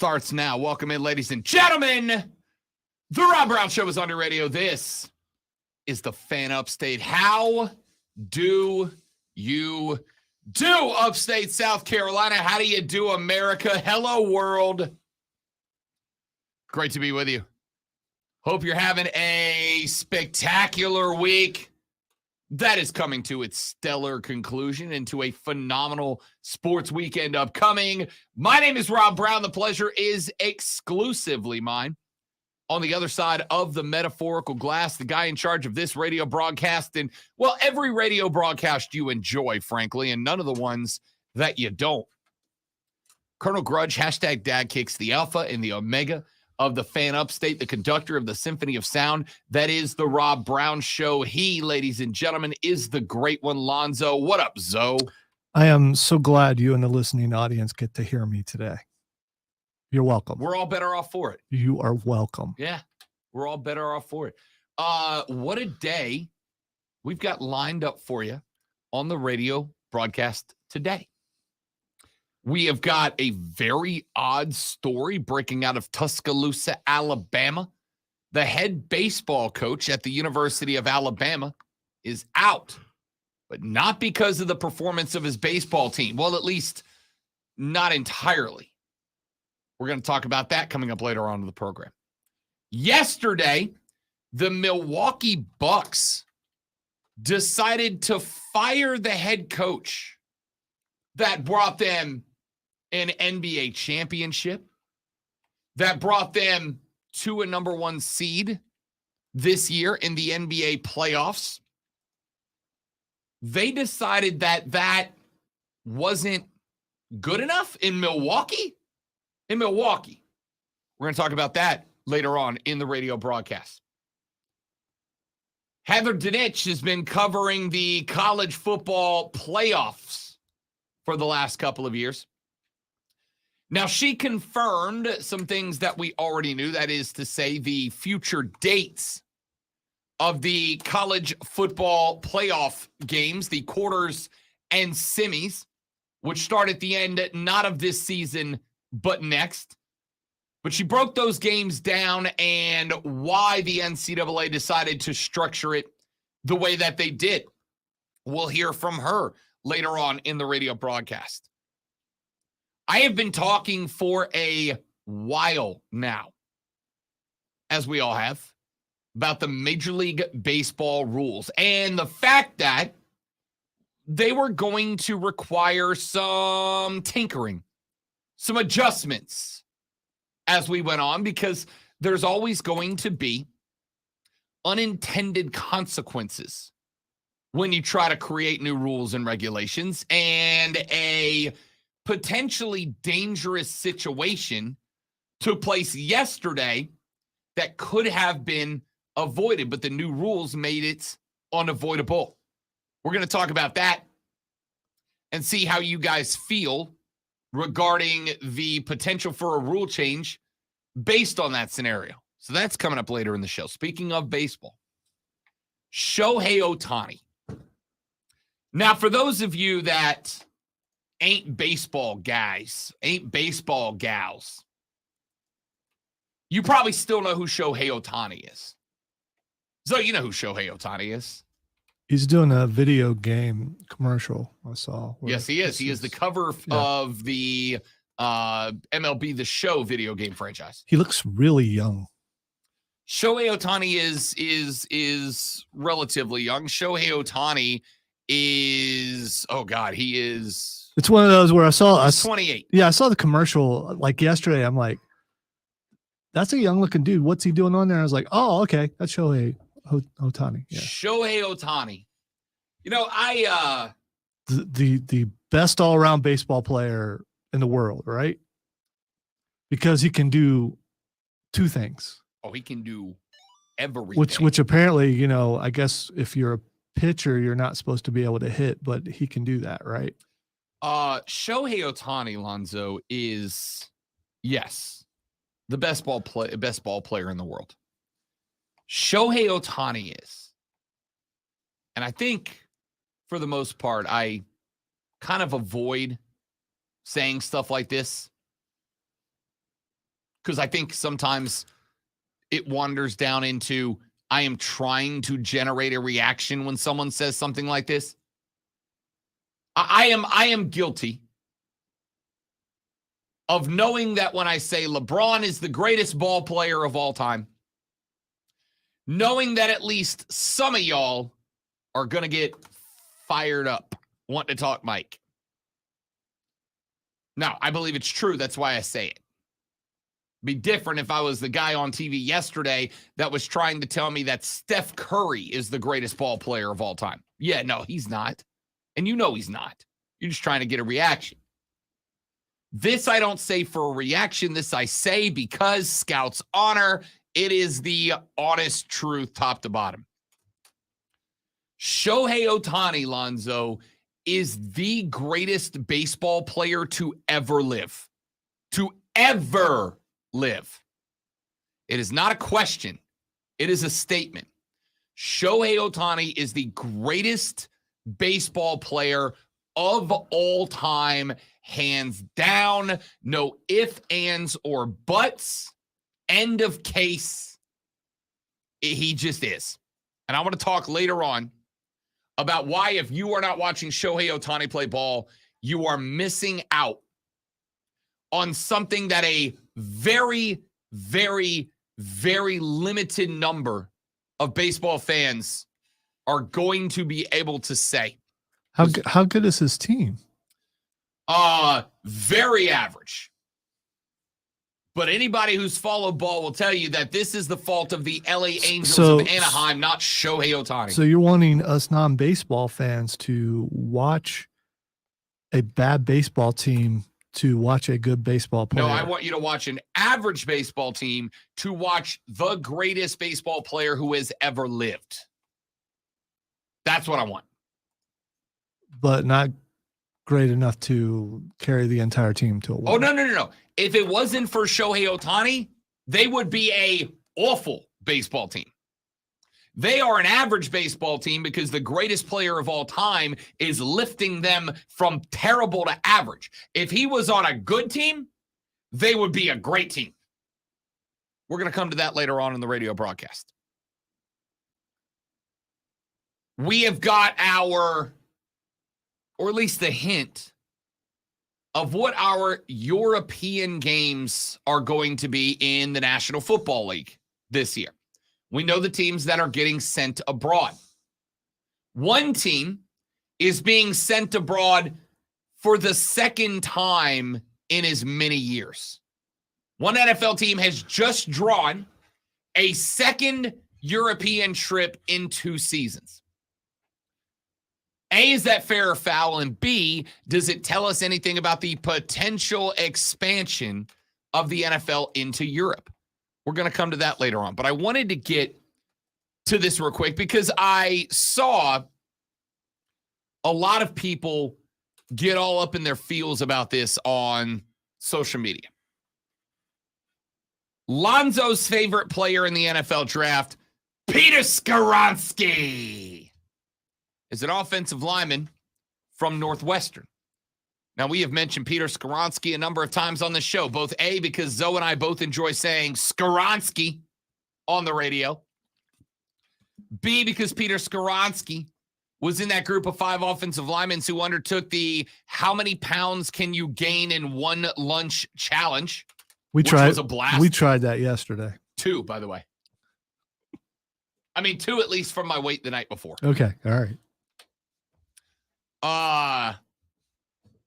starts now. Welcome in, ladies and gentlemen. The Rob Brown Show is on your radio. This is the Fan Upstate. How do you do, Upstate South Carolina? How do you do, America? Hello, world. Great to be with you. Hope you're having a spectacular week that is coming to its stellar conclusion and to a phenomenal sports weekend upcoming. My name is Rob Brown. The pleasure is exclusively mine. On the other side of the metaphorical glass, the guy in charge of this radio broadcast and, well, every radio broadcast you enjoy, frankly, and none of the ones that you don't. Colonel Grudge, hashtag Dad Kicks, the alpha and the omega of the Fan Upstate, the conductor of the Symphony of Sound. That is the Rob Brown Show. He, ladies and gentlemen, is the great one, Lonzo. What up, Zo? I am so glad you and the listening audience get to hear me today. You're welcome. We're all better off for it. You are welcome. Yeah, we're all better off for it. What a day we've got lined up for you on the radio broadcast today. We have got a very odd story breaking out of Tuscaloosa, Alabama. The head baseball coach at the University of Alabama is out, but not because of the performance of his baseball team. Well, at least not entirely. We're going to talk about that coming up later on in the program. Yesterday, the Milwaukee Bucks decided to fire the head coach that brought them an NBA championship, that brought them to a number one seed this year in the NBA playoffs. They decided that wasn't good enough in Milwaukee. We're going to talk about that later on in the radio broadcast. Heather Dinich has been covering the college football playoffs for the last couple of years. Now, she confirmed some things that we already knew, that is to say the future dates of the college football playoff games, the quarters and semis, which start at the end, not of this season, but next. But she broke those games down and why the NCAA decided to structure it the way that they did. We'll hear from her later on in the radio broadcast. I have been talking for a while now, as we all have, about the Major League Baseball rules and the fact that they were going to require some tinkering, some adjustments as we went on, because there's always going to be unintended consequences when you try to create new rules and regulations, and a potentially dangerous situation took place yesterday that could have been avoided, but the new rules made it unavoidable. We're going to talk about that and see how you guys feel regarding the potential for a rule change based on that scenario. So that's coming up later in the show. Speaking of baseball, Shohei Ohtani. Now, for those of you that ain't baseball guys, ain't baseball gals, you probably still know who Shohei Ohtani is. So you know who Shohei Ohtani is. He's doing a video game commercial I saw. Yes, he is. He is the cover of the MLB The Show video game franchise. He looks really young. Shohei Ohtani is relatively young. Shohei Ohtani is, he is. It's one of those where I saw 28. Yeah, I saw the commercial like yesterday. I'm like, that's a young looking dude. What's he doing on there? I was like, oh, okay, that's Shohei Ohtani. Yeah. Shohei Ohtani. You know, the best all around baseball player in the world, right? Because he can do two things. Oh, he can do everything. Which apparently, you know, I guess if you're a pitcher, you're not supposed to be able to hit, but he can do that, right? Shohei Ohtani, Lonzo, is, yes, the best ball player in the world. Shohei Ohtani is. And I think, for the most part, I kind of avoid saying stuff like this. because I think sometimes it wanders down into I am trying to generate a reaction when someone says something like this. I am guilty of knowing that when I say LeBron is the greatest ball player of all time, knowing that at least some of y'all are going to get fired up, want to talk Mike. Now, I believe it's true. That's why I say it. Be different if I was the guy on TV yesterday that was trying to tell me that Steph Curry is the greatest ball player of all time. Yeah, no, he's not. And you know he's not. You're just trying to get a reaction. This I don't say for a reaction. This I say because Scouts honor. It is the honest truth, top to bottom. Shohei Ohtani, Lonzo, is the greatest baseball player to ever live. To ever live. It is not a question. It is a statement. Shohei Ohtani is the greatest baseball player of all time, hands down. No ifs, ands, or buts. End of case. He just is. And I want to talk later on about why, if you are not watching Shohei Ohtani play ball, you are missing out on something that a very, very, very limited number of baseball fans are going to be able to say. How good is his team? Very average. But anybody who's followed ball will tell you that this is the fault of the LA Angels of Anaheim, not Shohei Ohtani. So you're wanting us non-baseball fans to watch a bad baseball team to watch a good baseball player? No, I want you to watch an average baseball team to watch the greatest baseball player who has ever lived. That's what I want. But not great enough to carry the entire team to a win. Oh, no. If it wasn't for Shohei Ohtani, they would be a awful baseball team. They are an average baseball team because the greatest player of all time is lifting them from terrible to average. If he was on a good team, they would be a great team. We're going to come to that later on in the radio broadcast. We have got our, or at least the hint of what our European games are going to be in the National Football League this year. We know the teams that are getting sent abroad. One team is being sent abroad for the second time in as many years. One NFL team has just drawn a second European trip in 2 seasons. A, is that fair or foul? And B, does it tell us anything about the potential expansion of the NFL into Europe? We're going to come to that later on. But I wanted to get to this real quick because I saw a lot of people get all up in their feels about this on social media. Lonzo's favorite player in the NFL draft, Peter Skoronski, is an offensive lineman from Northwestern. Now, we have mentioned Peter Skoronski a number of times on the show, both A, because Zoe and I both enjoy saying Skoronski on the radio. B, because Peter Skoronski was in that group of 5 offensive linemen who undertook the how many pounds can you gain in one lunch challenge, which was a blast. We tried that yesterday. 2, by the way. I mean, 2 at least from my weight the night before. Okay, all right.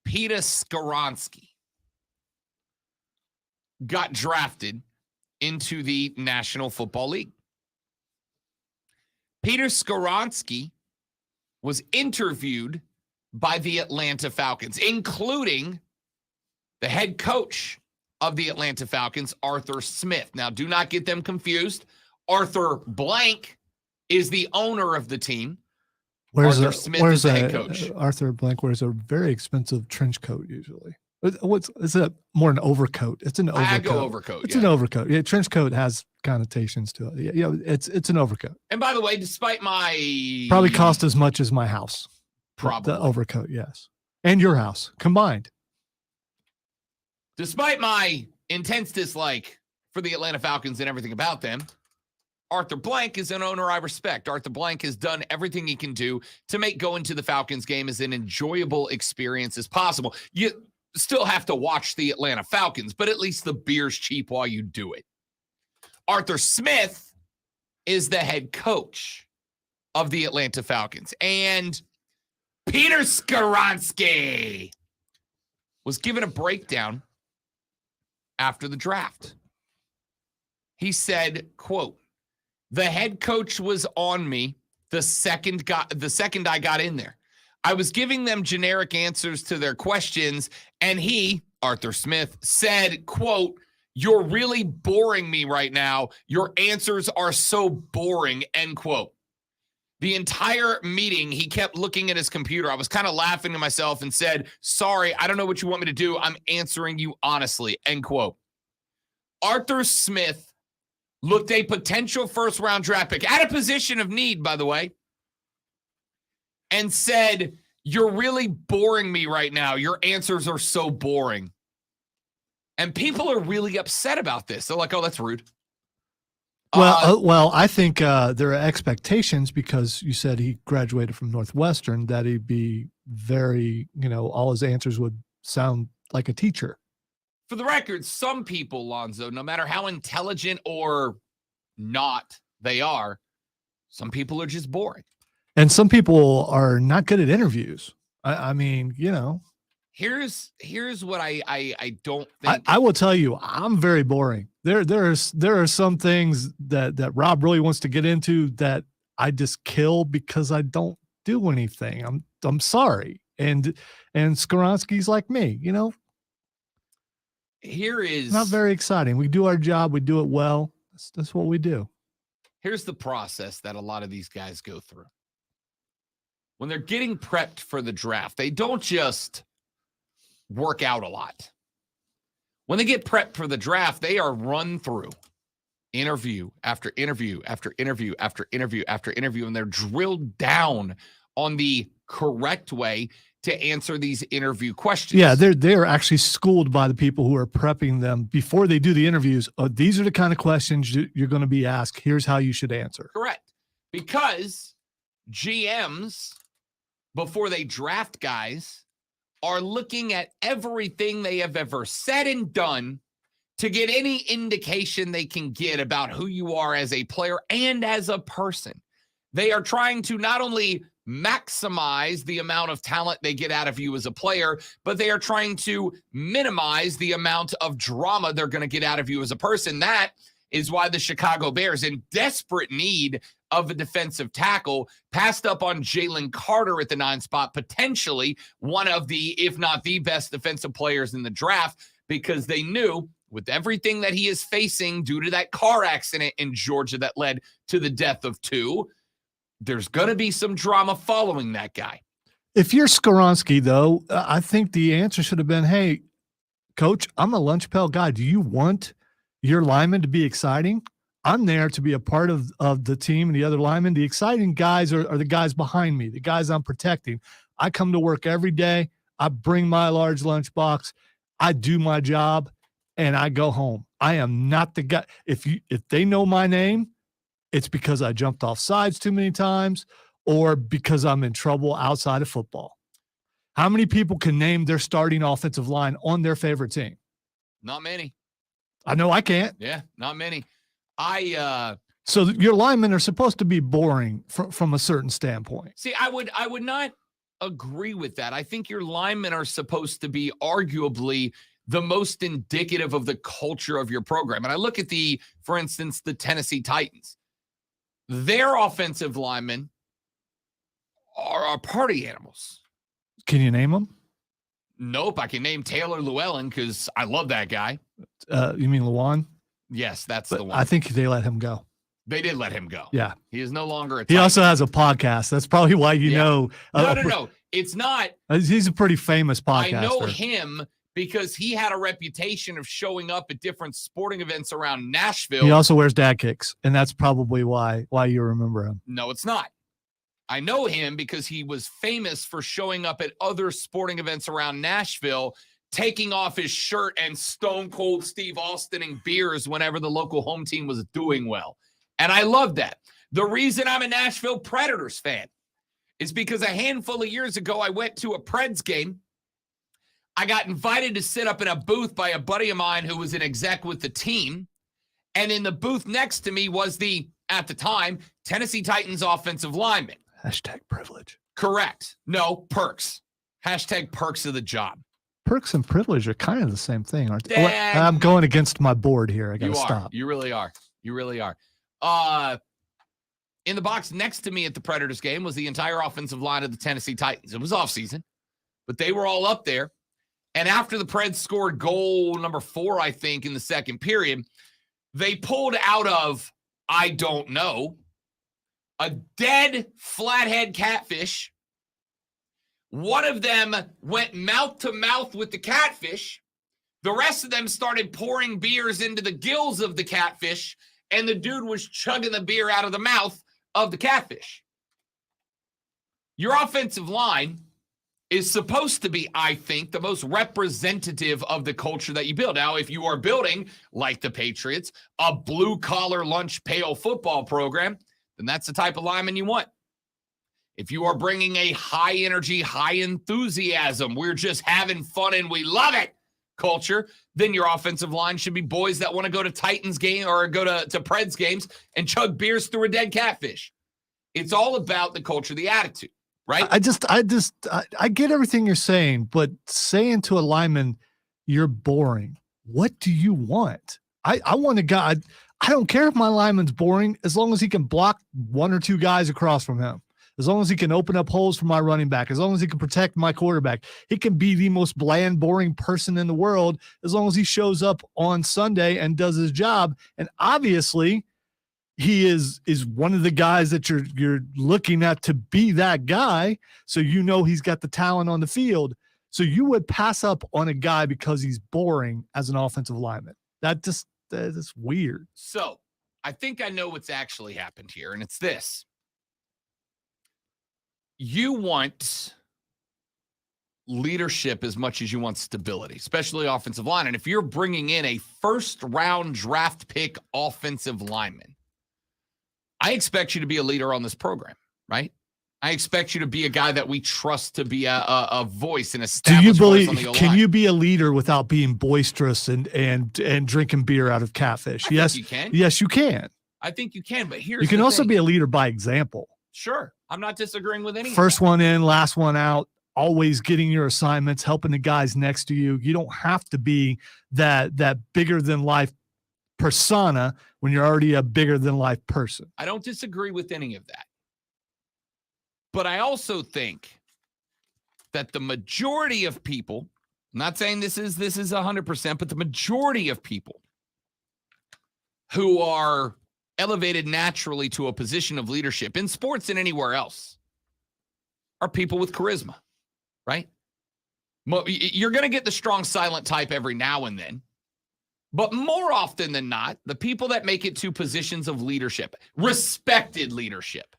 Peter Skoronski got drafted into the National Football League. Peter Skoronski was interviewed by the Atlanta Falcons, including the head coach of the Atlanta Falcons, Arthur Smith. Now, do not get them confused. Arthur Blank is the owner of the team. Arthur Smith is the head coach. Arthur Blank wears a very expensive trench coat usually. Is it more an overcoat? It's an overcoat. I go overcoat. It's an overcoat. Yeah, trench coat has connotations to it. Yeah, it's an overcoat. And by the way, despite my probably cost as much as my house. Probably the overcoat, yes, and your house combined. Despite my intense dislike for the Atlanta Falcons and everything about them. Arthur Blank is an owner I respect. Arthur Blank has done everything he can do to make going to the Falcons game as an enjoyable experience as possible. You still have to watch the Atlanta Falcons, but at least the beer's cheap while you do it. Arthur Smith is the head coach of the Atlanta Falcons. And Peter Skoronski was given a breakdown after the draft. He said, quote, "The head coach was on me the second I got in there. I was giving them generic answers to their questions, and he, Arthur Smith, said, quote, 'You're really boring me right now. Your answers are so boring,' end quote. The entire meeting, he kept looking at his computer. I was kind of laughing to myself and said, 'Sorry, I don't know what you want me to do. I'm answering you honestly,' end quote." Arthur Smith looked a potential first-round draft pick at a position of need, by the way, and said, "You're really boring me right now. Your answers are so boring." And people are really upset about this. They're like, "Oh, that's rude." Well, I think there are expectations because you said he graduated from Northwestern that he'd be very, all his answers would sound like a teacher. For the record, some people, Lonzo, no matter how intelligent or not they are, some people are just boring. And some people are not good at interviews. I mean, Here's what I don't think. I will tell you, I'm very boring. There are some things that Rob really wants to get into that I just kill because I don't do anything. I'm sorry. And Skoronski's like me, Here is not very exciting. We do our job, we do it well. That's what we do. Here's the process that a lot of these guys go through. When they're getting prepped for the draft, they don't just work out a lot. When they get prepped for the draft, they are run through interview after interview after interview after interview after interview, and they're drilled down on the correct way to answer these interview questions. Yeah, they're actually schooled by the people who are prepping them before they do the interviews. Oh, these are the kind of questions you're going to be asked. Here's how you should answer. Correct. Because GMs, before they draft guys, are looking at everything they have ever said and done to get any indication they can get about who you are as a player and as a person. They are trying to not only maximize the amount of talent they get out of you as a player, but they are trying to minimize the amount of drama they're going to get out of you as a person. That is why the Chicago Bears, in desperate need of a defensive tackle, passed up on Jalen Carter at the 9 spot, potentially one of the, if not the best defensive players in the draft, because they knew with everything that he is facing due to that car accident in Georgia that led to the death of 2, there's going to be some drama following that guy. If you're Skoronski, though, I think the answer should have been, "Hey, coach, I'm a lunch pail guy. Do you want your linemen to be exciting? I'm there to be a part of the team and the other linemen. The exciting guys are the guys behind me, the guys I'm protecting. I come to work every day. I bring my large lunchbox. I do my job, and I go home. I am not the guy. If they know my name, it's because I jumped off sides too many times or because I'm in trouble outside of football." How many people can name their starting offensive line on their favorite team? Not many. I know I can't. Yeah, not many. So your linemen are supposed to be boring from a certain standpoint. See, I would not agree with that. I think your linemen are supposed to be arguably the most indicative of the culture of your program. And I look at for instance, the Tennessee Titans. Their offensive linemen are party animals. Can you name them? Nope. I can name Taylor Llewellyn because I love that guy. You mean Lewan? Yes, that's But the one. I think they let him go. They did let him go. Yeah. He is no longer a He Titan. also has a podcast. That's probably why you know. No. It's not. He's a pretty famous podcaster. I know him because he had a reputation of showing up at different sporting events around Nashville. He also wears dad kicks, and that's probably why you remember him. No, it's not. I know him because he was famous for showing up at other sporting events around Nashville taking off his shirt and Stone Cold Steve Austining beers whenever the local home team was doing well. And I love that. The reason I'm a Nashville Predators fan is because a handful of years ago, I went to a Preds game. I got invited to sit up in a booth by a buddy of mine who was an exec with the team. And in the booth next to me was at the time, Tennessee Titans offensive lineman. Hashtag privilege. Correct. No, perks. Hashtag perks of the job. Perks and privilege are kind of the same thing, aren't they? Dad. I'm going against my board here. I got to stop. You really are. You really are. In the box next to me at the Predators game was the entire offensive line of the Tennessee Titans. It was offseason, but they were all up there. And after the Preds scored goal number 4, I think, in the second period, they pulled out of, I don't know, a dead flathead catfish. One of them went mouth to mouth with the catfish. The rest of them started pouring beers into the gills of the catfish, and the dude was chugging the beer out of the mouth of the catfish. Your offensive line is supposed to be, I think, the most representative of the culture that you build. Now, if you are building, like the Patriots, a blue-collar lunch pail football program, then that's the type of lineman you want. If you are bringing a high-energy, high-enthusiasm, we're just having fun and we love it culture, then your offensive line should be boys that want to go to Titans game or go to Preds games and chug beers through a dead catfish. It's all about the culture, the attitude. Right? I get everything you're saying, but saying to a lineman, you're boring. What do you want? I want a guy. I don't care if my lineman's boring as long as he can block 1 or 2 guys across from him, as long as he can open up holes for my running back, as long as he can protect my quarterback. He can be the most bland, boring person in the world as long as he shows up on Sunday and does his job. And obviously, he is one of the guys that you're looking at to be that guy. So you know he's got the talent on the field. So you would pass up on a guy because he's boring as an offensive lineman. That's weird. So I think I know what's actually happened here, and it's this. You want leadership as much as you want stability, especially offensive line. And if you're bringing in a first-round draft pick offensive lineman, I expect you to be a leader on this program, right? I expect you to be a guy that we trust to be a voice and established voice on the O-line. Can you be a leader without being boisterous and drinking beer out of catfish? Yes, you can. Yes, you can. I think you can, but you can also be a leader by example. Sure. I'm not disagreeing with anything. First one in, last one out, always getting your assignments, helping the guys next to you. You don't have to be that bigger than life persona when you're already a bigger than life person. I don't disagree with any of that. But I also think that the majority of people, I'm not saying this is 100%, but the majority of people who are elevated naturally to a position of leadership in sports and anywhere else are people with charisma, right? You're going to get the strong silent type every now and then. But more often than not, the people that make it to positions of leadership, respected leadership,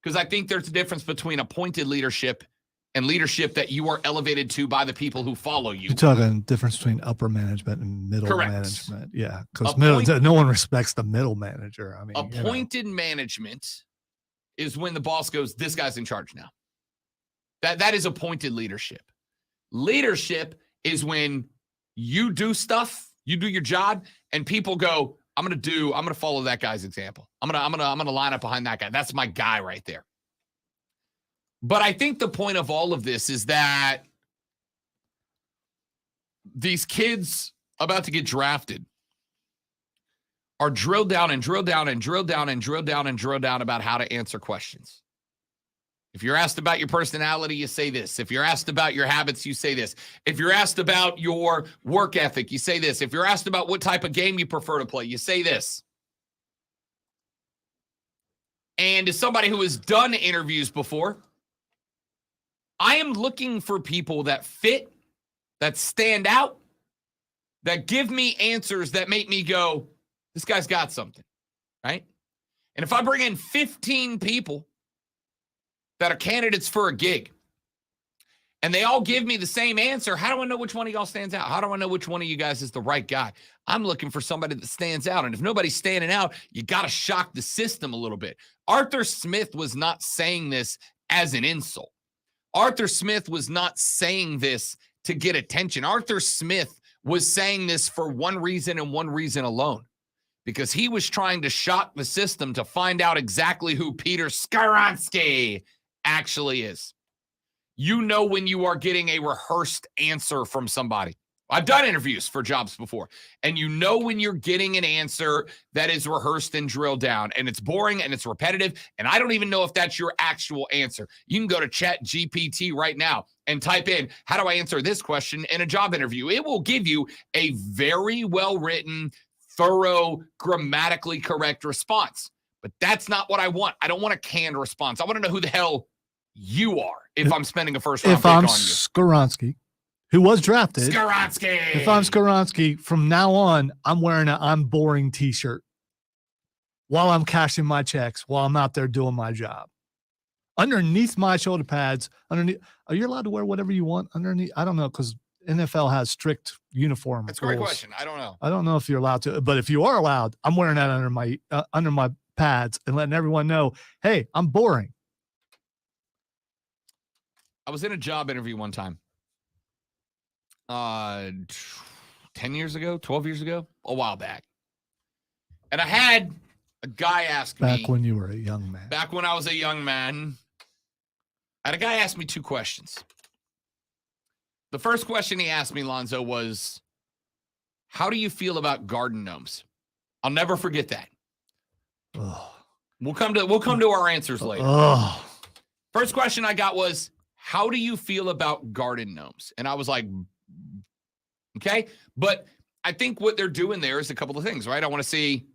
because I think there's a difference between appointed leadership and leadership that you are elevated to by the people who follow you. You're talking difference between upper management and middle Correct. management. Yeah, because no one respects the middle manager. I mean, appointed management is when the boss goes, this guy's in charge now. That is appointed leadership. Leadership is when you do stuff, you do your job, and people go, I'm going to follow that guy's example. I'm going to line up behind that guy. That's my guy right there. But I think the point of all of this is that these kids about to get drafted are drilled down and drilled down and drilled down and drilled down and drilled down about how to answer questions. If you're asked about your personality, you say this. If you're asked about your habits, you say this. If you're asked about your work ethic, you say this. If you're asked about what type of game you prefer to play, you say this. And as somebody who has done interviews before, I am looking for people that fit, that stand out, that give me answers that make me go, this guy's got something, right? And if I bring in 15 people that are candidates for a gig, and they all give me the same answer, how do I know which one of y'all stands out? How do I know which one of you guys is the right guy? I'm looking for somebody that stands out. And if nobody's standing out, you got to shock the system a little bit. Arthur Smith was not saying this as an insult. Arthur Smith was not saying this to get attention. Arthur Smith was saying this for one reason and one reason alone, because he was trying to shock the system to find out exactly who Peter Skoronsky actually is. You know when you are getting a rehearsed answer from somebody. I've done interviews for jobs before, and you know when you're getting an answer that is rehearsed and drilled down, and it's boring and it's repetitive, and I don't even know if that's your actual answer. You can go to ChatGPT right now and type in, how do I answer this question in a job interview? It will give you a very well-written, thorough, grammatically correct response. But that's not what I want. I don't want a canned response. I want to know who the hell you are if I'm spending a first-round pick on you. If I'm Skoronsky, who was drafted. Skoronsky. If I'm Skoronsky, from now on, I'm wearing a I'm boring t-shirt while I'm cashing my checks, while I'm out there doing my job. Underneath my shoulder pads, are you allowed to wear whatever you want underneath? I don't know, because NFL has strict uniform That's a rules. great question. I don't know. I don't know if you're allowed to, but if you are allowed, I'm wearing that under my pads and letting everyone know, hey, I'm boring. I was in a job interview one time. 10 years ago, 12 years ago, a while back. And I had a guy ask me. Back when you were a young man. Back when I was a young man. I had a guy ask me two questions. The first question he asked me, Lonzo, was, how do you feel about garden gnomes? I'll never forget that. Ugh. We'll come to our answers later. Ugh. First question I got was, how do you feel about garden gnomes? And I was like, okay. But I think what they're doing there is a couple of things, right? I want to see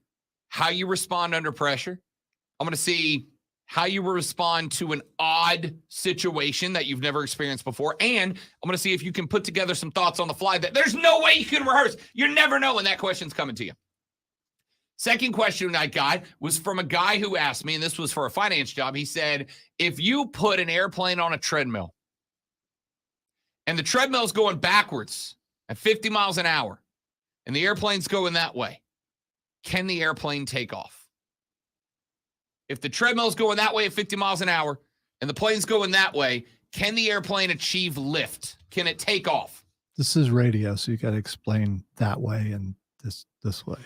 how you respond under pressure. I'm going to see how you respond to an odd situation that you've never experienced before. And I'm going to see if you can put together some thoughts on the fly that there's no way you can rehearse. You never know when that question's coming to you. Second question I got was from a guy who asked me, and this was for a finance job. He said, if you put an airplane on a treadmill and the treadmill's going backwards at 50 miles an hour and the airplane's going that way, can the airplane take off? If the treadmill's going that way at 50 miles an hour and the plane's going that way, can the airplane achieve lift? Can it take off? This is radio, so you got to explain that way and this way.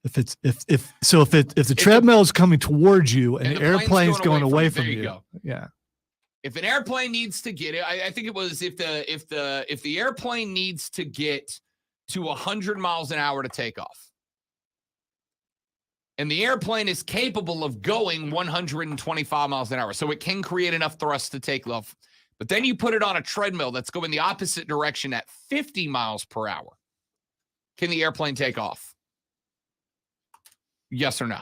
If the treadmill is coming towards you and the airplane's going away from you, yeah. If an airplane needs to get it, I think it was if the airplane needs to get to 100 miles an hour to take off, and the airplane is capable of going 125 miles an hour, so it can create enough thrust to take off. But then you put it on a treadmill that's going the opposite direction at 50 miles per hour. Can the airplane take off? Yes or no?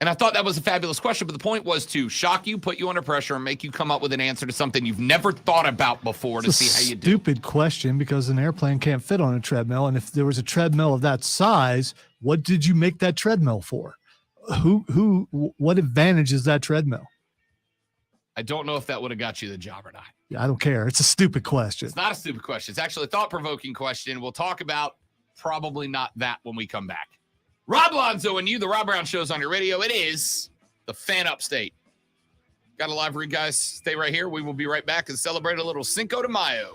And I thought that was a fabulous question, but the point was to shock you, put you under pressure, and make you come up with an answer to something you've never thought about before to see how you do. Stupid question, because an airplane can't fit on a treadmill. And if there was a treadmill of that size, what did you make that treadmill for? What advantage is that treadmill? I don't know if that would have got you the job or not. Yeah, I don't care. It's a stupid question. It's not a stupid question. It's actually a thought-provoking question. We'll talk about probably not that when we come back. Rob Lonzo and you, the Rob Brown Show's on your radio. It is the Fan Upstate. Got a live read, guys. Stay right here. We will be right back and celebrate a little Cinco de Mayo.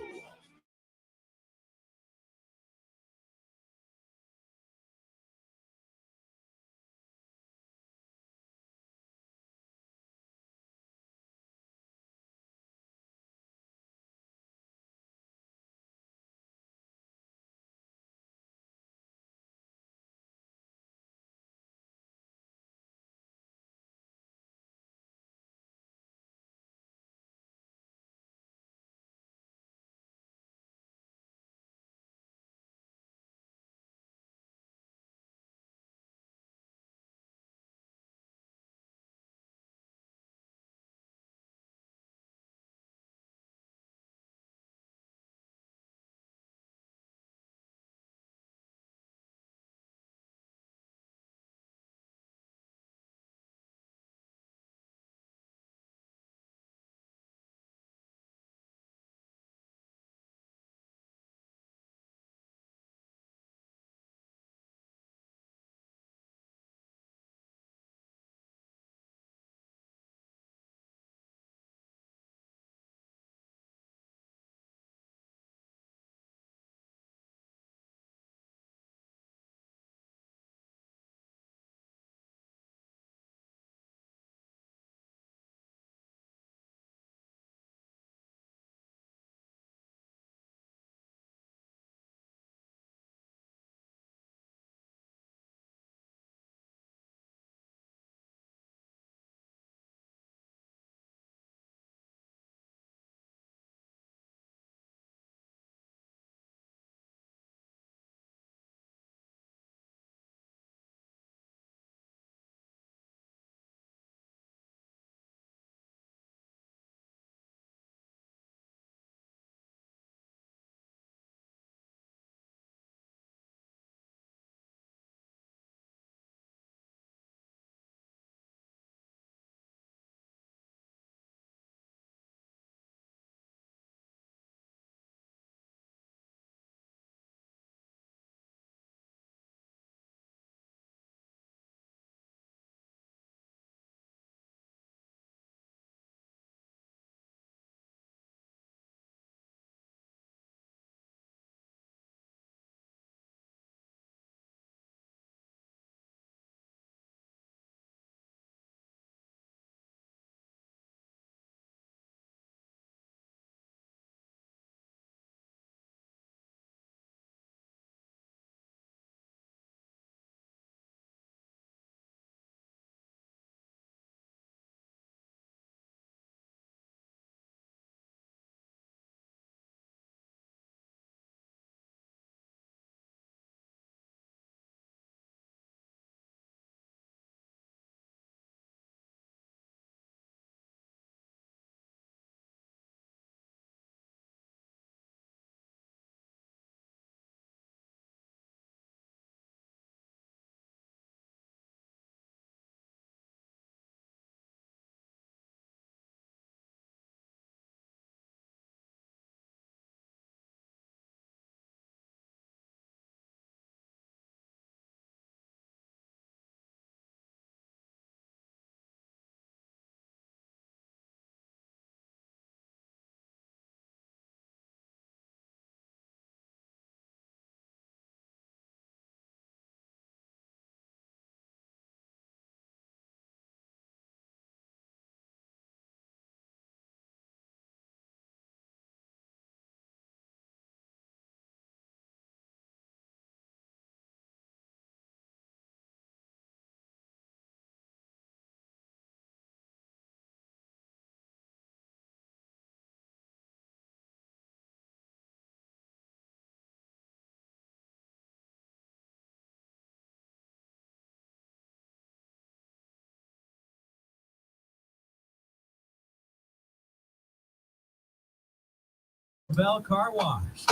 Bell Car Wash.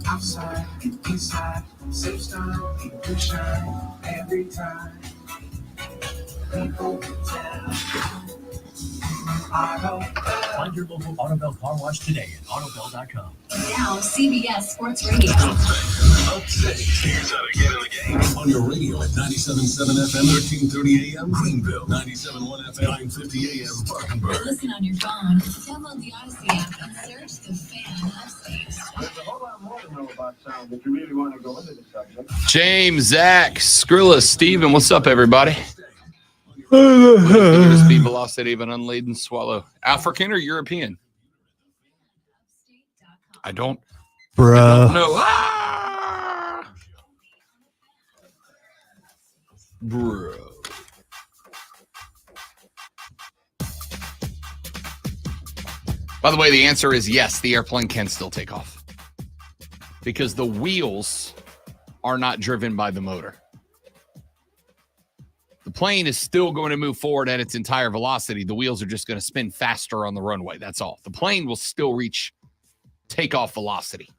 Outside, inside, same style, people shine every time. People can tell. Find your local Autobell Car Wash today at autobell.com. Now, CBS Sports Radio. Here's how to get in the game. On your radio at 97.7 FM, 1330 AM, Greenville. 97.1 FM, 950 AM, Spartanburg. Listen on your phone. Download the Odyssey app and search The Fan Upstate. There's a whole lot more to know about sound, but you really want to go into the subject. James, Zach, Skrilla, Steven, what's up, everybody? Speed, velocity of an unladen swallow. African or European? I don't know. Ah! Bro. By the way, the answer is yes, the airplane can still take off because the wheels are not driven by the motor. The plane is still going to move forward at its entire velocity. The wheels are just going to spin faster on the runway. That's all. The plane will still reach takeoff velocity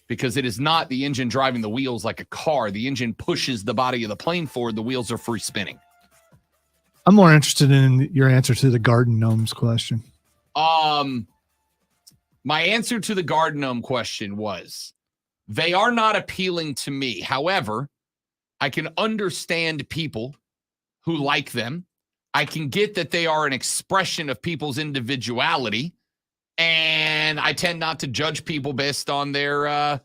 because it is not the engine driving the wheels like a car. The engine pushes the body of the plane forward. The wheels are free spinning. I'm more interested in your answer to the garden gnomes question. My answer to the garden gnome question was they are not appealing to me. However, I can understand people who like them. I can get that they are an expression of people's individuality, and I tend not to judge people based on their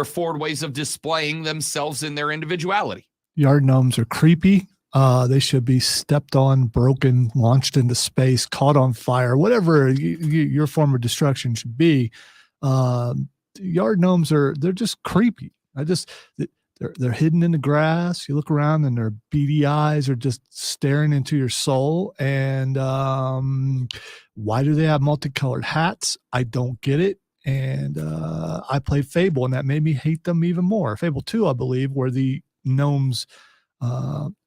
forward ways of displaying themselves in their individuality. Yard gnomes are creepy. They should be stepped on, broken, launched into space, caught on fire, whatever your form of destruction should be. Yard gnomes they're just creepy. They're hidden in the grass. You look around and their beady eyes are just staring into your soul. And why do they have multicolored hats? I don't get it. And I played Fable, and that made me hate them even more. Fable 2, I believe, where the gnomes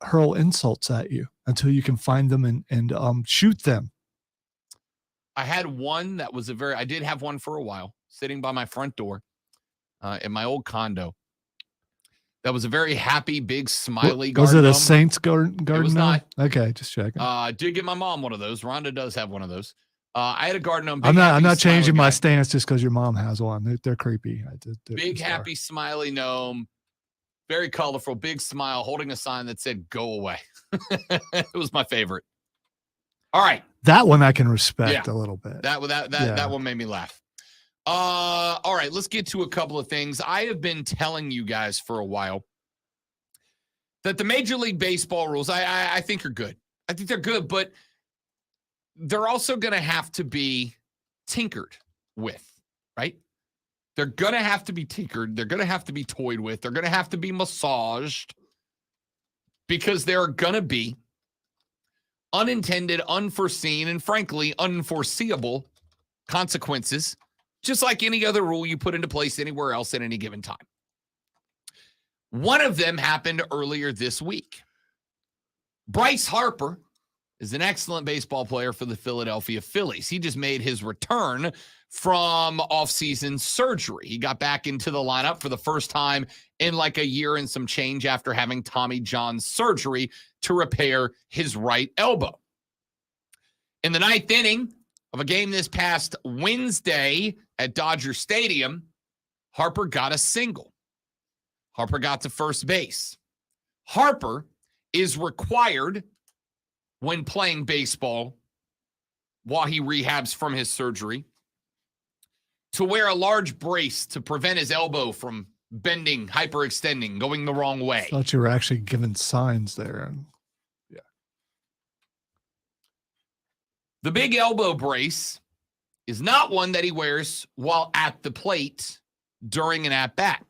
hurl insults at you until you can find them and shoot them. I had one that was I did have one for a while sitting by my front door in my old condo. That was a very happy, big, smiley garden. Was it a gnome. Saints garden? It was not. Okay, just checking. Did get my mom one of those. Rhonda does have one of those. I had a garden gnome. I'm not changing my stance just because your mom has one. They're creepy. Big, happy, smiley gnome. Very colorful, big smile, holding a sign that said, "Go away." It was my favorite. All right. That one I can respect a little bit. That one made me laugh. All right, let's get to a couple of things. I have been telling you guys for a while that the Major League Baseball rules, I think are good. I think they're good, but they're also going to have to be tinkered with, right? They're going to have to be tinkered. They're going to have to be toyed with. They're going to have to be massaged because there are going to be unintended, unforeseen, and frankly, unforeseeable consequences, just like any other rule you put into place anywhere else at any given time. One of them happened earlier this week. Bryce Harper is an excellent baseball player for the Philadelphia Phillies. He just made his return from off-season surgery. He got back into the lineup for the first time in like a year and some change after having Tommy John surgery to repair his right elbow. In the ninth inning of a game this past Wednesday at Dodger Stadium, Harper got a single. Harper got to first base. Harper is required when playing baseball while he rehabs from his surgery to wear a large brace to prevent his elbow from bending, hyperextending, going the wrong way. I thought you were actually giving signs there. Yeah. The big elbow brace is not one that he wears while at the plate during an at-bat.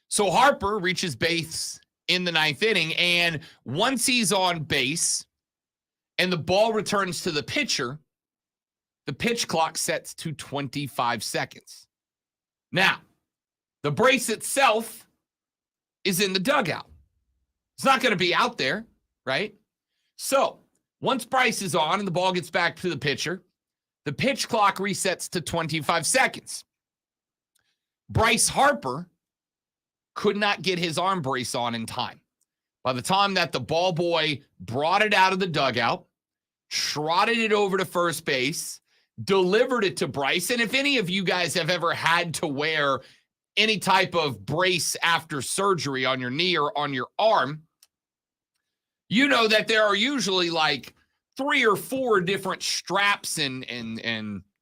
So Harper reaches base in the ninth inning, and once he's on base and the ball returns to the pitcher, the pitch clock sets to 25 seconds. Now, the brace itself is in the dugout. It's not going to be out there, right? So once Bryce is on and the ball gets back to the pitcher, the pitch clock resets to 25 seconds. Bryce Harper could not get his arm brace on in time. By the time that the ball boy brought it out of the dugout, trotted it over to first base, delivered it to Bryce, and if any of you guys have ever had to wear any type of brace after surgery on your knee or on your arm, you know that there are usually like 3 or 4 different straps and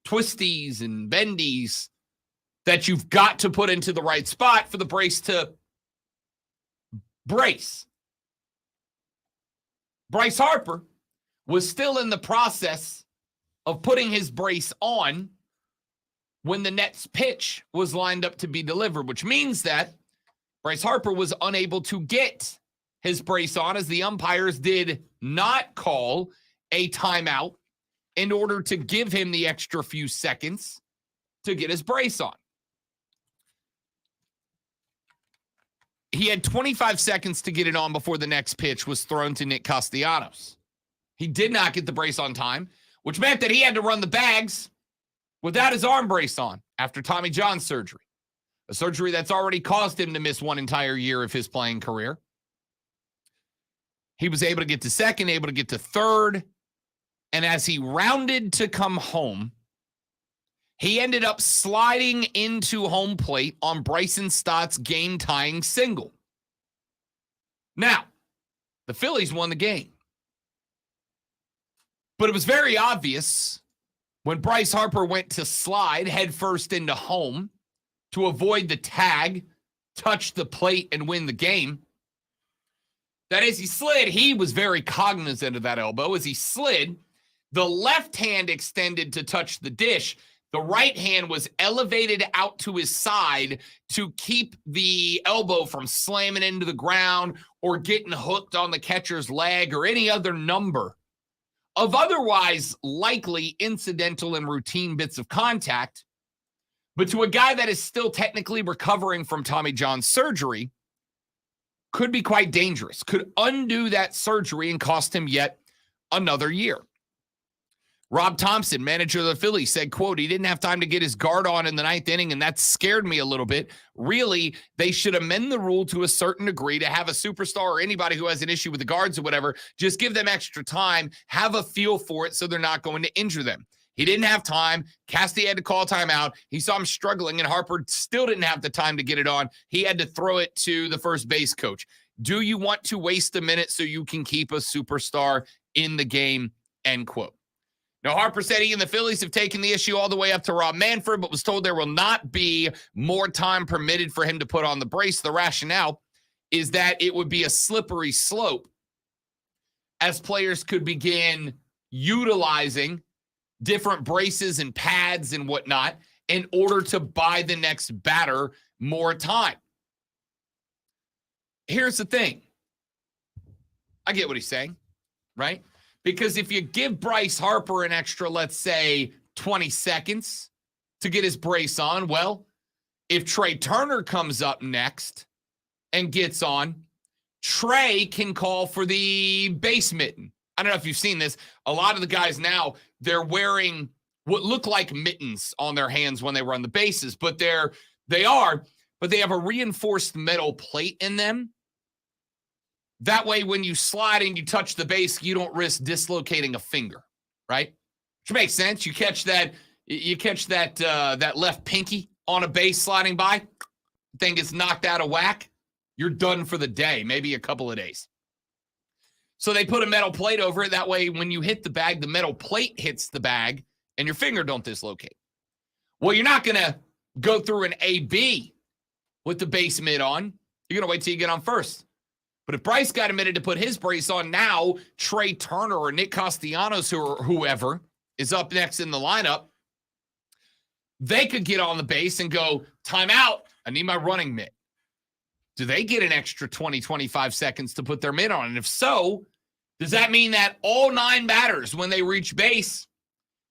twisties and bendies that you've got to put into the right spot for the brace to brace. Bryce Harper was still in the process of putting his brace on when the next pitch was lined up to be delivered, which means that Bryce Harper was unable to get his brace on, as the umpires did not call a timeout in order to give him the extra few seconds to get his brace on. He had 25 seconds to get it on before the next pitch was thrown to Nick Castellanos. He did not get the brace on time, which meant that he had to run the bags without his arm brace on after Tommy John surgery, a surgery that's already caused him to miss one entire year of his playing career. He was able to get to second, able to get to third, and as he rounded to come home, he ended up sliding into home plate on Bryson Stott's game-tying single. Now, the Phillies won the game. But it was very obvious when Bryce Harper went to slide headfirst into home to avoid the tag, touch the plate, and win the game, that as he slid, he was very cognizant of that elbow. As he slid, the left hand extended to touch the dish. The right hand was elevated out to his side to keep the elbow from slamming into the ground or getting hooked on the catcher's leg or any other number of otherwise likely incidental and routine bits of contact. But to a guy that is still technically recovering from Tommy John surgery, could be quite dangerous, could undo that surgery and cost him yet another year. Rob Thompson, manager of the Phillies, said, quote, he didn't have time to get his guard on in the 9th inning, and that scared me a little bit. Really, they should amend the rule to a certain degree to have a superstar or anybody who has an issue with the guards or whatever, just give them extra time, have a feel for it so they're not going to injure them. He didn't have time. Casty had to call timeout. He saw him struggling, and Harper still didn't have the time to get it on. He had to throw it to the first base coach. Do you want to waste a minute so you can keep a superstar in the game? End quote. Now, Harper said he and the Phillies have taken the issue all the way up to Rob Manfred, but was told there will not be more time permitted for him to put on the brace. The rationale is that it would be a slippery slope as players could begin utilizing different braces and pads and whatnot in order to buy the next batter more time. Here's the thing. I get what he's saying, right? Because if you give Bryce Harper an extra, let's say, 20 seconds to get his brace on, well, if Trey Turner comes up next and gets on, Trey can call for the base mitten. I don't know if you've seen this. A lot of the guys now, they're wearing what look like mittens on their hands when they run the bases, but they have a reinforced metal plate in them. That way, when you slide and you touch the base, you don't risk dislocating a finger, right? Which makes sense. You catch that left pinky on a base sliding by, thing gets knocked out of whack, you're done for the day, maybe a couple of days. So they put a metal plate over it. That way, when you hit the bag, the metal plate hits the bag and your finger don't dislocate. Well, you're not going to go through an AB with the base mitt on. You're going to wait till you get on first. But if Bryce got a minute to put his brace on, now Trey Turner or Nick Castellanos or whoever is up next in the lineup, they could get on the base and go, timeout, I need my running mitt. Do they get an extra 20, 25 seconds to put their mitt on? And if so, does that mean that all 9 batters, when they reach base,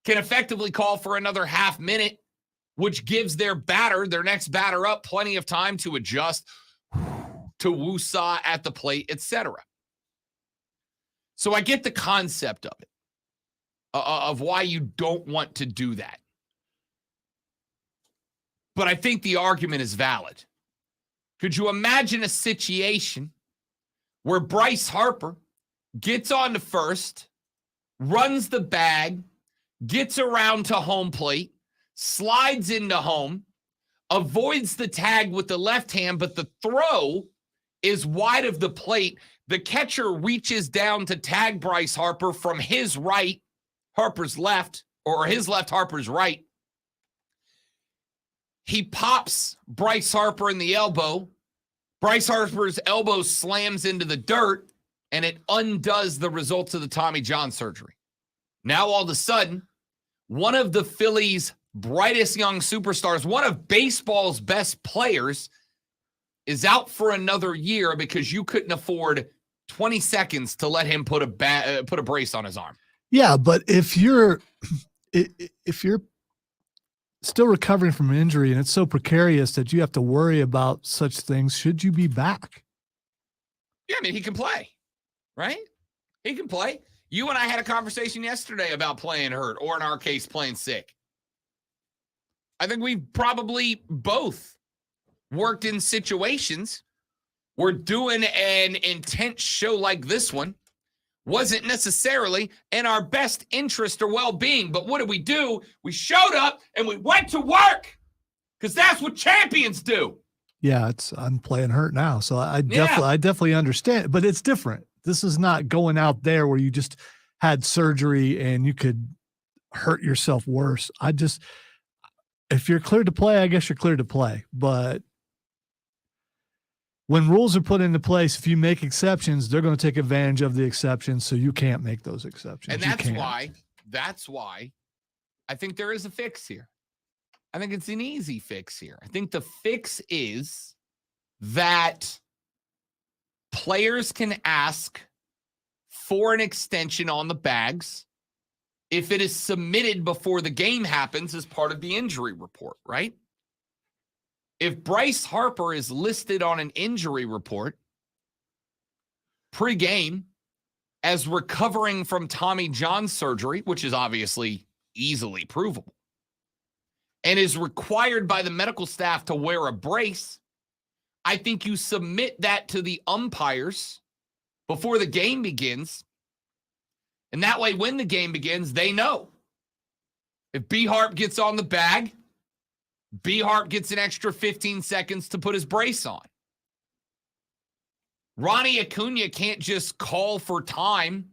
can effectively call for another half minute, which gives their next batter up, plenty of time to adjust, to woo-saw at the plate, etc. So I get the concept of it, of why you don't want to do that. But I think the argument is valid. Could you imagine a situation where Bryce Harper gets on to first, runs the bag, gets around to home plate, slides into home, avoids the tag with the left hand, but the throw is wide of the plate. The catcher reaches down to tag Bryce Harper from his right, Harper's left, or his left, Harper's right. He pops Bryce Harper in the elbow. Bryce Harper's elbow slams into the dirt, and it undoes the results of the Tommy John surgery. Now, all of a sudden, one of the Phillies' brightest young superstars, one of baseball's best players, is out for another year because you couldn't afford 20 seconds to let him put a brace on his arm. Yeah, but if you're still recovering from an injury and it's so precarious that you have to worry about such things, should you be back? Yeah, I mean, he can play, right? He can play. You and I had a conversation yesterday about playing hurt, or in our case, playing sick. I think we've probably both worked in situations where doing an intense show like this one wasn't necessarily in our best interest or well-being. But what did we do? We showed up and we went to work because that's what champions do. Yeah, I'm playing hurt now, so I definitely understand, but it's different. This is not going out there where you just had surgery and you could hurt yourself worse. If you're cleared to play, I guess you're cleared to play. But when rules are put into place, if you make exceptions, they're going to take advantage of the exceptions, so you can't make those exceptions. And that's why I think there is a fix here. I think it's an easy fix here. I think the fix is that players can ask for an extension on the bags if it is submitted before the game happens as part of the injury report, right? If Bryce Harper is listed on an injury report pre-game as recovering from Tommy John surgery, which is obviously easily provable, and is required by the medical staff to wear a brace, I think you submit that to the umpires before the game begins. And that way, when the game begins, they know. If B-Harp gets on the bag, B-Harp gets an extra 15 seconds to put his brace on. Ronnie Acuna can't just call for time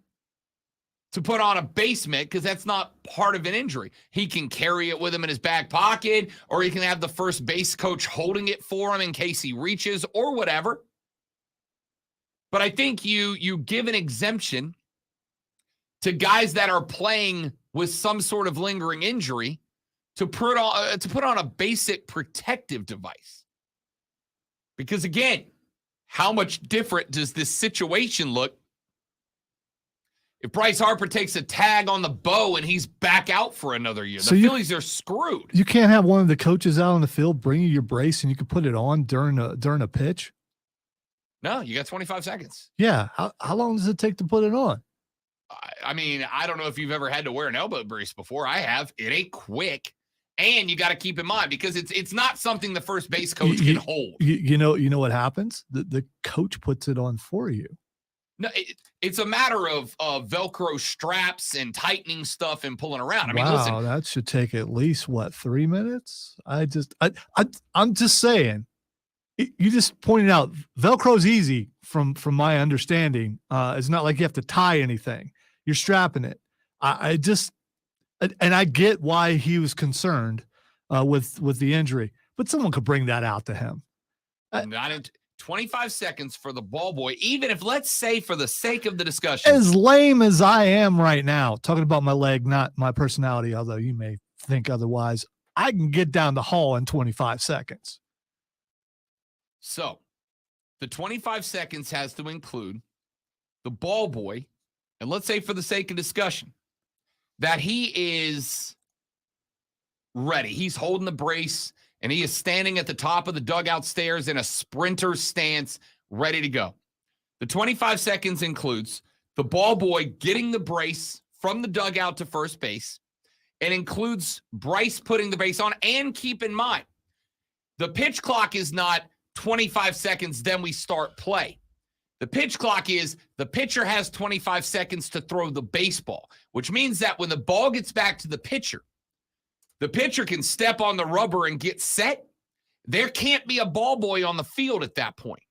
to put on a base mitt because that's not part of an injury. He can carry it with him in his back pocket, or he can have the first base coach holding it for him in case he reaches or whatever. But I think you give an exemption to guys that are playing with some sort of lingering injury to put on a basic protective device. Because again, how much different does this situation look if Bryce Harper takes a tag on the bow and he's back out for another year? The Phillies are screwed. You can't have one of the coaches out on the field bring you your brace and you can put it on during a pitch? No, you got 25 seconds. Yeah. How long does it take to put it on? I mean, I don't know if you've ever had to wear an elbow brace before. I have. It ain't quick. And you got to keep in mind, because it's not something the first base coach can hold. You know what happens? The coach puts it on for you. No, it's a matter of Velcro straps and tightening stuff and pulling around. I mean, listen, that should take at least 3 minutes. I'm just saying. You just pointed out Velcro's easy from my understanding. It's not like you have to tie anything. You're strapping it. I get why he was concerned with the injury, but someone could bring that out to him. Not in 25 seconds for the ball boy, even if, let's say, for the sake of the discussion. As lame as I am right now, talking about my leg, not my personality, although you may think otherwise, I can get down the hall in 25 seconds. So the 25 seconds has to include the ball boy, and let's say for the sake of discussion that he is ready. He's holding the brace, and he is standing at the top of the dugout stairs in a sprinter stance, ready to go. The 25 seconds includes the ball boy getting the brace from the dugout to first base. It includes Bryce putting the base on. And keep in mind, the pitch clock is not 25 seconds, then we start play. The pitch clock is the pitcher has 25 seconds to throw the baseball, which means that when the ball gets back to the pitcher can step on the rubber and get set. There can't be a ball boy on the field at that point,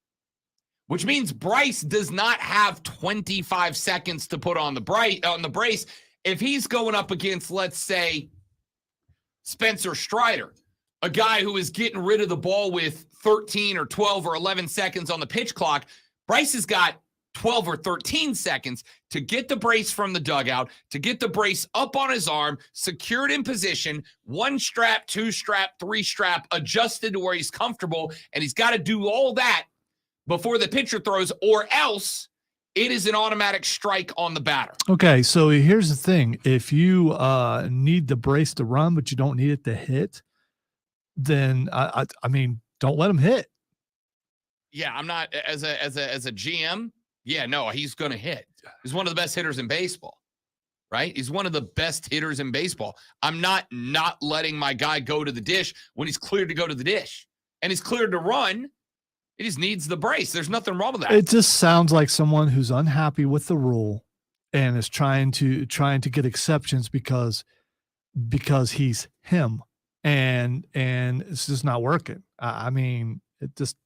which means Bryce does not have 25 seconds to put on the brace. If he's going up against, let's say, Spencer Strider, a guy who is getting rid of the ball with 13 or 12 or 11 seconds on the pitch clock, Bryce has got 12 or 13 seconds to get the brace from the dugout, to get the brace up on his arm, secured in position, 1 strap, 2 strap, 3 strap, adjusted to where he's comfortable, and he's got to do all that before the pitcher throws, or else it is an automatic strike on the batter. Okay, so here's the thing. If you need the brace to run, but you don't need it to hit, then, I mean, don't let him hit. Yeah, I'm not, as a GM, yeah, no, he's going to hit. He's one of the best hitters in baseball, right? He's one of the best hitters in baseball. I'm not letting my guy go to the dish when he's cleared to go to the dish. And he's cleared to run. He just needs the brace. There's nothing wrong with that. It just sounds like someone who's unhappy with the rule and is trying to get exceptions because he's him. And it's just not working. I mean, it just,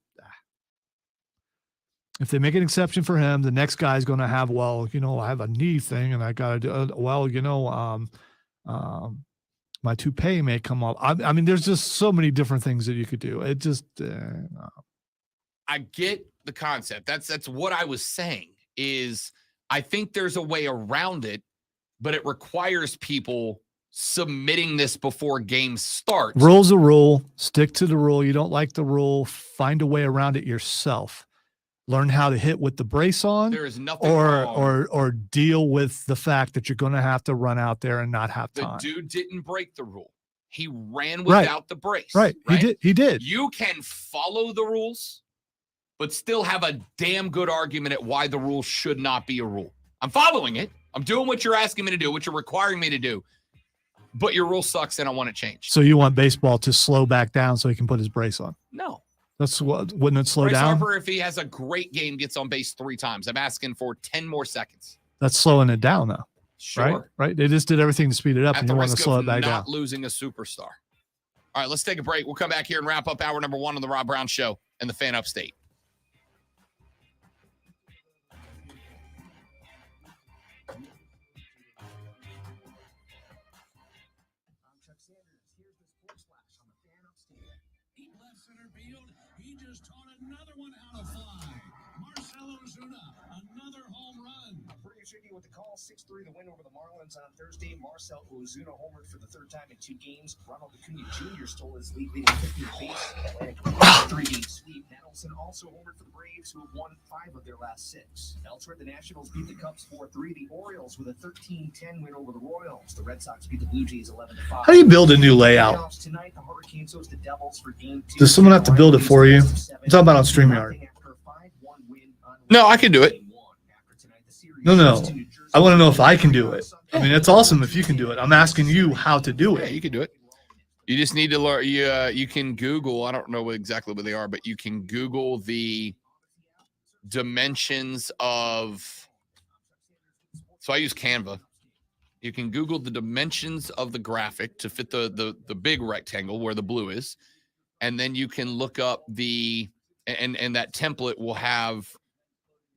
if they make an exception for him, the next guy's going to have, well, I have a knee thing and I got to do, my toupee may come off. I mean, there's just so many different things that you could do. It just, no. I get the concept. That's what I was saying is I think there's a way around it, but it requires people submitting this before games start. Rule's a rule. Stick to the rule. You don't like the rule, find a way around it yourself. Learn how to hit with the brace on. There is nothing wrong. Or deal with the fact that you're going to have to run out there and not have time. The dude didn't break the rule. He ran without the brace. Right. He did. You can follow the rules, but still have a damn good argument at why the rule should not be a rule. I'm following it. I'm doing what you're asking me to do, what you're requiring me to do. But your rule sucks and I want it changed. So you want baseball to slow back down so he can put his brace on? No. That's what, wouldn't it slow Bryce down? Harper, if he has a great game, gets on base 3 times. I'm asking for 10 more seconds. That's slowing it down though. Sure. Right. They just did everything to speed it up, At and the you want to risk slow of it back down. not losing a superstar. All right, let's take a break. We'll come back here and wrap up hour number 1 on the Rob Brown Show and the Fan Upstate. Center field, he just taught another one how to fly. Marcelo Zuna, another home run. Pretty tricky with the call. 6-3 the win over the Marlins on Thursday. Marcel Ozuna homered for the 3rd time in 2 games. Ronald Acuna Jr. stole his lead, leading 15th base and a 3-game sweep. Nelson also homered for the Braves, who have won 5 of their last 6. Elsewhere, the Nationals beat the Cubs 4-3. The Orioles with a 13-10 win over the Royals. The Red Sox beat the Blue Jays 11-5. How do you build a new layout? Tonight, the Hurricanes host the Devils for Game 2. Does someone have to build it for you? I'm talking about on StreamYard. No, I can do it. No. I want to know if I can do it. I mean, it's awesome if you can do it. I'm asking you how to do Yeah, it. you can do it. You just need to learn. You can Google. I don't know exactly what they are, but you can Google the dimensions of. So I use Canva. You can Google the dimensions of the graphic to fit the big rectangle where the blue is, and then you can look up and that template will have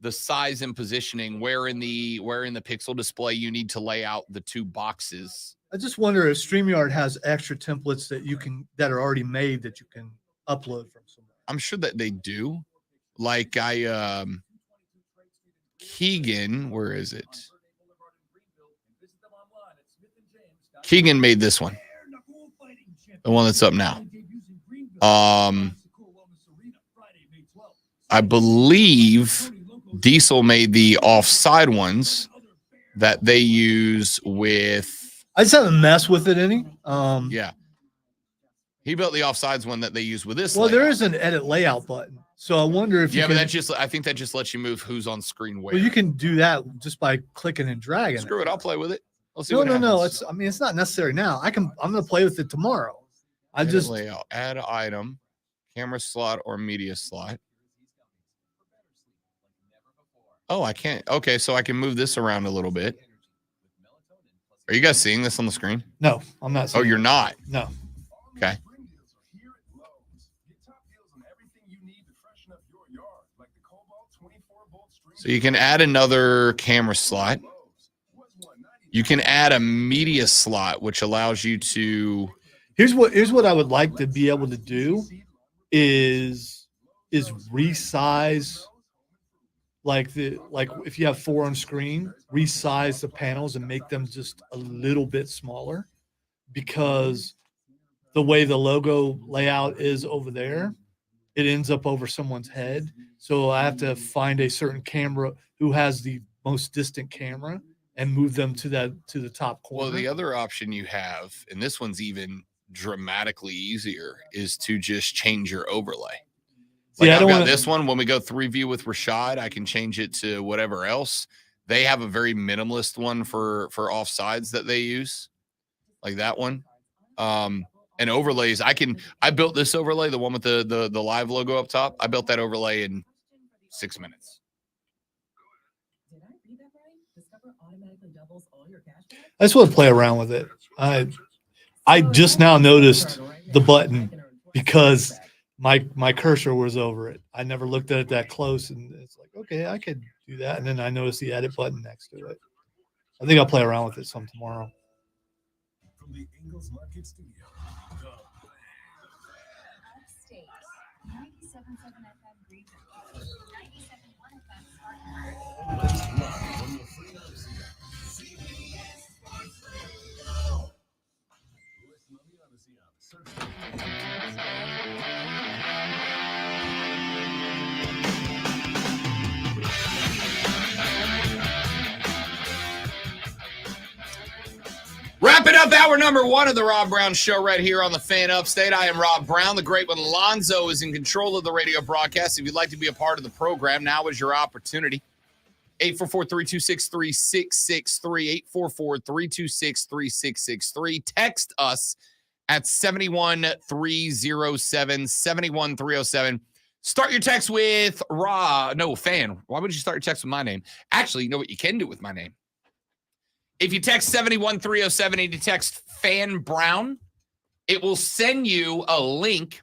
the size and positioning where in the pixel display you need to lay out the 2 boxes. I just wonder if StreamYard has extra templates that are already made that you can upload from somewhere. I'm sure that they do. Like Keegan, where is it? Keegan made this one. The one that's up now. I believe Diesel made the offside ones that they use with. I just haven't messed with it any. Yeah. He built the offsides one that they use with this. Well, layout. there is an edit layout button. So I wonder if but I think that just lets you move who's on screen where. Well, you can do that just by clicking and dragging. Screw it, I'll play with it. We'll see No, what no, no. happens. It's not necessary now. I'm going to play with it tomorrow. Edit layout, add item, camera slot or media slot. Oh, I can't. Okay, so I can move this around a little bit. Are you guys seeing this on the screen? No, I'm not. Oh, you're not? No. Okay. So you can add another camera slot. You can add a media slot, which allows you to. Here's what I would like to be able to do is resize like if you have 4 on screen, resize the panels and make them just a little bit smaller, because the way the logo layout is over there, it ends up over someone's head. So I have to find a certain camera who has the most distant camera and move them to the top corner. Well, the other option you have, and this one's even dramatically easier, is to just change your overlay. Like I've got this one. When we go 3-view with Rashad, I can change it to whatever else. They have a very minimalist one for offsides that they use, like that one. And overlays, I built this overlay, the one with the live logo up top. I built that overlay in 6 minutes. I just want to play around with it. I just now noticed the button because my cursor was over it. I never looked at it that close, and it's like, okay, I could do that. And then I noticed the edit button next to it. I think I'll play around with it some tomorrow. From the Ingles Market Studio. Upstate, 97.7 FM Greenville, 97.1 FM Spartanburg. Wrapping up hour number 1 of the Rob Brown Show right here on the Fan Upstate. I am Rob Brown. The great one, Lonzo, is in control of the radio broadcast. If you'd like to be a part of the program, now is your opportunity. 844-326-3663, 844-326-3663. Text us at 71307, 71307. Start your text with Fan. Why would you start your text with my name? Actually, you know what you can do with my name? If you text 71307 and you text Fan Brown, it will send you a link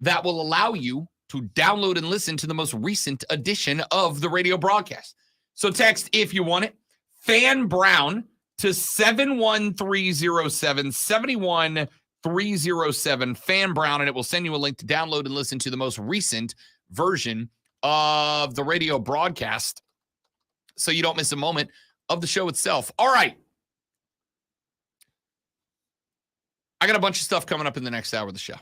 that will allow you to download and listen to the most recent edition of the radio broadcast. So text, if you want it, Fan Brown to 71307, 71307, Fan Brown, and it will send you a link to download and listen to the most recent version of the radio broadcast so you don't miss a moment of the show itself. All right. I got a bunch of stuff coming up in the next hour of the show.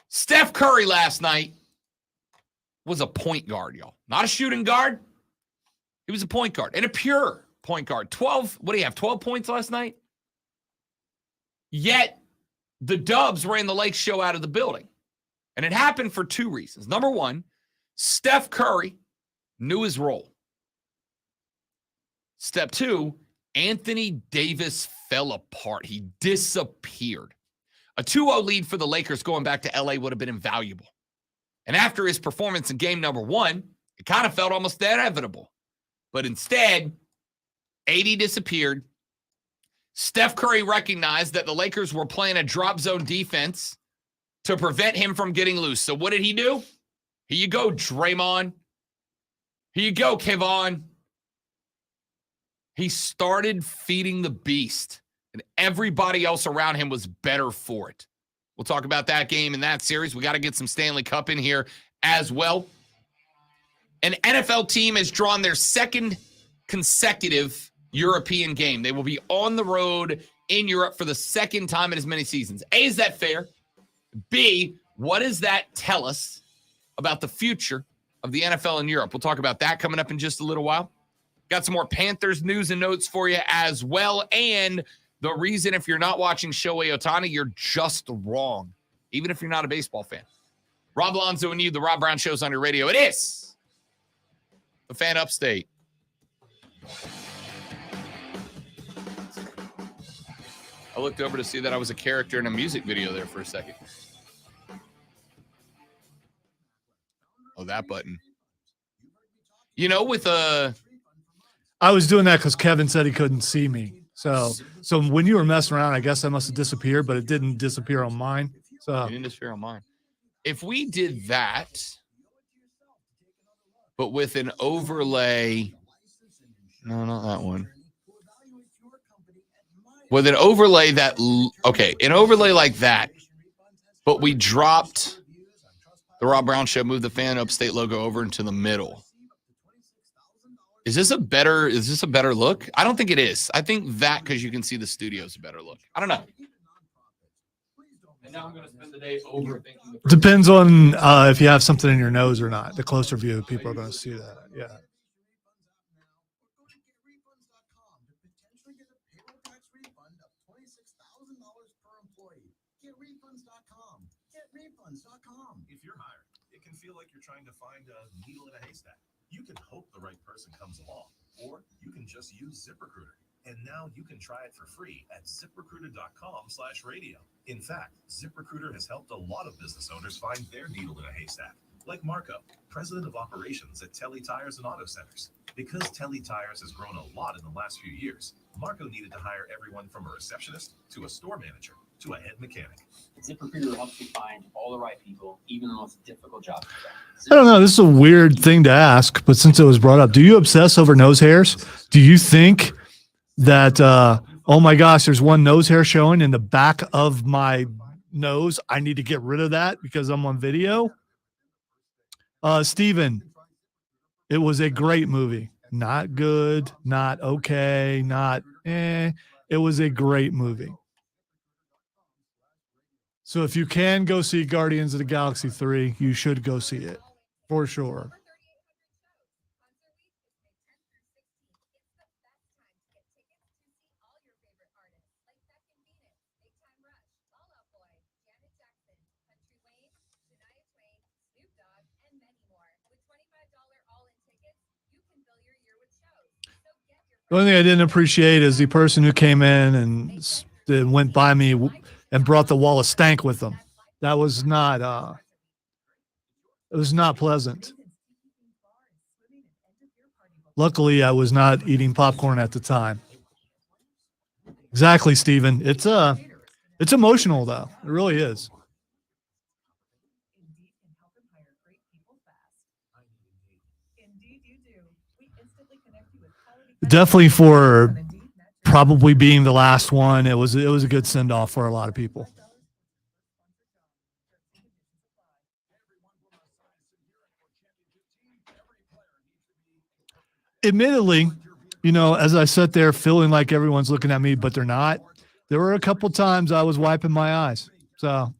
Steph Curry last night was a point guard, y'all. Not a shooting guard. He was a point guard, and a pure point guard. 12 points last night? Yet, the Dubs ran the Lake Show out of the building. And it happened for 2 reasons. Number one, Steph Curry knew his role. Step 2, Anthony Davis fell apart. He disappeared. A 2-0 lead for the Lakers going back to LA would have been invaluable. And after his performance in game number 1, it kind of felt almost inevitable. But instead, AD disappeared. Steph Curry recognized that the Lakers were playing a drop zone defense to prevent him from getting loose. So what did he do? Here you go, Draymond. Here you go, Kevon. He started feeding the beast, and everybody else around him was better for it. We'll talk about that game and that series. We got to get some Stanley Cup in here as well. An NFL team has drawn their second consecutive European game. They will be on the road in Europe for the second time in as many seasons. A, is that fair? B, what does that tell us about the future of the NFL in Europe? We'll talk about that coming up in just a little while. Got some more Panthers news and notes for you as well. And the reason, if you're not watching Shohei Ohtani, you're just wrong, even if you're not a baseball fan. Rob Alonzo and you, the Rob Brown Show's on your radio. It is the Fan Upstate. I looked over to see that I was a character in a music video there for a second. Oh, that button. You know, with a... I was doing that because Kevin said he couldn't see me. So when you were messing around, I guess I must have disappeared, but it didn't disappear on mine. So It didn't disappear on mine. If we did that, but with an overlay... No, not that one. With an overlay that... Okay, an overlay like that, but we dropped the Rob Brown Show, moved the Fan Upstate logo over into the middle. Is this a better look? I don't think it is. I think that, because you can see the studio, is a better look. I don't know. And now I'm going to spend the day overthinking. depends on if you have something in your nose or not. The closer view, people are going to see that. Yeah. If you're hiring, it can feel like you're trying to find a needle in a haystack. You can hope the right person comes along, or you can just use ZipRecruiter. And now you can try it for free at ZipRecruiter.com/radio. In fact, ZipRecruiter has helped a lot of business owners find their needle in a haystack, like Marco, president of operations at Telly Tires and Auto Centers. Because Telly Tires has grown a lot in the last few years, Marco needed to hire everyone from a receptionist to a store manager to a head mechanic. ZipRecruiter helps you find all the right people, even the most difficult jobs. I don't know. This is a weird thing to ask, but since it was brought up, do you obsess over nose hairs? Do you think that, oh my gosh, there's one nose hair showing in the back of my nose, I need to get rid of that because I'm on video? Steven, it was a great movie. Not good, not okay, not eh. It was a great movie. So if you can go see Guardians of the Galaxy 3, you should go see it for sure. The only thing I didn't appreciate is the person who came in and went by me and brought the wall of stank with them. That was not, it was not pleasant. Luckily, I was not eating popcorn at the time. Exactly, Stephen. It's emotional though. It really is. Definitely for probably being the last one. It was a good send off for a lot of people. Admittedly, you know, as I sat there feeling like everyone's looking at me, but they're not, there were a couple times I was wiping my eyes. So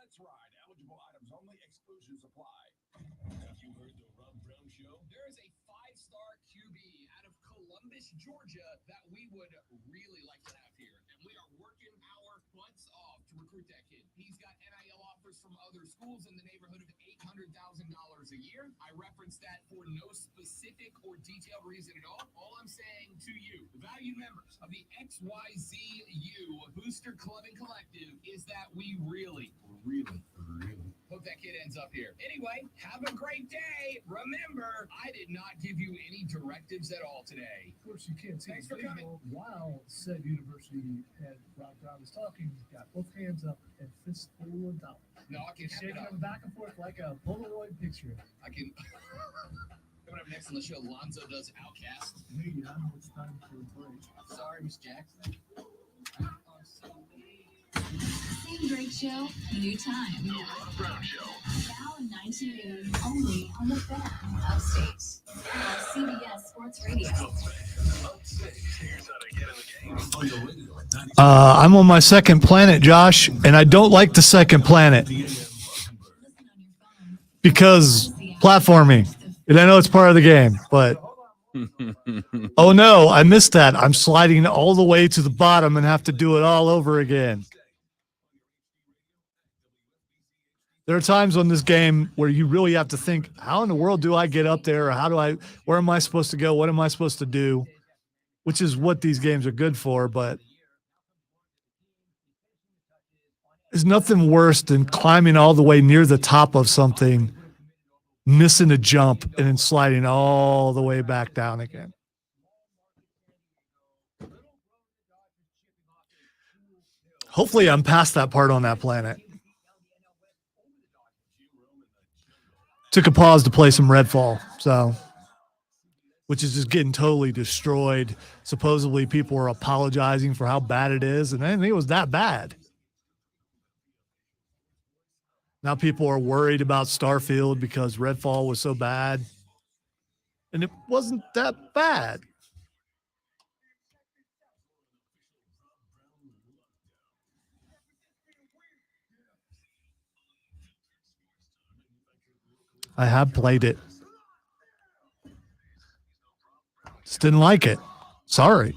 Let's ride. Eligible items only. Exclusions apply. Have you heard the Rob Brown Show? There is a 5-star QB out of Columbus, Georgia that we would really like to have here. And we are working our butts off to recruit that kid. He's got NIL offers from other schools in the neighborhood of $800,000 a year. I reference that for no specific or detailed reason at all. All I'm saying to you, the valued members of the XYZU Booster Club and Collective, is that we really hope that kid ends up here. Anyway, have a great day. Remember, I did not give you any directives at all today. Of course, you can't see Thanks the for coming. visual. While said university head Rob Brown was talking, he's got both hands up and fist full of dollars. No, I can He's shaking them back and forth like a Polaroid picture. I can. Coming up next on the show, Lonzo does Outcast. Hey, I know it's time for a break. Sorry, Miss Jackson. Same great show, new time. Now 19 noon, only on the Fan Upstate. On CBS Sports Radio. I'm on my second planet, Josh, and I don't like the second planet because platforming. And I know it's part of the game, but oh no, I missed that. I'm sliding all the way to the bottom and have to do it all over again. There are times on this game where you really have to think, how in the world do I get up there? Or where am I supposed to go? What am I supposed to do? Which is what these games are good for. But there's nothing worse than climbing all the way near the top of something, missing a jump, and then sliding all the way back down again. Hopefully I'm past that part on that planet. Took a pause to play some Redfall, which is just getting totally destroyed. Supposedly people are apologizing for how bad it is, and I didn't think it was that bad. Now people are worried about Starfield because Redfall was so bad, and it wasn't that bad. I have played it. Just didn't like it. Sorry.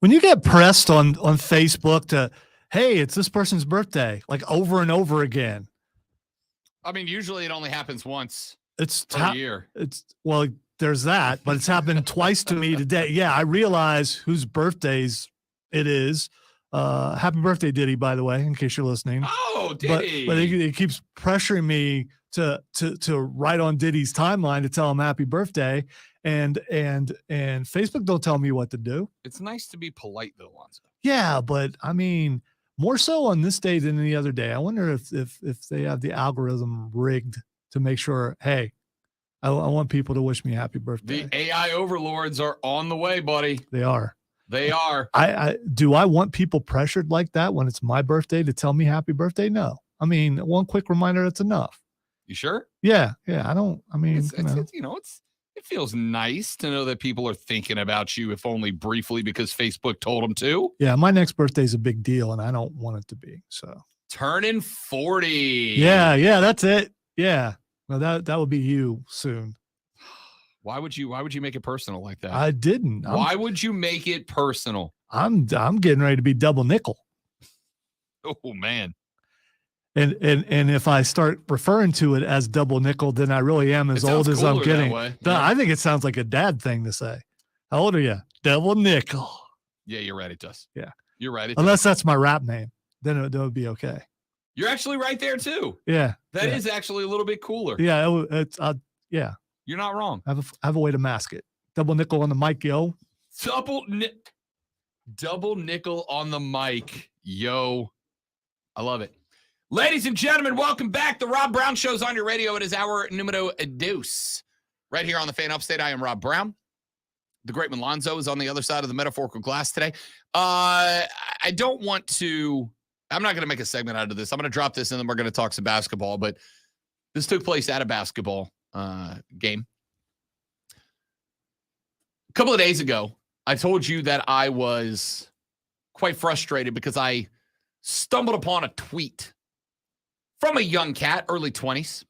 When you get pressed on Facebook to, hey, it's this person's birthday, like over and over again. I mean, usually it only happens once It's a year. Well, there's that, but it's happened twice to me today. Yeah, I realize whose birthdays it is. Happy birthday, Diddy, by the way, in case you're listening. Oh, Diddy. But he keeps pressuring me to write on Diddy's timeline to tell him happy birthday. And Facebook don't tell me what to do. It's nice to be polite, though, Lonzo. Yeah, but I mean, more so on this day than any other day. I wonder if they have the algorithm rigged to make sure, hey, I want people to wish me happy birthday. The AI overlords are on the way, buddy. They are. They are. Do I want people pressured like that when it's my birthday to tell me happy birthday? No. I mean, one quick reminder, that's enough. You sure? Yeah. It feels nice to know that people are thinking about you, if only briefly, because Facebook told them to. Yeah, my next birthday is a big deal, and I don't want it to be. So turning 40. Yeah, that's it. Yeah, well, that would be you soon. Why would you make it personal like that? I didn't. Why would you make it personal? I'm getting ready to be double nickel. Oh man. And if I start referring to it as double nickel, then I really am as old as I'm getting. Yeah. I think it sounds like a dad thing to say. How old are you? Double nickel. Yeah, you're right. It does. Yeah. You're right. Unless that's my rap name, then it would be okay. You're actually right there too. Yeah. That is actually a little bit cooler. Yeah. Yeah. You're not wrong. I have a way to mask it. Double nickel on the mic, yo. Double nickel on the mic, yo. I love it. Ladies and gentlemen, welcome back. The Rob Brown Show's on your radio. It is our numero dos. Right here on the Fan Upstate, I am Rob Brown. The great Lonzo is on the other side of the metaphorical glass today. I'm not going to make a segment out of this. I'm going to drop this and then we're going to talk some basketball. But this took place at a basketball game. A couple of days ago, I told you that I was quite frustrated because I stumbled upon a tweet from a young cat, early 20s,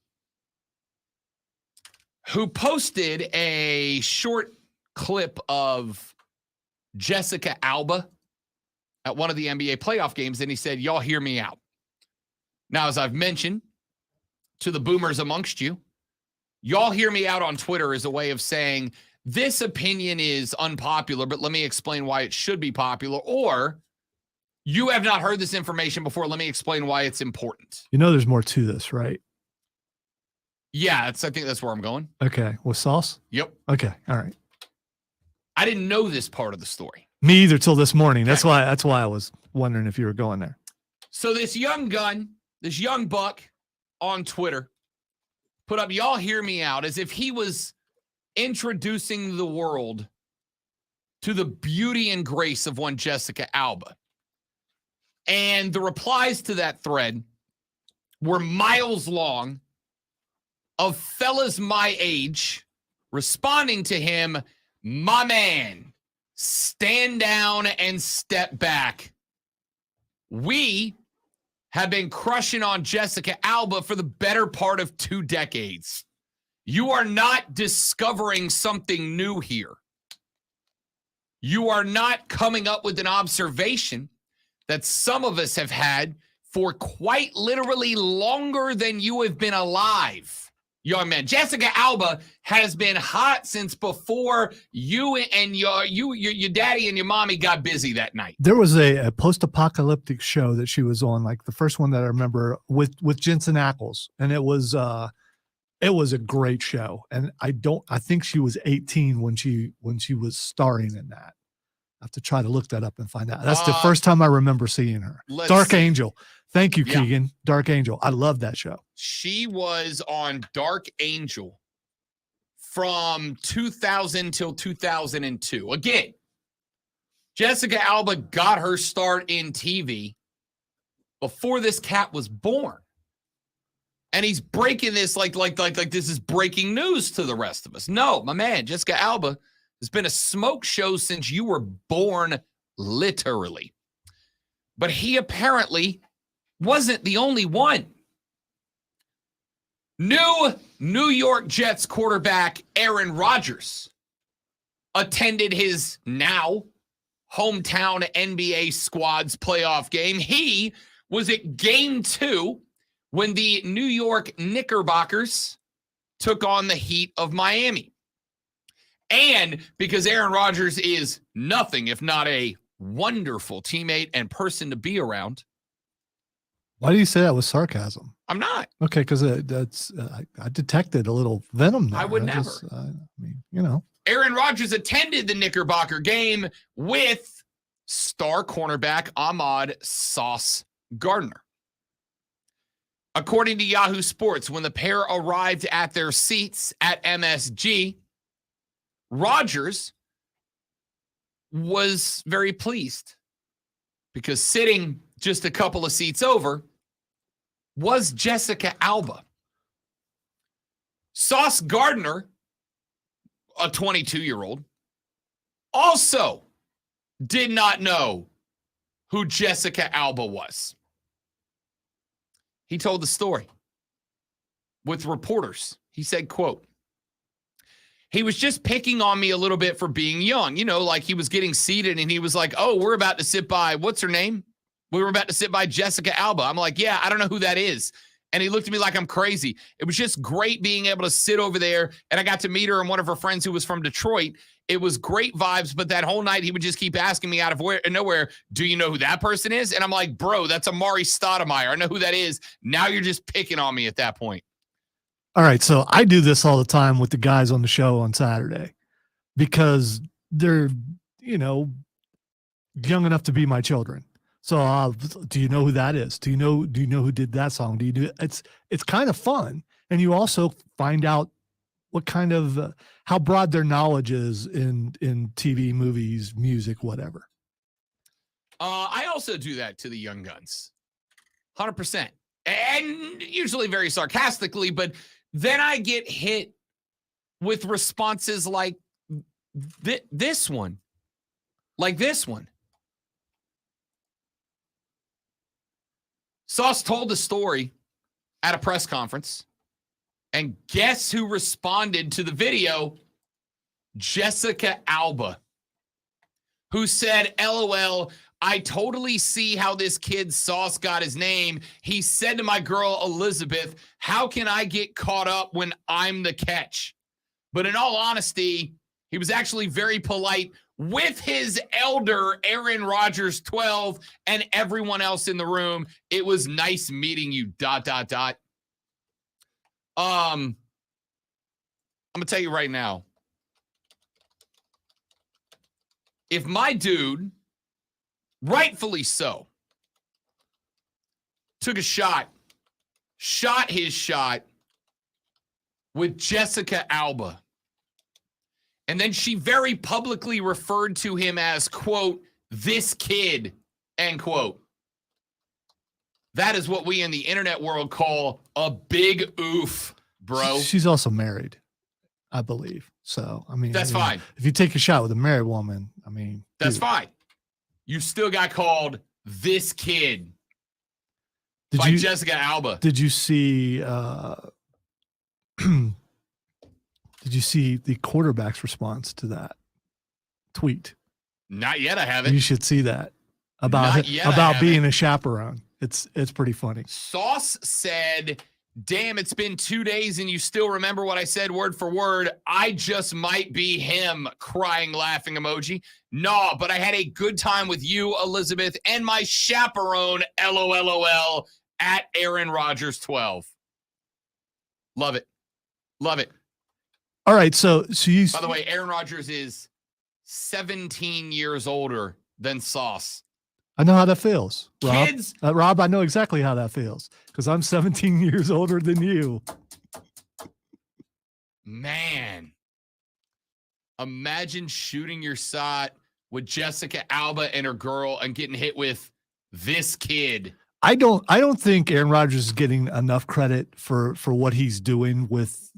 who posted a short clip of Jessica Alba at one of the NBA playoff games, and he said, y'all hear me out. Now, as I've mentioned to the boomers amongst you, y'all hear me out on Twitter is a way of saying this opinion is unpopular, but let me explain why it should be popular, or you have not heard this information before. Let me explain why it's important. You know, there's more to this, right? Yeah, I think that's where I'm going. Okay. With sauce? Yep. Okay. All right. I didn't know this part of the story. Me either till this morning. That's why I was wondering if you were going there. So this young buck on Twitter put up, y'all hear me out, as if he was introducing the world to the beauty and grace of one Jessica Alba. And the replies to that thread were miles long of fellas my age responding to him, my man, stand down and step back. We have been crushing on Jessica Alba for the better part of 2 decades. You are not discovering something new here. You are not coming up with an observation that some of us have had for quite literally longer than you have been alive, young man. Jessica Alba has been hot since before you and your daddy and your mommy got busy that night. There was a post-apocalyptic show that she was on, like the first one that I remember with Jensen Ackles, and it was a great show. And I think she was 18 when she was starring in that. I have to try to look that up and find out. That's the first time I remember seeing her. Dark Angel. Thank you, Keegan. Dark Angel. I love that show. She was on Dark Angel from 2000 till 2002. Again, Jessica Alba got her start in TV before this cat was born. And he's breaking this like this is breaking news to the rest of us. No, my man, Jessica Alba has been a smoke show since you were born, literally. But he apparently wasn't the only one. New New York Jets quarterback Aaron Rodgers attended his now hometown NBA squad's playoff game. He was at game 2 when the New York Knickerbockers took on the Heat of Miami. And because Aaron Rodgers is nothing if not a wonderful teammate and person to be around. Why do you say that with sarcasm? I'm not. Okay, because that's I detected a little venom there. I would never. I mean, you know. Aaron Rodgers attended the Knickerbocker game with star cornerback Ahmad Sauce Gardner. According to Yahoo Sports, when the pair arrived at their seats at MSG, Rodgers was very pleased because sitting just a couple of seats over was Jessica Alba. Sauce Gardner, a 22-year-old, also did not know who Jessica Alba was. He told the story with reporters. He said, quote, "He was just picking on me a little bit for being young. You know, like he was getting seated and he was like, oh, we're about to sit by, what's her name? We were about to sit by Jessica Alba. I'm like, yeah, I don't know who that is. And he looked at me like I'm crazy. It was just great being able to sit over there. And I got to meet her and one of her friends who was from Detroit. It was great vibes. But that whole night, he would just keep asking me out of nowhere, do you know who that person is? And I'm like, bro, that's Amari Stoudemire. I know who that is. Now you're just picking on me at that point. All right. So I do this all the time with the guys on the show on Saturday because they're, you know, young enough to be my children. So do you know who that is? Do you know who did that song? Do you do it's kind of fun. And you also find out what kind of how broad their knowledge is in TV, movies, music, whatever. I also do that to the young guns. 100%. And usually very sarcastically, but then I get hit with responses like this one. Like this one. Sauce told the story at a press conference, and guess who responded to the video? Jessica Alba, who said, LOL, I totally see how this kid Sauce got his name. He said to my girl, Elizabeth, how can I get caught up when I'm the catch? But in all honesty, he was actually very polite with his elder, Aaron Rodgers, 12, and everyone else in the room. It was nice meeting you, ... I'm going to tell you right now. If my dude, rightfully so, took a shot his shot with Jessica Alba, and then she very publicly referred to him as, quote, this kid, end quote. That is what we in the internet world call a big oof, bro. She's also married, I believe. So, I mean, that's fine. If you take a shot with a married woman, I mean, that's fine. You still got called This Kid Did by you Jessica Alba. did you see did you see the quarterback's response to that tweet? Not yet, I haven't. You should see that Not about yet, I about being haven't. a chaperone. It's pretty funny. Sauce said, damn, it's been 2 days and you still remember what I said word for word. I just might be him, crying, laughing emoji. No, but I had a good time with you, Elizabeth, and my chaperone, LOLOL, at Aaron Rodgers 12. Love it. Love it. All right, so you By the way, Aaron Rodgers is 17 years older than Sauce. I know how that feels, Rob. Kids, Rob, I know exactly how that feels because I'm 17 years older than you. man, imagine shooting your shot with Jessica Alba and her girl and getting hit with This Kid. I don't think Aaron Rodgers is getting enough credit for what he's doing with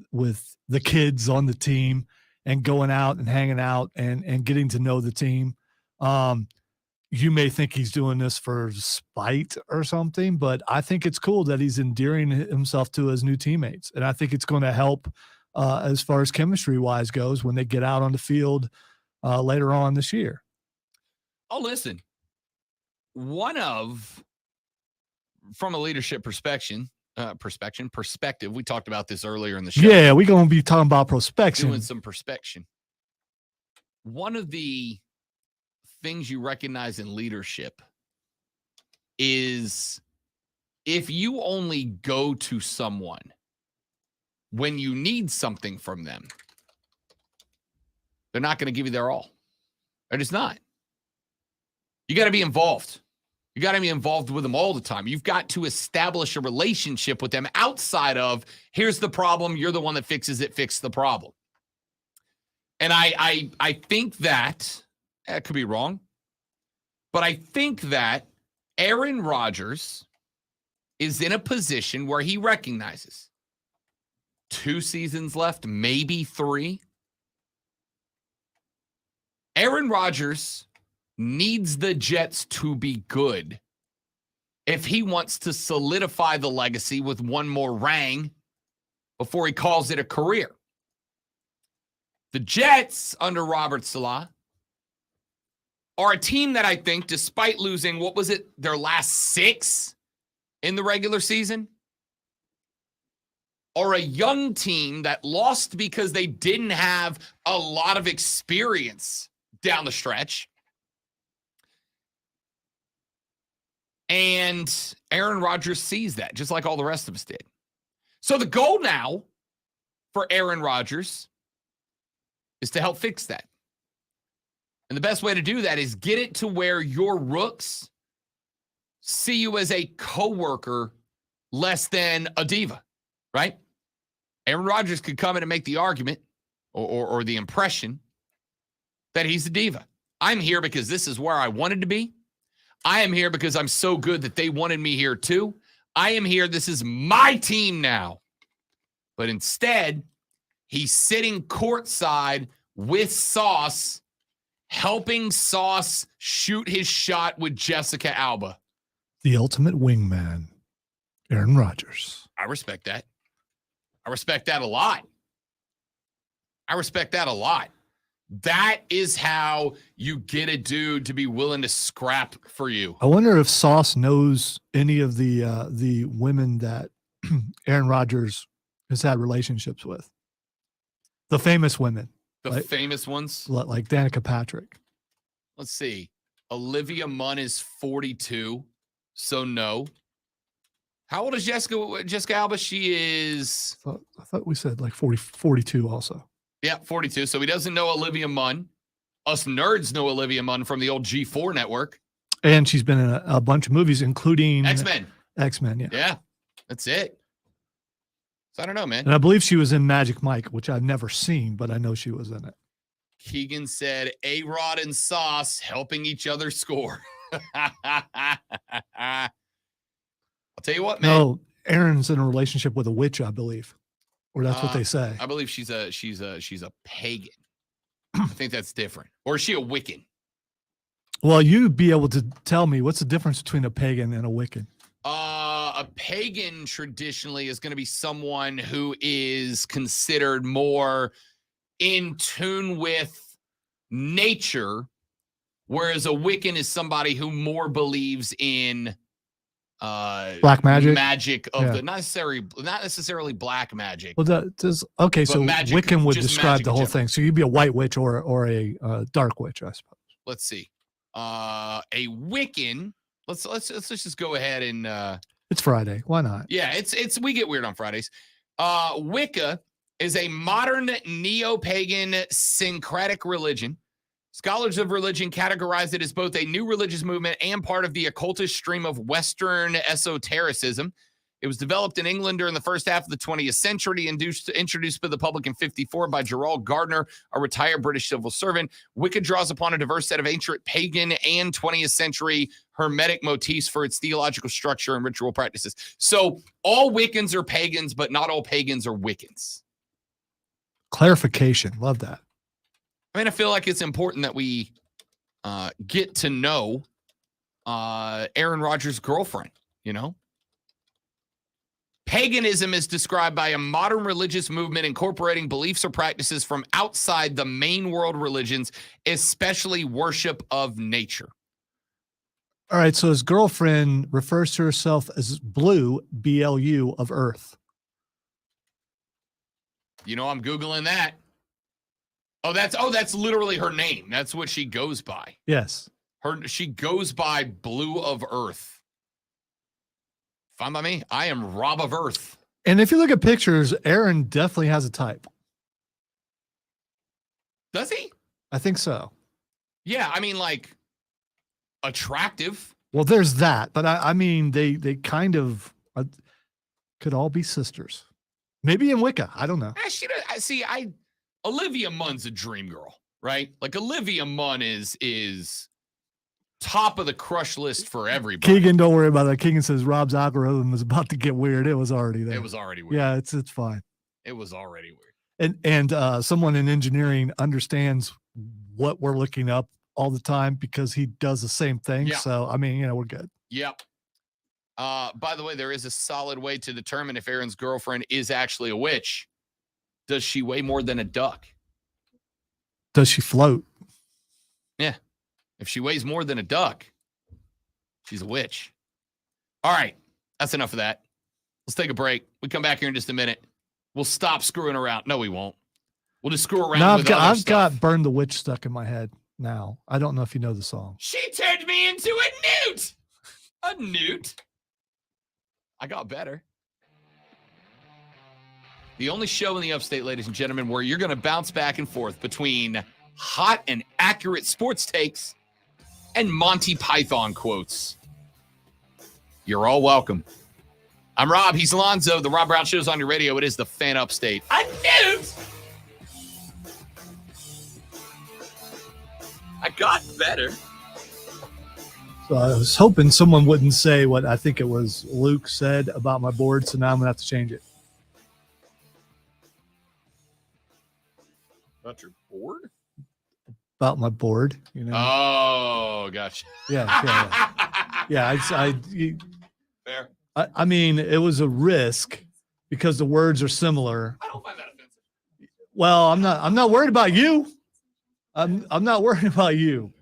the kids on the team and going out and hanging out and getting to know the team. You may think he's doing this for spite or something, but I think it's cool that he's endearing himself to his new teammates. And I think it's going to help as far as chemistry wise goes when they get out on the field later on this year. Oh, listen, from a leadership perspective, we talked about this earlier in the show. Yeah, we're going to be talking about prospection. Doing some perspection. One of the things you recognize in leadership is if you only go to someone when you need something from them, they're not going to give you their all. They're just not. You got to be involved. You got to be involved with them all the time. You've got to establish a relationship with them outside of, here's the problem, you're the one that fixes it, fix the problem. And I think that could be wrong, but I think that Aaron Rodgers is in a position where he recognizes 2 seasons left, maybe 3. Aaron Rodgers needs the Jets to be good if he wants to solidify the legacy with one more ring before he calls it a career. The Jets under Robert Saleh are a team that I think, despite losing, what was it, their last 6 in the regular season, are a young team that lost because they didn't have a lot of experience down the stretch. And Aaron Rodgers sees that, just like all the rest of us did. So the goal now for Aaron Rodgers is to help fix that. And the best way to do that is get it to where your rooks see you as a coworker less than a diva, right? Aaron Rodgers could come in and make the argument or the impression that he's a diva. I'm here because this is where I wanted to be. I am here because I'm so good that they wanted me here too. I am here. This is my team now. But instead, he's sitting courtside with Sauce, helping Sauce shoot his shot with Jessica Alba. The ultimate wingman, Aaron Rodgers. I respect that. I respect that a lot. I respect that a lot. That is how you get a dude to be willing to scrap for you. I wonder if Sauce knows any of the women that Aaron Rodgers has had relationships with. The famous women. The famous ones? Like Danica Patrick. Let's see. Olivia Munn is 42, so no. How old is Jessica Alba? She is... I thought we said like 42 also. Yeah, 42. So he doesn't know Olivia Munn. Us nerds know Olivia Munn from the old G4 network. And she's been in a bunch of movies, including X-Men. X-Men, yeah. Yeah, that's it. So I don't know, man. And I believe she was in Magic Mike, which I've never seen, but I know she was in it. Keegan said, A-Rod and Sauce helping each other score. I'll tell you what, man. No, Aaron's in a relationship with a witch, I believe. Or that's what they say. I believe she's a pagan. I think that's different. Or is she a Wiccan? Well, you'd be able to tell me what's the difference between a pagan and a Wiccan. A pagan traditionally is going to be someone who is considered more in tune with nature, whereas a Wiccan is somebody who more believes in Black magic? magic of Yeah. the not necessarily black magic. Well, okay, But so magic, Wiccan would just describe magic the in whole general. thing. So you'd be a white witch or a dark witch, I suppose. Let's see. A Wiccan. Let's just go ahead and It's Friday. Why not? yeah, it's we get weird on Fridays. Wicca is a modern neo-pagan syncretic religion. Scholars of religion categorize it as both a new religious movement and part of the occultist stream of Western esotericism. It was developed in England during the first half of the 20th century, introduced to the public in 1954 by Gerald Gardner, a retired British civil servant. Wicca draws upon a diverse set of ancient pagan and 20th century Hermetic motifs for its theological structure and ritual practices. So all Wiccans are pagans, but not all pagans are Wiccans. Clarification. Love that. I mean, I feel like it's important that we get to know Aaron Rodgers' girlfriend, you know? Paganism is described by a modern religious movement incorporating beliefs or practices from outside the main world religions, especially worship of nature. All right, so his girlfriend refers to herself as Blue, BLU, of Earth. You know, I'm Googling that. Oh, that's literally her name. That's what she goes by. Yes. She goes by Blue of Earth. Fine by me. I am Rob of Earth. And if you look at pictures, Aaron definitely has a type. Does he? I think so. Yeah, I mean, like, attractive. Well, there's that, but I mean, they kind of could all be sisters. Maybe in Wicca. I don't know. Olivia Munn's a dream girl, right? Like Olivia Munn is top of the crush list for everybody. Keegan, don't worry about that. Keegan says Rob's algorithm is about to get weird. It was already there. It was already weird. Yeah, it's fine. It was already weird. And someone in engineering understands what we're looking up all the time because he does the same thing. Yeah. So I mean, we're good. Yep. By the way, there is a solid way to determine if Aaron's girlfriend is actually a witch. Does she weigh more than a duck? Does she float? Yeah. If she weighs more than a duck, she's a witch. All right. That's enough of that. Let's take a break. We come back here in just a minute. We'll stop screwing around. No, we won't. We'll just screw around with other I've stuff. got Burn the Witch stuck in my head now. I don't know if you know the song. She turned me into a newt. A newt. I got better. The only show in the upstate, ladies and gentlemen, where you're going to bounce back and forth between hot and accurate sports takes and Monty Python quotes. You're all welcome. I'm Rob. He's Alonzo. The Rob Brown Show's on your radio. It is the Fan Upstate. A newt. I got better. So I was hoping someone wouldn't say what I think it was Luke said about my board. So now I'm going to have to change it. About your board? About my board, Oh, gotcha. Yeah. Fair. I mean, it was a risk because the words are similar. I don't find that offensive. Well, I'm not worried about you. I'm not worried about you.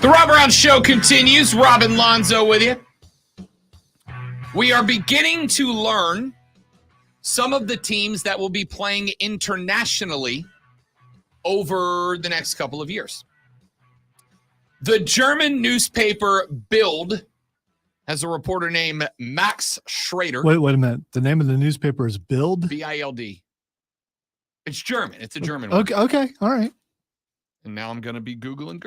The Rob Brown Show continues. Robin Lonzo with you. We are beginning to learn some of the teams that will be playing internationally over the next couple of years. The German newspaper Bild has a reporter named Max Schrader. Wait a minute. The name of the newspaper is Bild? Bild. It's German. It's a German Okay, word. okay, all right. And now I'm going to be Googling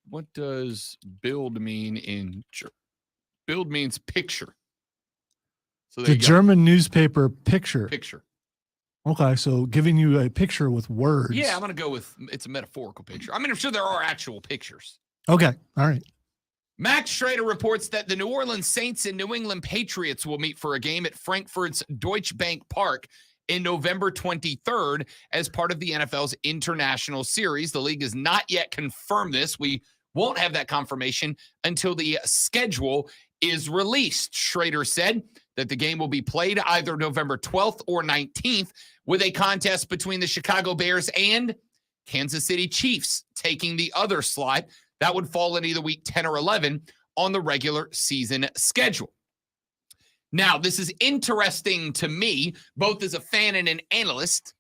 what does Bild mean in German? Bild means picture. So there The you go. German newspaper picture. Picture. Okay, so giving you a picture with words. Yeah, I'm going to go with it's a metaphorical picture. I mean, I'm sure there are actual pictures. Okay, all right. Max Schrader reports that the New Orleans Saints and New England Patriots will meet for a game at Frankfurt's Deutsche Bank Park in November 23rd as part of the NFL's International Series. The league has not yet confirmed this. We won't have that confirmation until the schedule is released. Schrader said that the game will be played either November 12th or 19th with a contest between the Chicago Bears and Kansas City Chiefs taking the other slot. That would fall in either week 10 or 11 on the regular season schedule. Now, this is interesting to me, both as a fan and an analyst,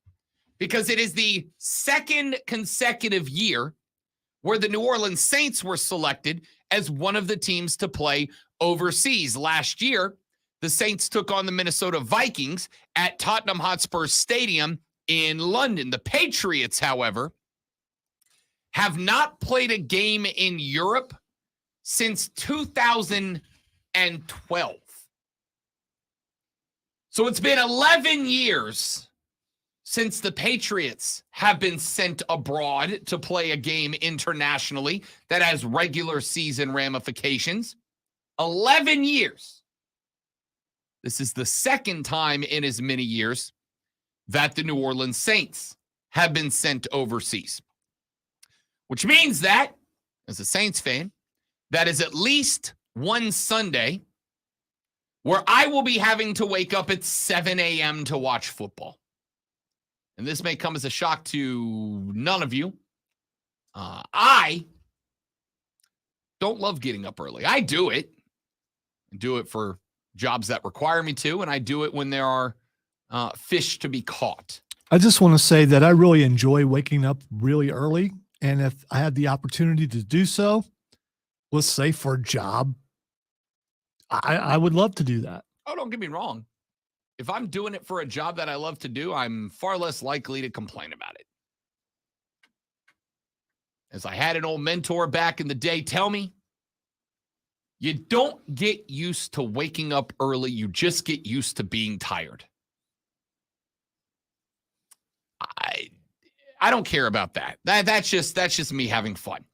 because it is the second consecutive year where the New Orleans Saints were selected as one of the teams to play overseas. Last year, the Saints took on the Minnesota Vikings at Tottenham Hotspur Stadium in London. The Patriots, however, have not played a game in Europe since 2012. So it's been 11 years since the Patriots have been sent abroad to play a game internationally that has regular season ramifications. 11 years. This is the second time in as many years that the New Orleans Saints have been sent overseas. Which means that, as a Saints fan, that is at least one Sunday where I will be having to wake up at 7 a.m. to watch football. And this may come as a shock to none of you. I don't love getting up early. I do it. I do it for jobs that require me to, and I do it when there are fish to be caught. I just want to say that I really enjoy waking up really early. And if I had the opportunity to do so, let's say for a job, I would love to do that. Oh, don't get me wrong. If I'm doing it for a job that I love to do, I'm far less likely to complain about it. As I had an old mentor back in the day tell me, you don't get used to waking up early. You just get used to being tired. I don't care about that. That's just me having fun.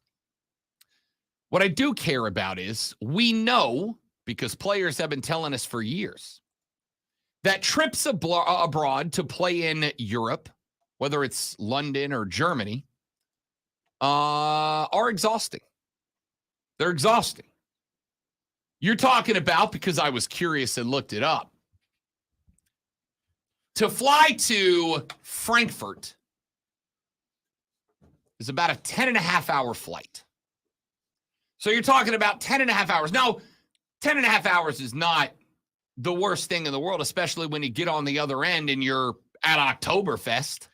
What I do care about is we know, because players have been telling us for years, that trips abroad to play in Europe, whether it's London or Germany, are exhausting. They're exhausting. You're talking about, because I was curious and looked it up, to fly to Frankfurt is about a 10.5-hour flight. So you're talking about 10.5 hours. Now, 10.5 hours is not the worst thing in the world, especially when you get on the other end and you're at Oktoberfest.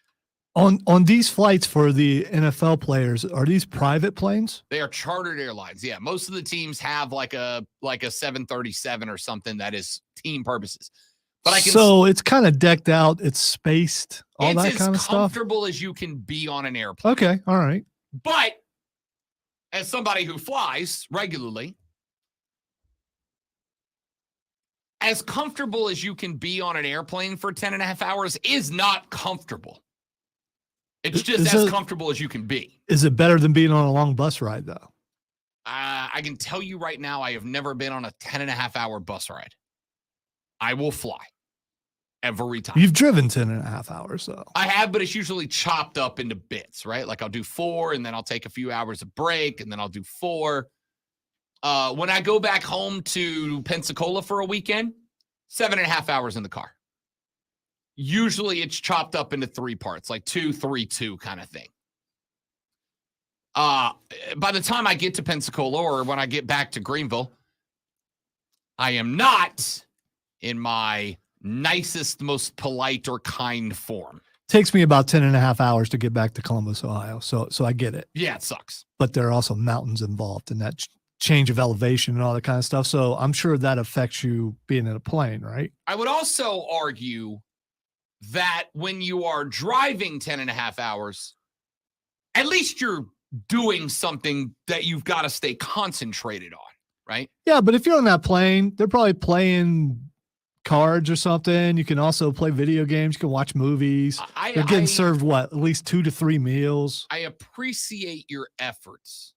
On these flights for the NFL players, are these private planes? They are chartered airlines. Yeah, most of the teams have like a 737 or something that is team purposes. But so it's kind of decked out, it's spaced, all that kind of It's as stuff. comfortable as you can be on an airplane. Okay, all right. But as somebody who flies regularly, as comfortable as you can be on an airplane for 10.5 hours is not comfortable. It's just as comfortable as you can be. Is it better than being on a long bus ride, though? I can tell you right now, I have never been on a 10.5-hour bus ride. I will fly every time. You've driven 10.5 hours, though. I have, but it's usually chopped up into bits, right? Like I'll do 4, and then I'll take a few hours of break, and then I'll do 4. When I go back home to Pensacola for a weekend, 7.5 hours in the car. usually it's chopped up into 3 parts, like 2-3-2 kind of thing. By the time I get to Pensacola or when I get back to Greenville, I am not in my nicest, most polite or kind form. Takes me about 10 and a half hours to get back to Columbus, Ohio. So I get it. Yeah, it sucks. But there are also mountains involved in that change of elevation and all that kind of stuff. So I'm sure that affects you being in a plane, right? I would also argue that when you are driving 10 and a half hours, at least you're doing something that you've got to stay concentrated on, right? Yeah, but if you're on that plane, they're probably playing cards or something. You can also play video games. You can watch movies. They're getting served, what, at least 2 to 3 meals? I appreciate your efforts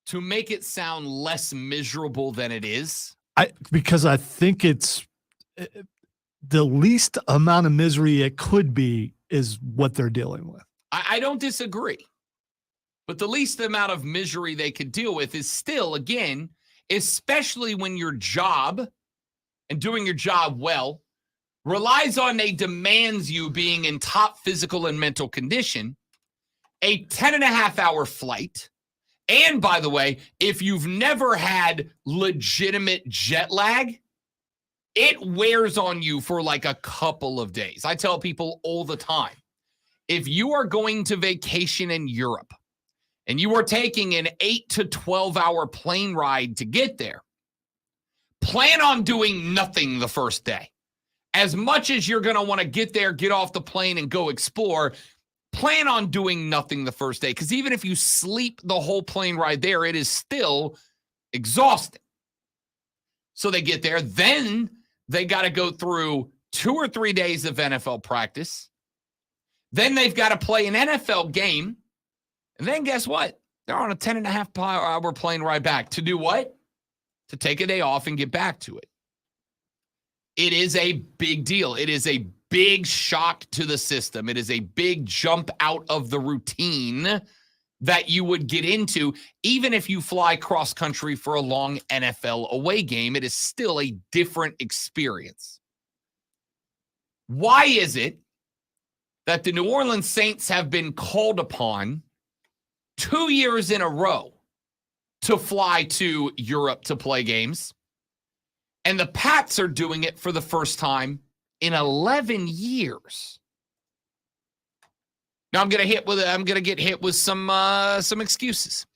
to make it sound less miserable than it is. Because I think it's the least amount of misery it could be is what they're dealing with. I don't disagree. But the least amount of misery they could deal with is still, again, especially when your job and doing your job well relies on demands you being in top physical and mental condition, a 10-and-a-half-hour flight. And by the way, if you've never had legitimate jet lag, it wears on you for like a couple of days. I tell people all the time, if you are going to vacation in Europe and you are taking an 8 to 12-hour plane ride to get there, plan on doing nothing the first day. As much as you're going to want to get there, get off the plane, and go explore, plan on doing nothing the first day. Because even if you sleep the whole plane ride there, it is still exhausting. So they get there. Then they got to go through 2 or 3 days of NFL practice. Then they've got to play an NFL game. And then guess what? They're on a 10-and-a-half-hour plane ride back. To do what? To take a day off and get back to it. It is a big deal. It is a big shock to the system. It is a big jump out of the routine that you would get into. Even if you fly cross country for a long NFL away game, it is still a different experience. Why is it that the New Orleans Saints have been called upon 2 years in a row to fly to Europe to play games, and the Pats are doing it for the first time in 11 years? Now I'm gonna get hit with some excuses.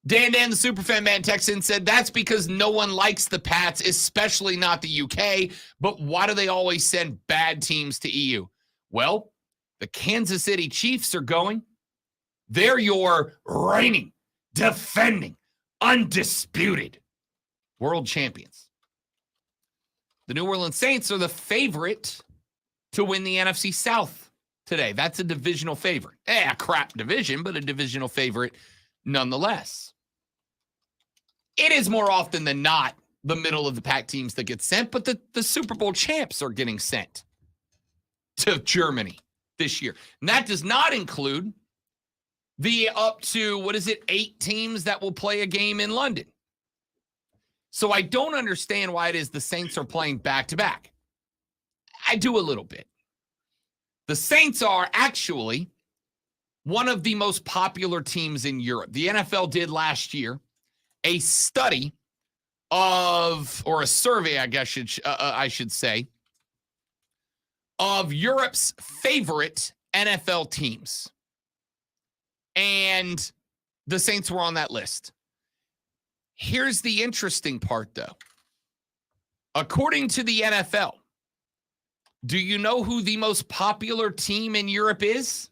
Dan, the Superfan Man, texted and said that's because no one likes the Pats, especially not the UK. But why do they always send bad teams to EU? Well, the Kansas City Chiefs are going. They're your reigning, defending, undisputed world champions. The New Orleans Saints are the favorite to win the NFC South today. That's a divisional favorite. A crap division, but a divisional favorite nonetheless. It is more often than not the middle of the pack teams that get sent, but the Super Bowl champs are getting sent to Germany this year. And that does not include the up to, 8 teams that will play a game in London. So I don't understand why it is the Saints are playing back-to-back. I do a little bit. The Saints are actually one of the most popular teams in Europe. The NFL did last year a study or a survey, I guess I should say, of Europe's favorite NFL teams. And the Saints were on that list. Here's the interesting part, though. According to the NFL, do you know who the most popular team in Europe is?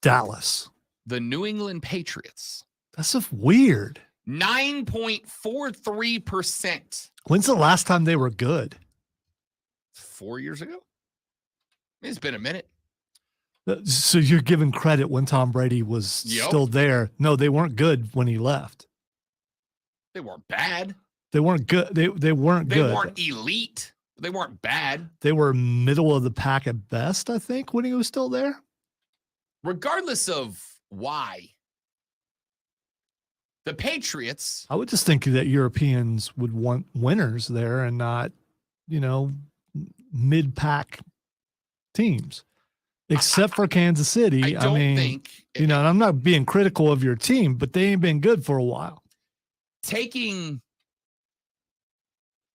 Dallas. The New England Patriots. That's weird. 9.43%. When's the last time they were good? 4 years ago? It's been a minute. So you're giving credit when Tom Brady was still there. No, they weren't good when he left. They weren't bad. They weren't good. They weren't good. They weren't elite. They weren't bad. They were middle of the pack at best, I think, when he was still there. Regardless of why, the Patriots. I would just think that Europeans would want winners there and not, mid-pack teams, except for Kansas City. I don't mean, think and I'm not being critical of your team, but they ain't been good for a while. taking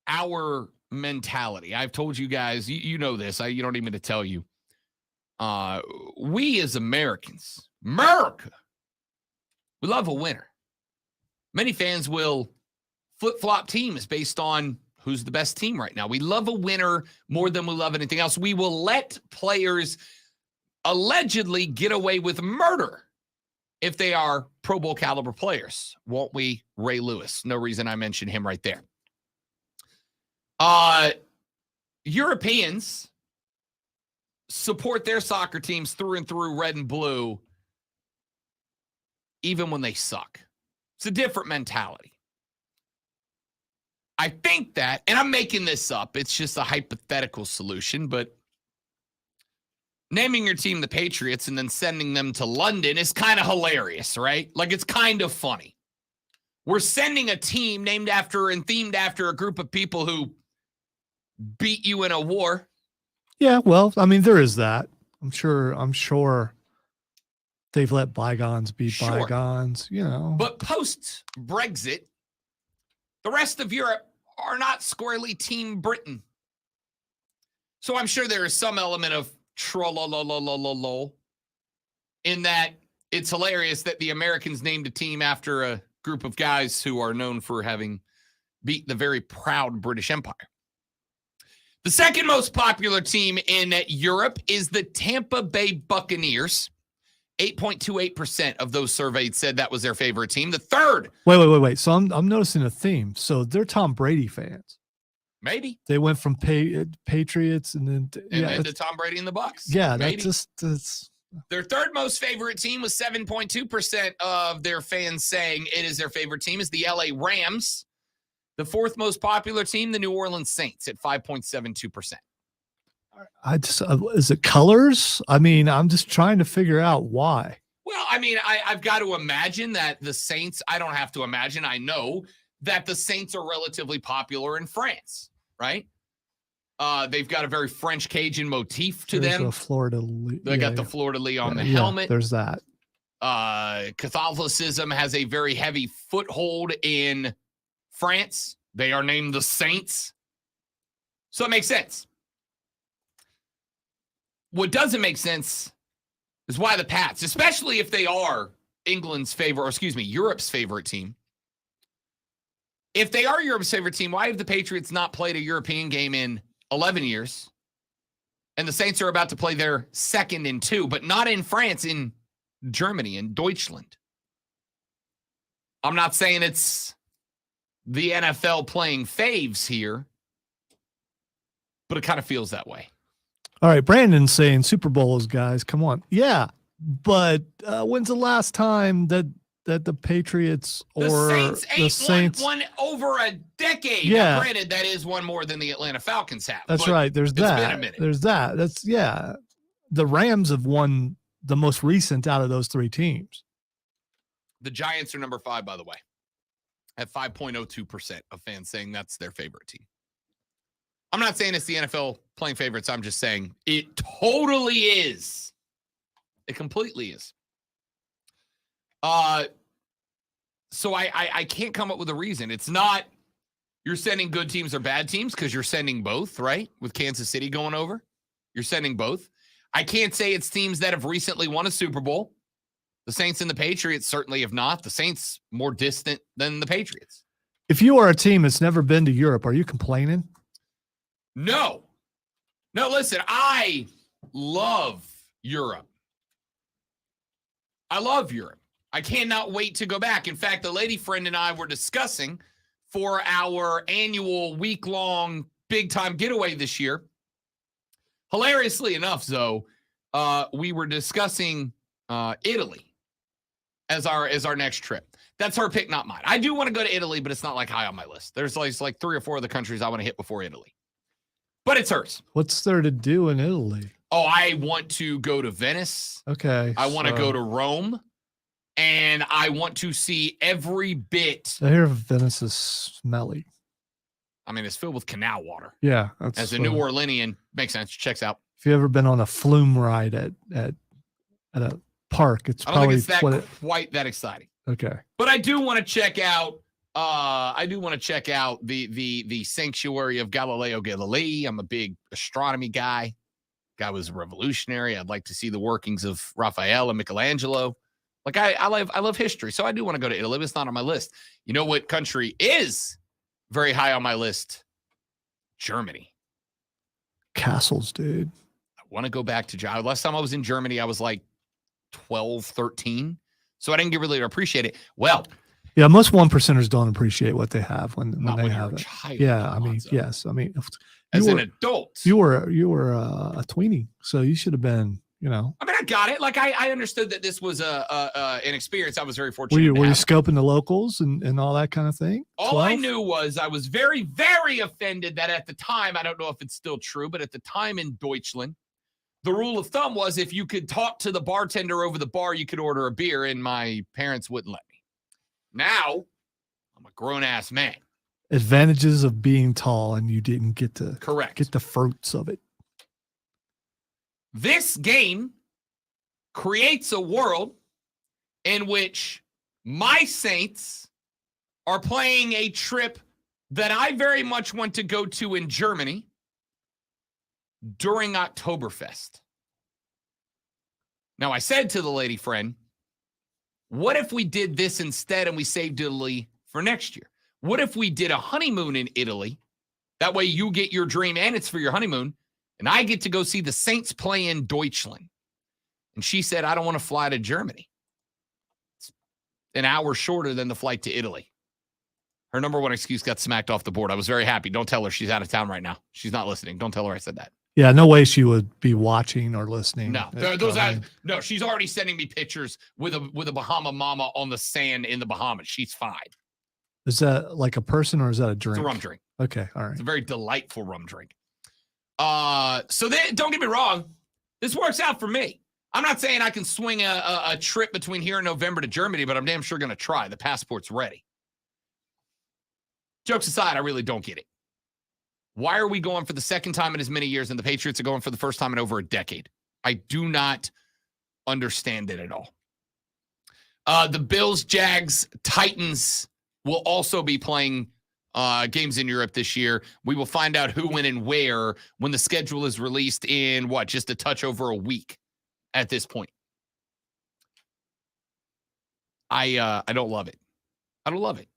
our mentality. I've told you guys, you know this. You don't need me to tell you. We as Americans, America, we love a winner. Many fans will flip-flop teams based on who's the best team right now. We love a winner more than we love anything else. We will let players allegedly get away with murder if they are Pro Bowl caliber players. Won't we? Ray Lewis. No reason I mentioned him right there. Europeans support their soccer teams through and through, red and blue, even when they suck. It's a different mentality. I think that, and I'm making this up, it's just a hypothetical solution, but naming your team the Patriots and then sending them to London is kind of hilarious, right? Like, it's kind of funny. We're sending a team named after and themed after a group of people who beat you in a war. Yeah, well, I mean, there is that. I'm sure they've let bygones be bygones, But post-Brexit, the rest of Europe are not squarely Team Britain. So I'm sure there is some element of troll in that it's hilarious that the Americans named a team after a group of guys who are known for having beat the very proud British Empire. The second most popular team in Europe is the Tampa Bay Buccaneers. 8.28% of those surveyed said that was their favorite team. The third. Wait. So I'm noticing a theme. So they're Tom Brady fans. Maybe. They went from Patriots and then to Tom Brady and the Bucs. Yeah, maybe. that's Their third most favorite team was 7.2% of their fans saying it is their favorite team is the LA Rams. The fourth most popular team, the New Orleans Saints, at 5.72%. Is it colors? I mean, I'm just trying to figure out why. Well, I mean, I've got to imagine that the Saints, I don't have to imagine, I know that the Saints are relatively popular in France, right? They've got a very French Cajun motif to them. They got the fleur-de-lis on the helmet. There's that. Catholicism has a very heavy foothold in France. They are named the Saints. So it makes sense. What doesn't make sense is why the Pats, especially if they are Europe's favorite team. If they are Europe's favorite team, why have the Patriots not played a European game in 11 years? And the Saints are about to play their second in 2, but not in France, in Germany, in Deutschland. I'm not saying it's the NFL playing faves here, but it kind of feels that way. All right, Brandon's saying Super Bowls, guys, come on. Yeah, but when's the last time that the Patriots or the Saints won over a decade? Yeah. Now, granted, that is one more than the Atlanta Falcons have. That's right. There's that. Been a minute. There's that. The Rams have won the most recent out of those three teams. The Giants are number 5, by the way, at 5.02% of fans saying that's their favorite team. I'm not saying it's the NFL playing favorites. I'm just saying it totally is. It completely is. So I can't come up with a reason. It's not you're sending good teams or bad teams because you're sending both, right? With Kansas City going over, you're sending both. I can't say it's teams that have recently won a Super Bowl. The Saints and the Patriots certainly have not. The Saints more distant than the Patriots. If you are a team that's never been to Europe, are you complaining? No, listen, I love Europe. I cannot wait to go back. In fact, the lady friend and I were discussing for our annual week-long big-time getaway this year. Hilariously enough, though, we were discussing Italy as our next trip. That's her pick, not mine. I do want to go to Italy, but it's not like high on my list. There's like 3 or 4 other countries I want to hit before Italy. But it's hers. What's there to do in Italy? Oh, I want to go to Venice. Okay. I want to go to Rome. And I want to see every bit. I hear Venice is smelly. I mean, it's filled with canal water. Yeah. As a New Orleanian, makes sense. Checks out. if you've ever been on a flume ride at a park, it's I don't think probably it's that what it, quite that exciting. okay. But I do want to check out. The sanctuary of Galileo Galilei. I'm a big astronomy guy. Guy was revolutionary. I'd like to see the workings of Raphael and Michelangelo. Like I love history, so I do want to go to Italy. But it's not on my list. You know what country is very high on my list? Germany. Castles, dude. I want to go back to Germany. Last time I was in Germany, I was like 12, 13. So I didn't get really to appreciate it. Well, Yeah, most 1%ers don't appreciate what they have when not they when have you're a it. child. Yeah, I mean, Alonzo. yes, I mean, As you an were, adult. you were a tweenie, so you should have been, you know. I mean, I got it. Like I understood that this was an experience. I was very fortunate. Were you to have. scoping the locals and all that kind of thing? All I 12? knew was I was very, very offended that at the time, I don't know if it's still true, but at the time in Deutschland, the rule of thumb was if you could talk to the bartender over the bar, you could order a beer, and my parents wouldn't let me. Now, I'm a grown-ass man. Advantages of being tall and you didn't get to Correct. get the fruits of it. This game creates a world in which my Saints are playing a trip that I very much want to go to in Germany during Oktoberfest. Now, I said to the lady friend, what if we did this instead and we saved Italy for next year? What if we did a honeymoon in Italy? That way you get your dream and it's for your honeymoon, and I get to go see the Saints play in Deutschland. And she said, I don't want to fly to Germany. It's an hour shorter than the flight to Italy. Her number one excuse got smacked off the board. I was very happy. Don't tell her she's out of town right now. She's not listening. Don't tell her I said that. Yeah, no way she would be watching or listening. No, no. She's already sending me pictures with a Bahama mama on the sand in the Bahamas. She's fine. Is that like a person or is that a drink? It's a rum drink. Okay, all right. It's a very delightful rum drink. So don't get me wrong. This works out for me. I'm not saying I can swing a trip between here and November to Germany, but I'm damn sure going to try. The passport's ready. Jokes aside, I really don't get it. Why are we going for the second time in as many years and the Patriots are going for the first time in over a decade? I do not understand it at all. The Bills, Jags, Titans will also be playing games in Europe this year. We will find out who, when, and where when the schedule is released in, just a touch over a week at this point. I don't love it. I don't love it.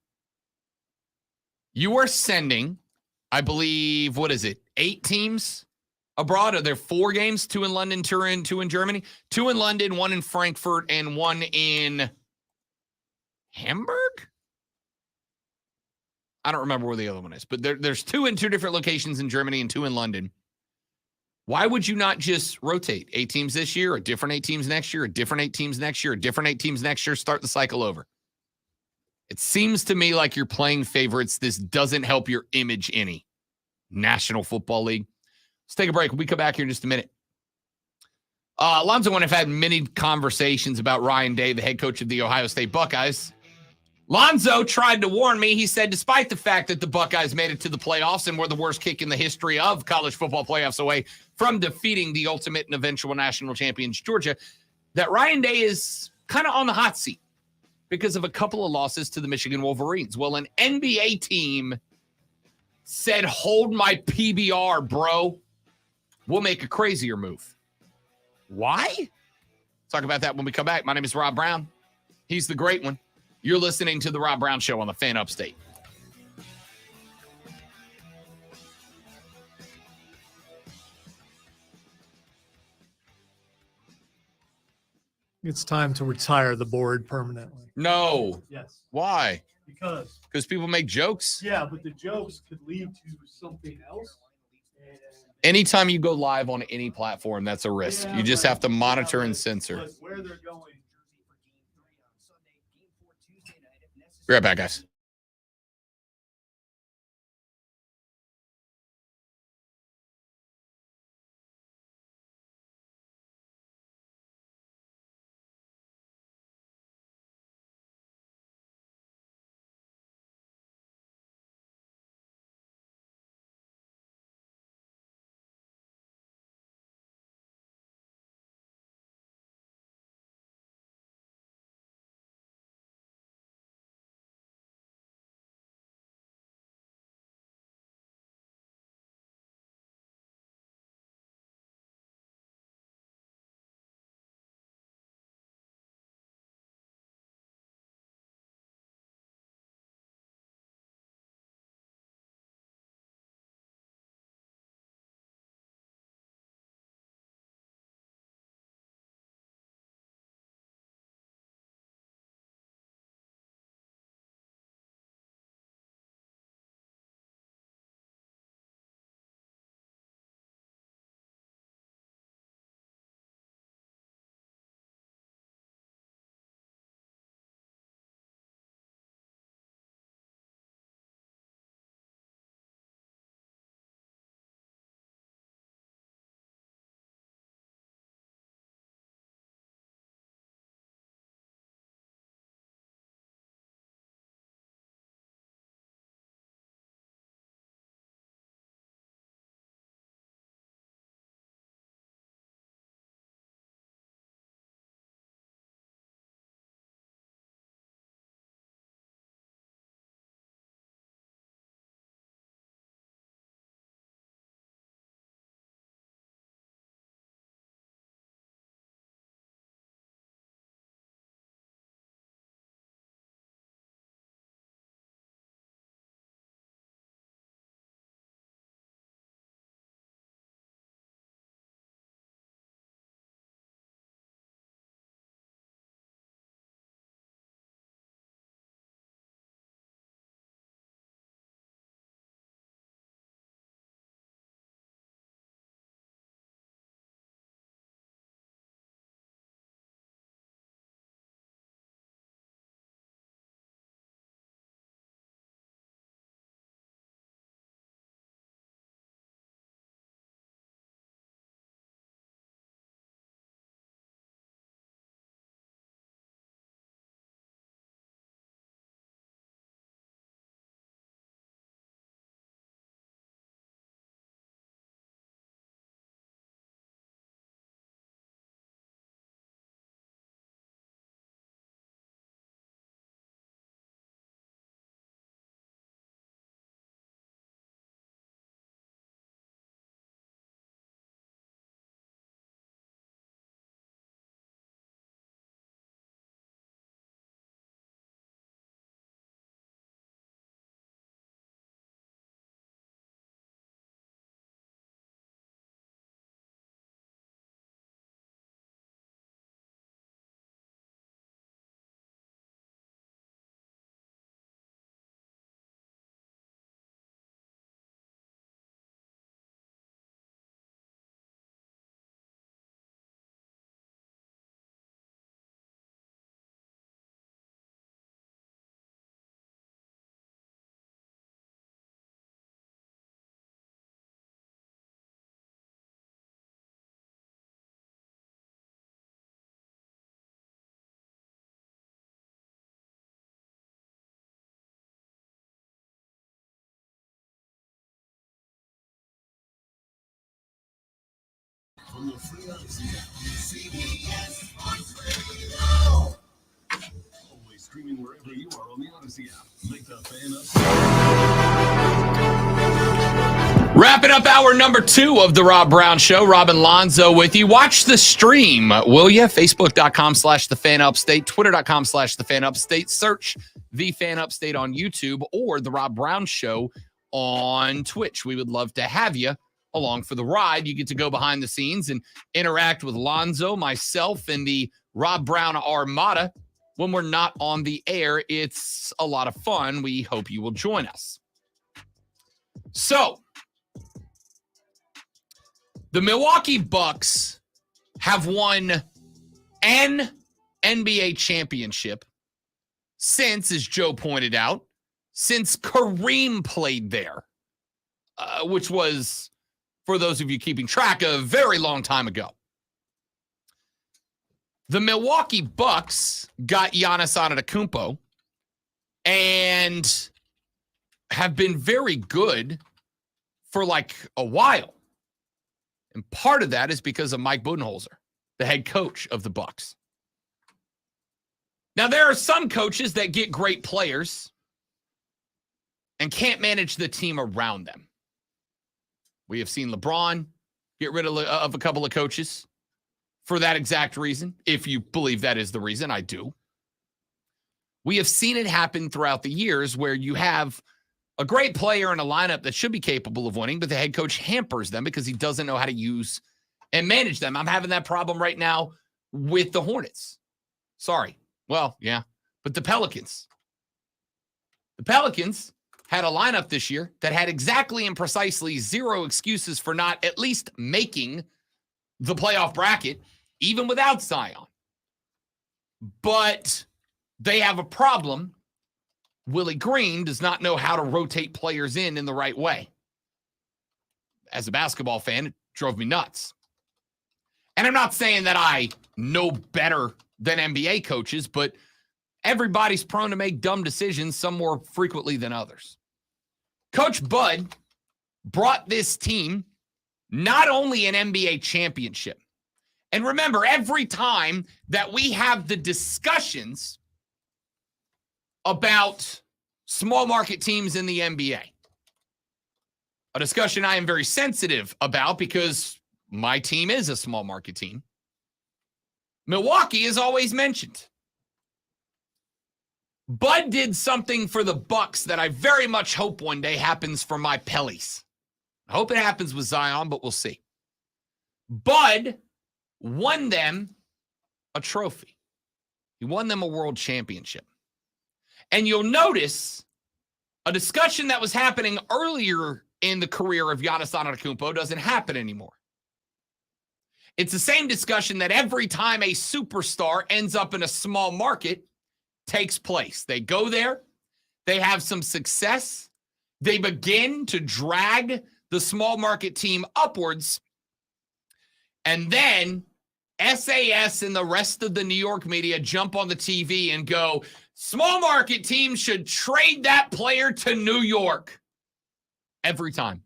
You are sending, I believe, 8 teams abroad? Are there 4 games? 2 in London, 2 in Germany? 2 in London, 1 in Frankfurt, and 1 in Hamburg? I don't remember where the other one is, but there's 2 in 2 different locations in Germany and 2 in London. Why would you not just rotate 8 teams this year, a different 8 teams next year, a different 8 teams next year, a different 8 teams next year, start the cycle over? It seems to me like you're playing favorites. This doesn't help your image any. National Football League. Let's take a break. When we come back here in just a minute. Alonzo and I have had many conversations about Ryan Day, the head coach of the Ohio State Buckeyes. Lonzo tried to warn me. He said, despite the fact that the Buckeyes made it to the playoffs and were the worst kick in the history of college football playoffs away from defeating the ultimate and eventual national champions, Georgia, that Ryan Day is kind of on the hot seat because of a couple of losses to the Michigan Wolverines. Well, an NBA team said, hold my PBR, bro. We'll make a crazier move. Why? Talk about that when we come back. My name is Rob Brown. He's the great one. You're listening to The Rob Brown Show on the Fan Upstate. It's time to retire the board permanently. No. Yes. Why? Because Because people make jokes? yeah, but the jokes could lead to something else. And Anytime you go live on any platform, that's a risk. Yeah, You just but- have to monitor yeah, and but- censor. but where they're going. Be right back, guys. from the free Odyssey app. CBS Sports Radio. Always streaming wherever you are on the Odyssey app. Make the Fan Up. Wrapping up hour number 2 of the Rob Brown Show. Rob and Lonzo with you. Watch the stream, will you? Facebook.com/TheFanUpstate, Twitter.com/TheFanUpstate. Search The Fan Upstate on YouTube or The Rob Brown Show on Twitch. We would love to have you along for the ride. You get to go behind the scenes and interact with Lonzo, myself, and the Rob Brown Armada. When we're not on the air, it's a lot of fun. We hope you will join us. So, the Milwaukee Bucks have won an NBA championship since, as Joe pointed out, since Kareem played there, which was, for those of you keeping track, a very long time ago. The Milwaukee Bucks got Giannis Antetokounmpo and have been very good for like a while. And part of that is because of Mike Budenholzer, the head coach of the Bucks. Now, there are some coaches that get great players and can't manage the team around them. We have seen LeBron get rid of a couple of coaches for that exact reason. If you believe that is the reason, I do. We have seen it happen throughout the years where you have a great player in a lineup that should be capable of winning, but the head coach hampers them because he doesn't know how to use and manage them. I'm having that problem right now with the Hornets. Sorry. Well, yeah, but the Pelicans. The Pelicans had a lineup this year that had exactly and precisely 0 excuses for not at least making the playoff bracket, even without Zion. But they have a problem. Willie Green does not know how to rotate players in the right way. As a basketball fan, it drove me nuts. And I'm not saying that I know better than NBA coaches, but everybody's prone to make dumb decisions, some more frequently than others. Coach Bud brought this team not only an NBA championship. And remember, every time that we have the discussions about small market teams in the NBA, a discussion I am very sensitive about because my team is a small market team, Milwaukee is always mentioned. Bud did something for the Bucks that I very much hope one day happens for my Pellies. I hope it happens with Zion, but we'll see. Bud won them a trophy. He won them a world championship. And you'll notice a discussion that was happening earlier in the career of Giannis Antetokounmpo doesn't happen anymore. It's the same discussion that every time a superstar ends up in a small market takes place. They go there, they have some success, they begin to drag the small market team upwards, and then SAS and the rest of the New York media jump on the TV and go, small market teams should trade that player to New York. Every time.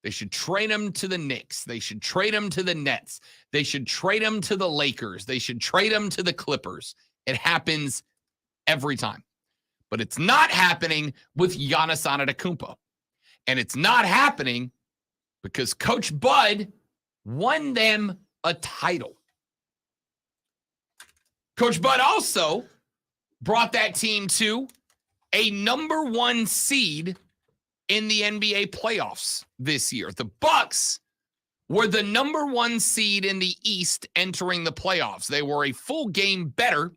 They should trade him to the Knicks. They should trade him to the Nets. They should trade him to the Lakers. They should trade him to the Clippers. It happens every time. But it's not happening with Giannis Antetokounmpo. And it's not happening because Coach Bud won them a title. Coach Bud also brought that team to a number 1 seed in the NBA playoffs this year. The Bucks were the number 1 seed in the East entering the playoffs. They were a full game better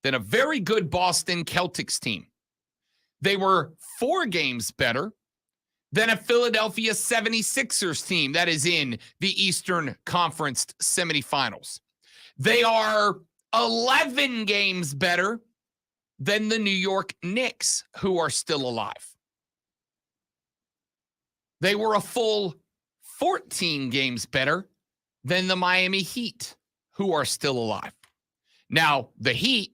than a very good Boston Celtics team. They were 4 games better than a Philadelphia 76ers team that is in the Eastern Conference semifinals. They are 11 games better than the New York Knicks, who are still alive. They were a full 14 games better than the Miami Heat, who are still alive. Now, the Heat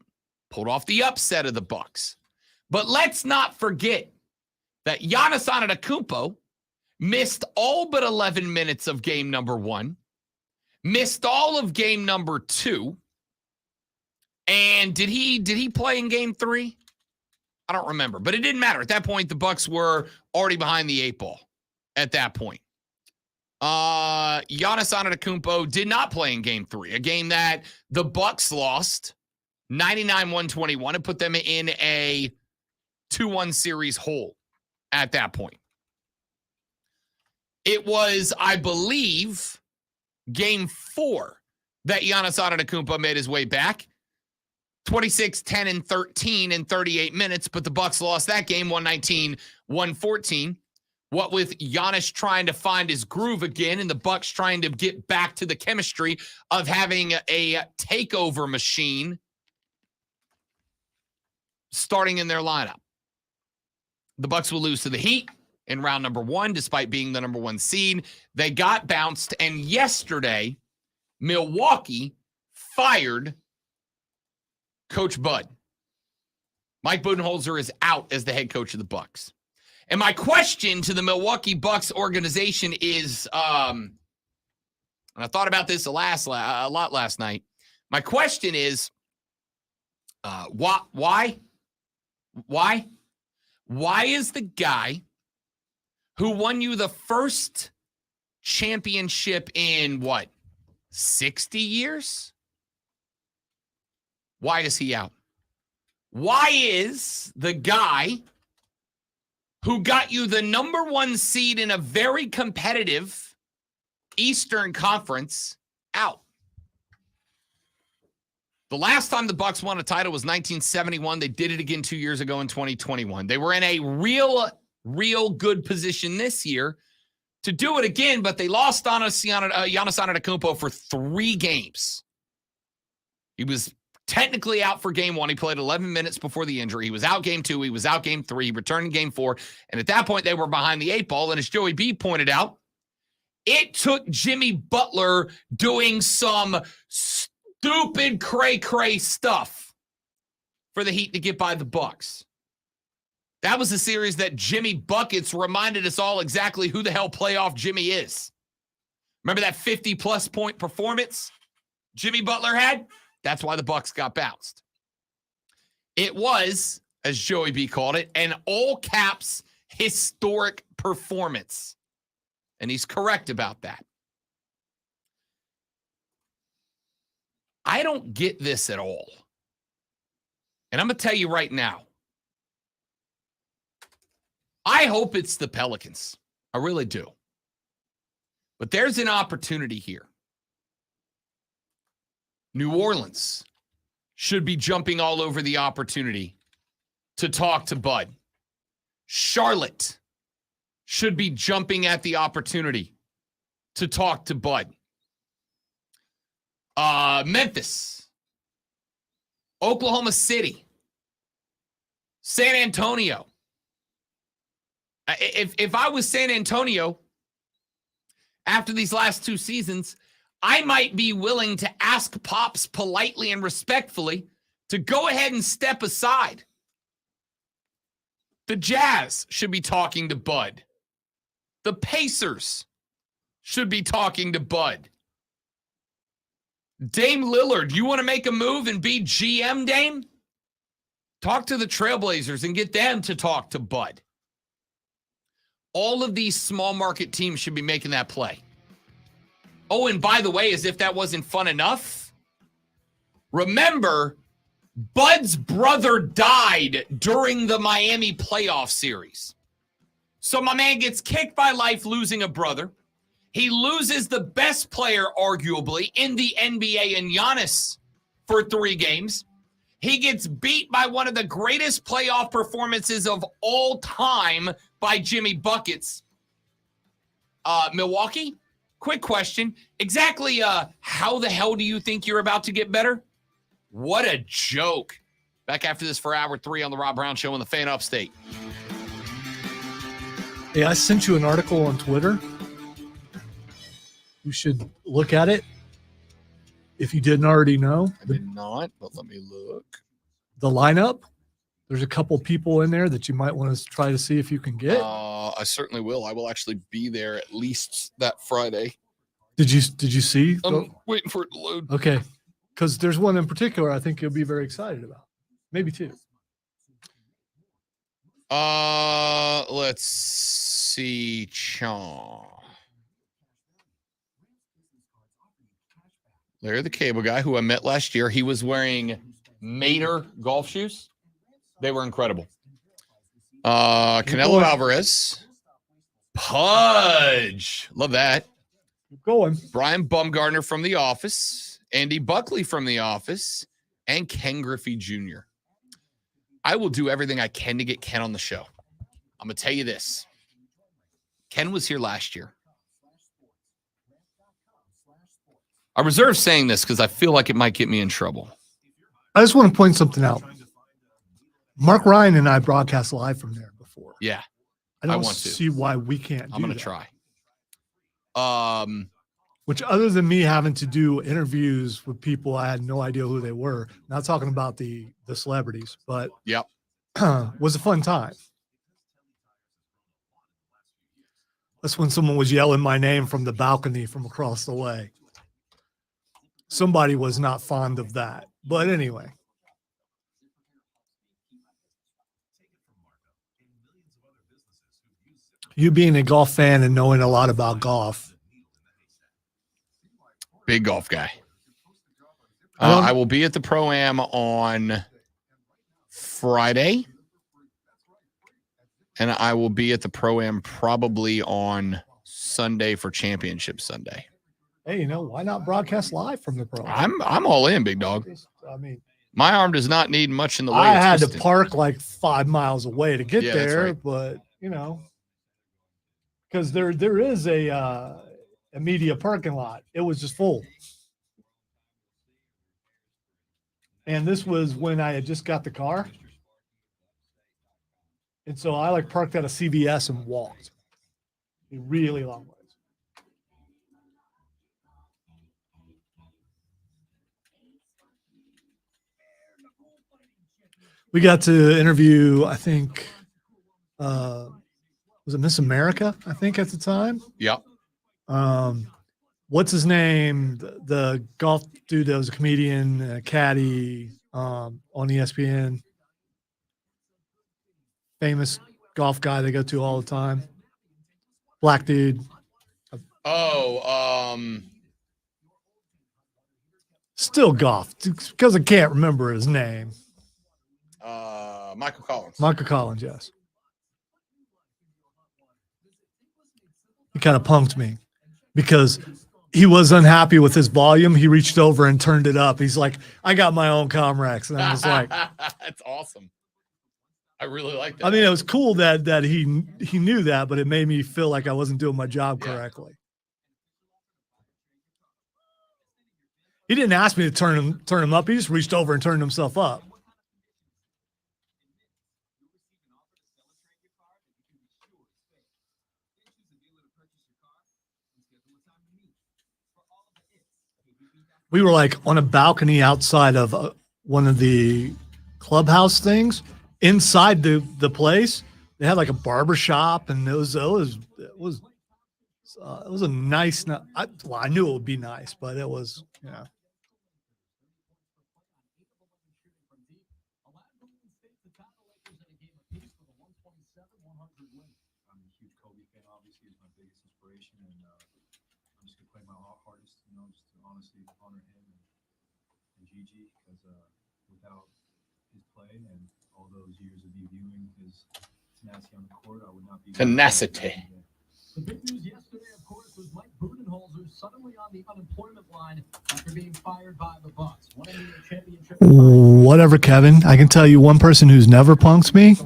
pulled off the upset of the Bucks. But let's not forget that Giannis Antetokounmpo missed all but 11 minutes of game number 1 Missed all of game number 2. And did he play in game 3? I don't remember, but it didn't matter. At that point, the Bucks were already behind the 8 ball at that point. Giannis Antetokounmpo did not play in game 3, a game that the Bucks lost 99-121 and put them in a 2-1 series hole at that point. It was, I believe, game 4 that Giannis Antetokounmpo made his way back. 26, 10, and 13 in 38 minutes, but the Bucks lost that game 119-114. What with Giannis trying to find his groove again and the Bucks trying to get back to the chemistry of having a takeover machine starting in their lineup. The Bucks will lose to the Heat in round number 1, despite being the number 1 seed. They got bounced, and yesterday, Milwaukee fired Coach Bud. Mike Budenholzer is out as the head coach of the Bucks. And my question to the Milwaukee Bucks organization is, and I thought about this a lot last night. My question is, why? Why is the guy who won you the first championship in 60 years? Why is he out? Why is the guy who got you the number 1 seed in a very competitive Eastern Conference out? The last time the Bucks won a title was 1971. They did it again 2 years ago in 2021. They were in a real good position this year to do it again, but they lost on Giannis Antetokounmpo for 3 games. He was technically out for game 1. He played 11 minutes before the injury. He was out game 2. He was out game 3. He returned in game 4. And at that point, they were behind the 8 ball. And as Joey B pointed out, it took Jimmy Butler doing some stupid cray-cray stuff for the Heat to get by the Bucks. That was a series that Jimmy Buckets reminded us all exactly who the hell playoff Jimmy is. Remember that 50-plus point performance Jimmy Butler had? That's why the Bucks got bounced. It was, as Joey B called it, an all-caps historic performance. And he's correct about that. I don't get this at all. And I'm going to tell you right now, I hope it's the Pelicans. I really do. But there's an opportunity here. New Orleans should be jumping all over the opportunity to talk to Bud. Charlotte should be jumping at the opportunity to talk to Bud. Memphis, Oklahoma City, San Antonio. If I was San Antonio after these last 2 seasons, I might be willing to ask Pops politely and respectfully to go ahead and step aside. The Jazz should be talking to Bud. The Pacers should be talking to Bud. Dame Lillard, you want to make a move and be GM, Dame? Talk to the Trailblazers and get them to talk to Bud. All of these small market teams should be making that play. Oh, and by the way, as if that wasn't fun enough, remember, Bud's brother died during the Miami playoff series. So my man gets kicked by life losing a brother. He loses the best player, arguably, in the NBA in Giannis for 3 games. He gets beat by one of the greatest playoff performances of all time by Jimmy Buckets. Milwaukee, quick question. Exactly how the hell do you think you're about to get better? What a joke. Back after this for Hour 3 on the Rob Brown Show in the Fan Upstate. Hey, I sent you an article on Twitter. You should look at it if you didn't already know. I did not, but let me look. The lineup. There's a couple people in there that you might want to try to see if you can get. I certainly will. I will actually be there at least that Friday. Did you see? I'm waiting for it to load. Okay, because there's one in particular I think you'll be very excited about. Maybe two. Let's see. Larry the Cable Guy, who I met last year. He was wearing Mater golf shoes. They were incredible. Canelo Alvarez. Pudge. Love that. Keep going. Brian Bumgarner from The Office. Andy Buckley from The Office. And Ken Griffey Jr. I will do everything I can to get Ken on the show. I'm going to tell you this. Ken was here last year. I reserve saying this because I feel like it might get me in trouble. I just want to point something out. Mark Ryan and I broadcast live from there before. Yeah. I don't want to. see why we can't do I'm going to that. try. Which, other than me having to do interviews with people I had no idea who they were, not talking about the celebrities, but Yep. was a fun time. That's when someone was yelling my name from the balcony from across the way. Somebody was not fond of that. But anyway. You being a golf fan and knowing a lot about golf. Big golf guy. I will be at the Pro-Am on Friday. And I will be at the Pro-Am probably on Sunday for Championship Sunday. Hey, why not broadcast live from the Pro? I'm all in, big dog. I mean, my arm does not need much in the way I of had to twisting. park like 5 miles away to get Yeah, that's there, right. but because there is a media parking lot. It was just full. And this was when I had just got the car. And so I parked at a CVS and walked a really long ways. We got to interview, I think, was it Miss America, I think, at the time? Yep. What's his name? The golf dude that was a comedian, caddy on ESPN. Famous golf guy they go to all the time. Black dude. Still golf because I can't remember his name. Michael Collins. Michael Collins, yes. He kind of punked me because he was unhappy with his volume. He reached over and turned it up. He's like, I got my own Comrex. And I was like, that's awesome. I really like that. I mean, it was cool that he knew that, but it made me feel like I wasn't doing my job correctly. He didn't ask me to turn him up. He just reached over and turned himself up. We were on a balcony outside of one of the clubhouse things. Inside the place, they had a barber shop, and it was a nice. I knew it would be nice, but it was without his play and all those years of viewing his tenacity on the court, I would not be tenacity. The big news yesterday, of course, was Mike Budenholzer suddenly on the unemployment line after being fired by the Bucks. Whatever, Kevin. I can tell you one person who's never punked me,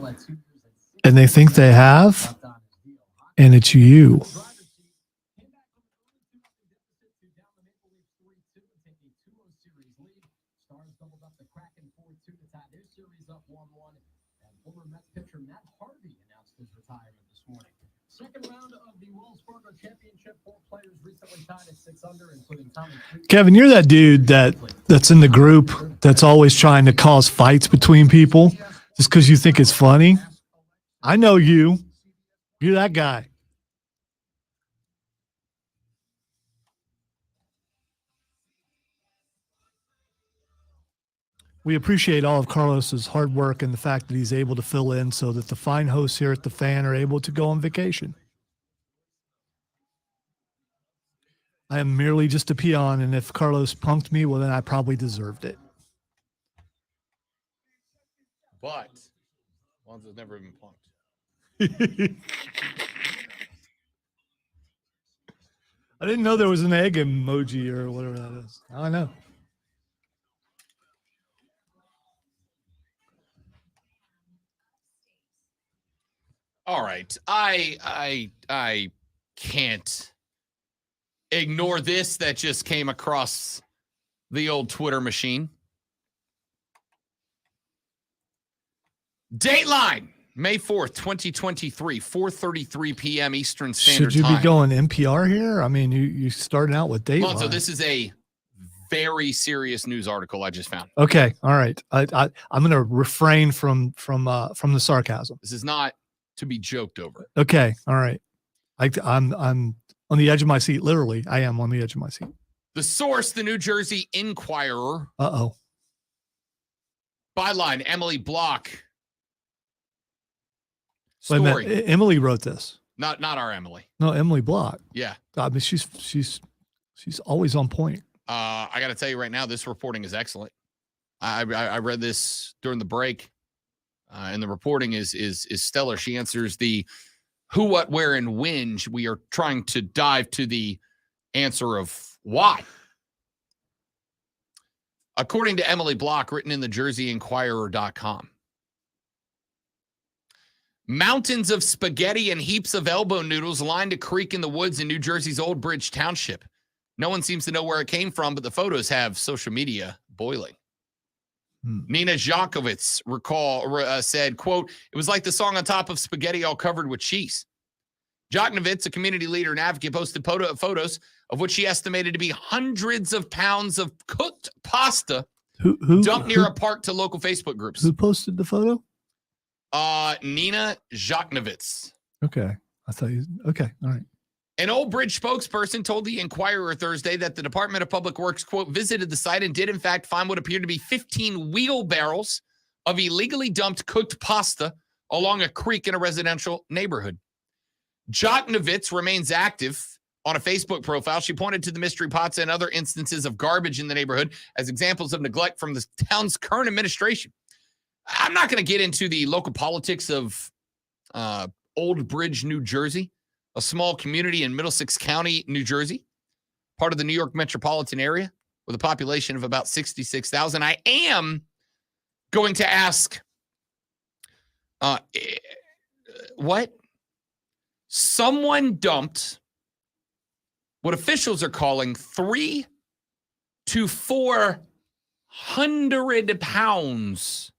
and they think they have, and it's you. Second round of the Wells Fargo Championship, 4 players recently tied at 6 under, including Tommy. Kevin, you're that dude that's in the group that's always trying to cause fights between people just because you think it's funny. I know you. You're that guy. We appreciate all of Carlos's hard work and the fact that he's able to fill in so that the fine hosts here at the Fan are able to go on vacation. I am merely just a peon, and if Carlos punked me, well, then I probably deserved it. But Lonzo's never been punked. I didn't know there was an egg emoji or whatever that is. I know. All right. I can't ignore this that just came across the old Twitter machine. Dateline, May 4th, 2023, 4:33 p.m. Eastern Standard Time. Should you be going NPR here? I mean, you started out with Dateline. So this is a very serious news article I just found. Okay, all right. I'm going to refrain from the sarcasm. This is not to be joked over. Okay, all right. I'm on the edge of my seat. Literally, I am on the edge of my seat. The source, the New Jersey Inquirer. Uh-oh. Byline, Emily Block. Wait a Story. minute. Emily wrote this. Not our Emily. No, Emily Block. Yeah. I mean, she's always on point. I got to tell you right now, this reporting is excellent. I read this during the break, and the reporting is stellar. She answers the who, what, where, and when. We are trying to dive to the answer of why. According to Emily Block, written in the JerseyInquirer.com. Mountains of spaghetti and heaps of elbow noodles lined a creek in the woods in New Jersey's Old Bridge Township. No one seems to know where it came from, but the photos have social media boiling. Nina Jakovitz said, quote, "It was like the song On Top of Spaghetti All Covered with Cheese." Jakovitz, a community leader and advocate, posted photos of what she estimated to be hundreds of pounds of cooked pasta dumped near a park to local Facebook groups. Who posted the photo? Nina Jakovitz. Okay. I thought you, okay. All right. An Old Bridge spokesperson told the Inquirer Thursday that the Department of Public Works, quote, visited the site and did, in fact, find what appeared to be 15 wheelbarrows of illegally dumped cooked pasta along a creek in a residential neighborhood. Joknovitz remains active on a Facebook profile. She pointed to the mystery pots and other instances of garbage in the neighborhood as examples of neglect from the town's current administration. I'm not going to get into the local politics of Old Bridge, New Jersey, a small community in Middlesex County, New Jersey, part of the New York metropolitan area with a population of about 66,000. I am going to ask what? Someone dumped what officials are calling 300 to 400 pounds.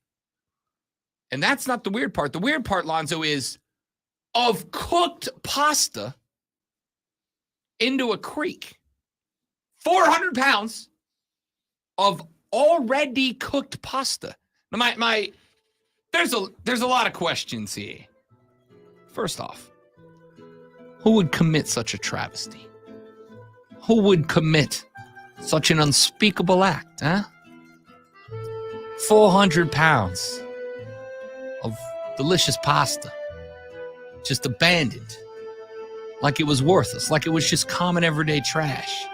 And that's not the weird part. The weird part, Lonzo, is of cooked pasta into a creek. 400 pounds of already cooked pasta. Now, there's a lot of questions here. First off, who would commit such a travesty? Who would commit such an unspeakable act, huh? 400 pounds of delicious pasta, just abandoned, like it was worthless, like it was just common everyday trash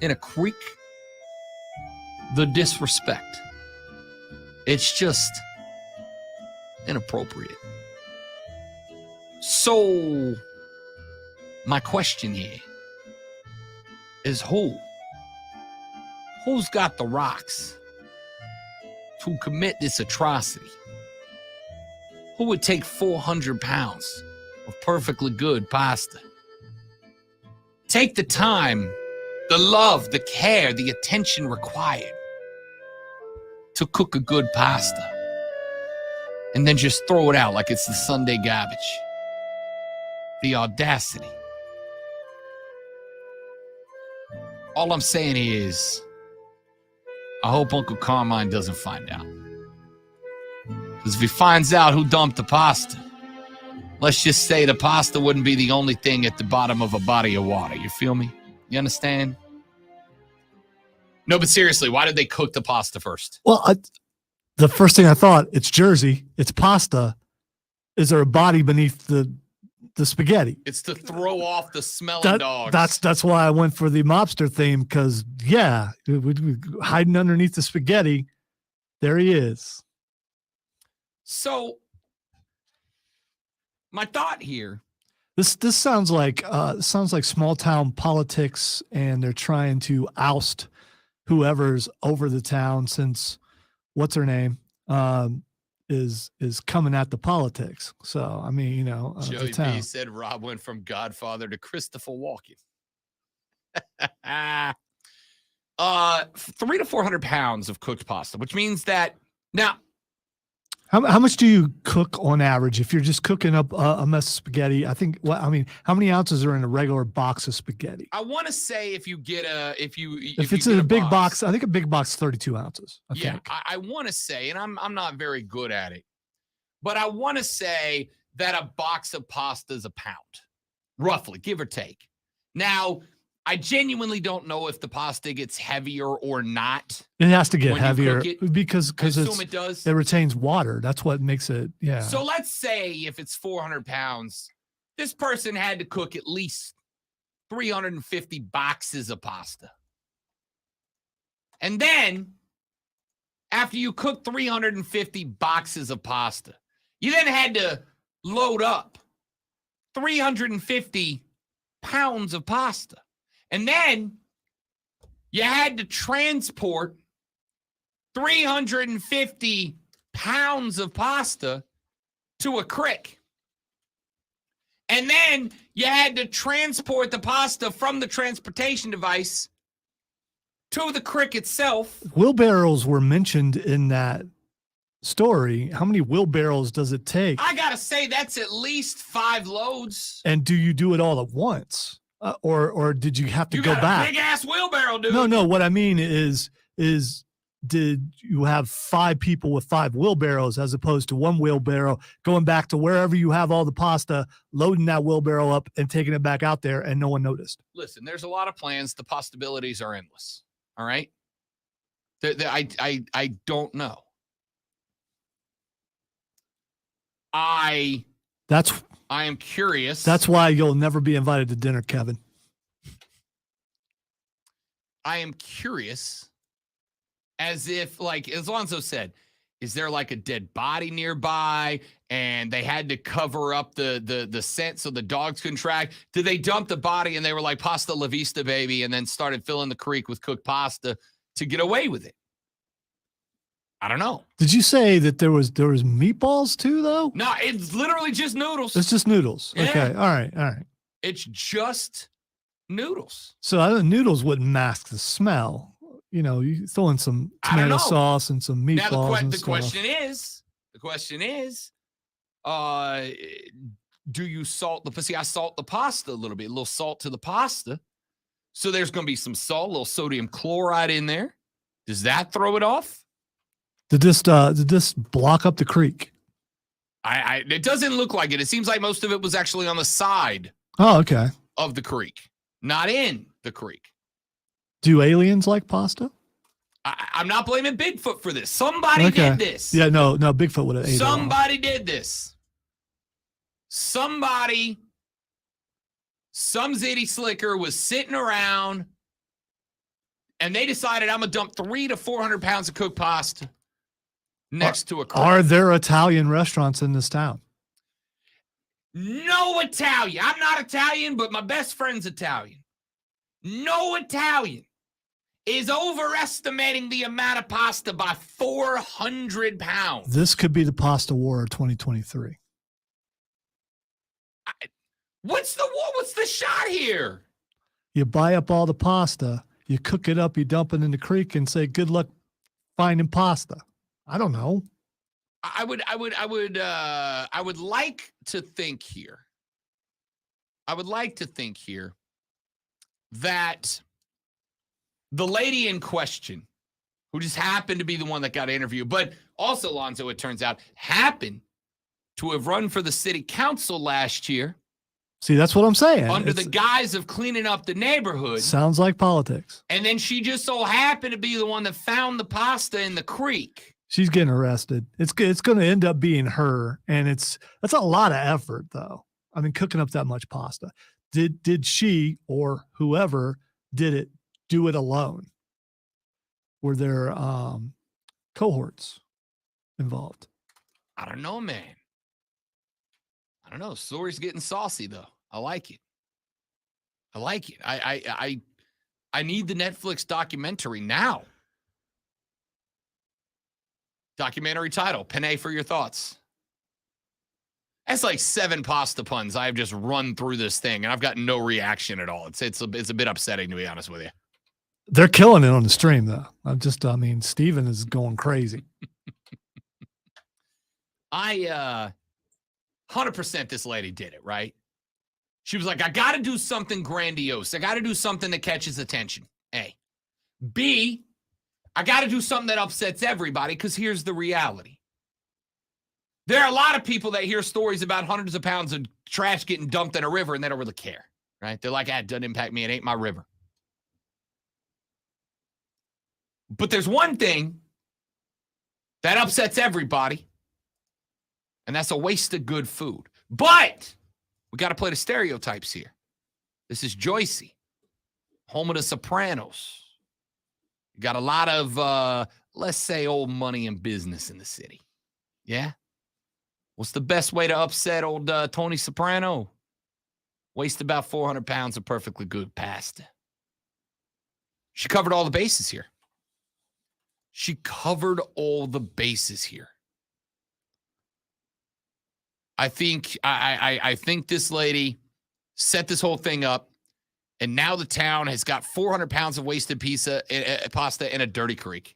in a creek. The disrespect. It's just inappropriate. So, my question here is who's got the rocks to commit this atrocity? Who would take 400 pounds of perfectly good pasta? Take the time, the love, the care, the attention required to cook a good pasta and then just throw it out like it's the Sunday garbage. The audacity. All I'm saying is, I hope Uncle Carmine doesn't find out. Because if he finds out who dumped the pasta, let's just say the pasta wouldn't be the only thing at the bottom of a body of water. You feel me? You understand? No, but seriously, why did they cook the pasta first? Well, the first thing I thought, it's Jersey, it's pasta. Is there a body beneath the spaghetti? It's to throw off the smelling dogs. That's why I went for the mobster theme, because hiding underneath the spaghetti, there he is. So my thought here. This sounds like small town politics, and they're trying to oust whoever's over the town, since what's her name is coming at the politics. So I mean, Joey the town. B said Rob went from Godfather to Christopher Walken. 300 to 400 pounds of cooked pasta, which means that now. How much do you cook on average if you're just cooking up a mess of spaghetti? I think. How many ounces are in a regular box of spaghetti? I want to say if it's in a big box, I think a big box is 32 ounces. I want to say, and I'm not very good at it, but I want to say that a box of pasta is a pound, roughly, give or take. Now, I genuinely don't know if the pasta gets heavier or not. It has to get when you heavier cook it. because I assume it does. It retains water. That's what makes it. Yeah. So let's say if it's 400 pounds, this person had to cook at least 350 boxes of pasta. And then after you cook 350 boxes of pasta, you then had to load up 350 pounds of pasta. And then you had to transport 350 pounds of pasta to a crick. And then you had to transport the pasta from the transportation device to the crick itself. Wheelbarrows were mentioned in that story. How many wheelbarrows does it take? I got to say, that's at least 5 loads. And do you do it all at once? Or did you have to go back? Big ass wheelbarrow, dude. No. What I mean is did you have 5 people with 5 wheelbarrows as opposed to one wheelbarrow going back to wherever you have all the pasta, loading that wheelbarrow up and taking it back out there, and no one noticed? Listen, there's a lot of plans. The possibilities are endless. All right. I don't know. I am curious. That's why you'll never be invited to dinner, Kevin. I am curious, as if, like, as Alonzo said, is there like a dead body nearby and they had to cover up the scent so the dogs couldn't track? Did they dump the body and they were like, pasta la vista, baby, and then started filling the creek with cooked pasta to get away with it? I don't know. Did you say that there was meatballs too, though? No, it's literally just noodles. It's just noodles. Yeah. Okay. All right. It's just noodles. So noodles wouldn't mask the smell. You throw in some tomato sauce and some meatballs. Now the question is, do you salt the? See, I salt the pasta a little bit, a little salt to the pasta. So there's going to be some salt, a little sodium chloride in there. Does that throw it off? Did this block up the creek? It doesn't look like it. It seems like most of it was actually on the side. Oh, okay. Of the creek, not in the creek. Do aliens like pasta? I'm not blaming Bigfoot for this. Somebody did this. Yeah, no, Bigfoot would have ate it. Somebody did this. Some zitty slicker was sitting around and they decided, I'm going to dump 300 to 400 pounds of cooked pasta next to a creek. Are there Italian restaurants in this town? No Italian. I'm not Italian, but my best friend's Italian. No Italian is overestimating the amount of pasta by 400 pounds. This could be the pasta war of 2023. What's the shot here? You buy up all the pasta, you cook it up, you dump it in the creek, and say, "Good luck finding pasta." I don't know. I would like to think here. That the lady in question, who just happened to be the one that got interviewed, but also, Lonzo, it turns out, happened to have run for the city council last year See, that's what I'm saying. under the guise of cleaning up the neighborhood. Sounds like politics. And then she just so happened to be the one that found the pasta in the creek. She's getting arrested. It's going to end up being her, and that's a lot of effort, though. I mean, cooking up that much pasta. Did she or whoever did it do it alone? Were there cohorts involved? I don't know, man. I don't know. Story's getting saucy though. I like it. I like it. I need the Netflix documentary now. Documentary title, Penne for your thoughts. That's like 7 pasta puns I have just run through this thing, and I've got no reaction at all. It's a bit upsetting, to be honest with you. They're killing it on the stream, though. I mean, Steven is going crazy. 100% this lady did it, right? She was like, I got to do something grandiose. I got to do something that catches attention. A. B, I got to do something that upsets everybody, because here's the reality. There are a lot of people that hear stories about hundreds of pounds of trash getting dumped in a river and they don't really care, right? They're like, it doesn't impact me. It ain't my river. But there's one thing that upsets everybody, and that's a waste of good food. But we got to play the stereotypes here. This is Joycey, home of the Sopranos. You got a lot of, let's say, old money and business in the city. Yeah? What's the best way to upset old Tony Soprano? Waste about 400 pounds of perfectly good pasta. She covered all the bases here. She covered all the bases here. I think I think this lady set this whole thing up, and now the town has got 400 pounds of wasted pasta in a dirty creek.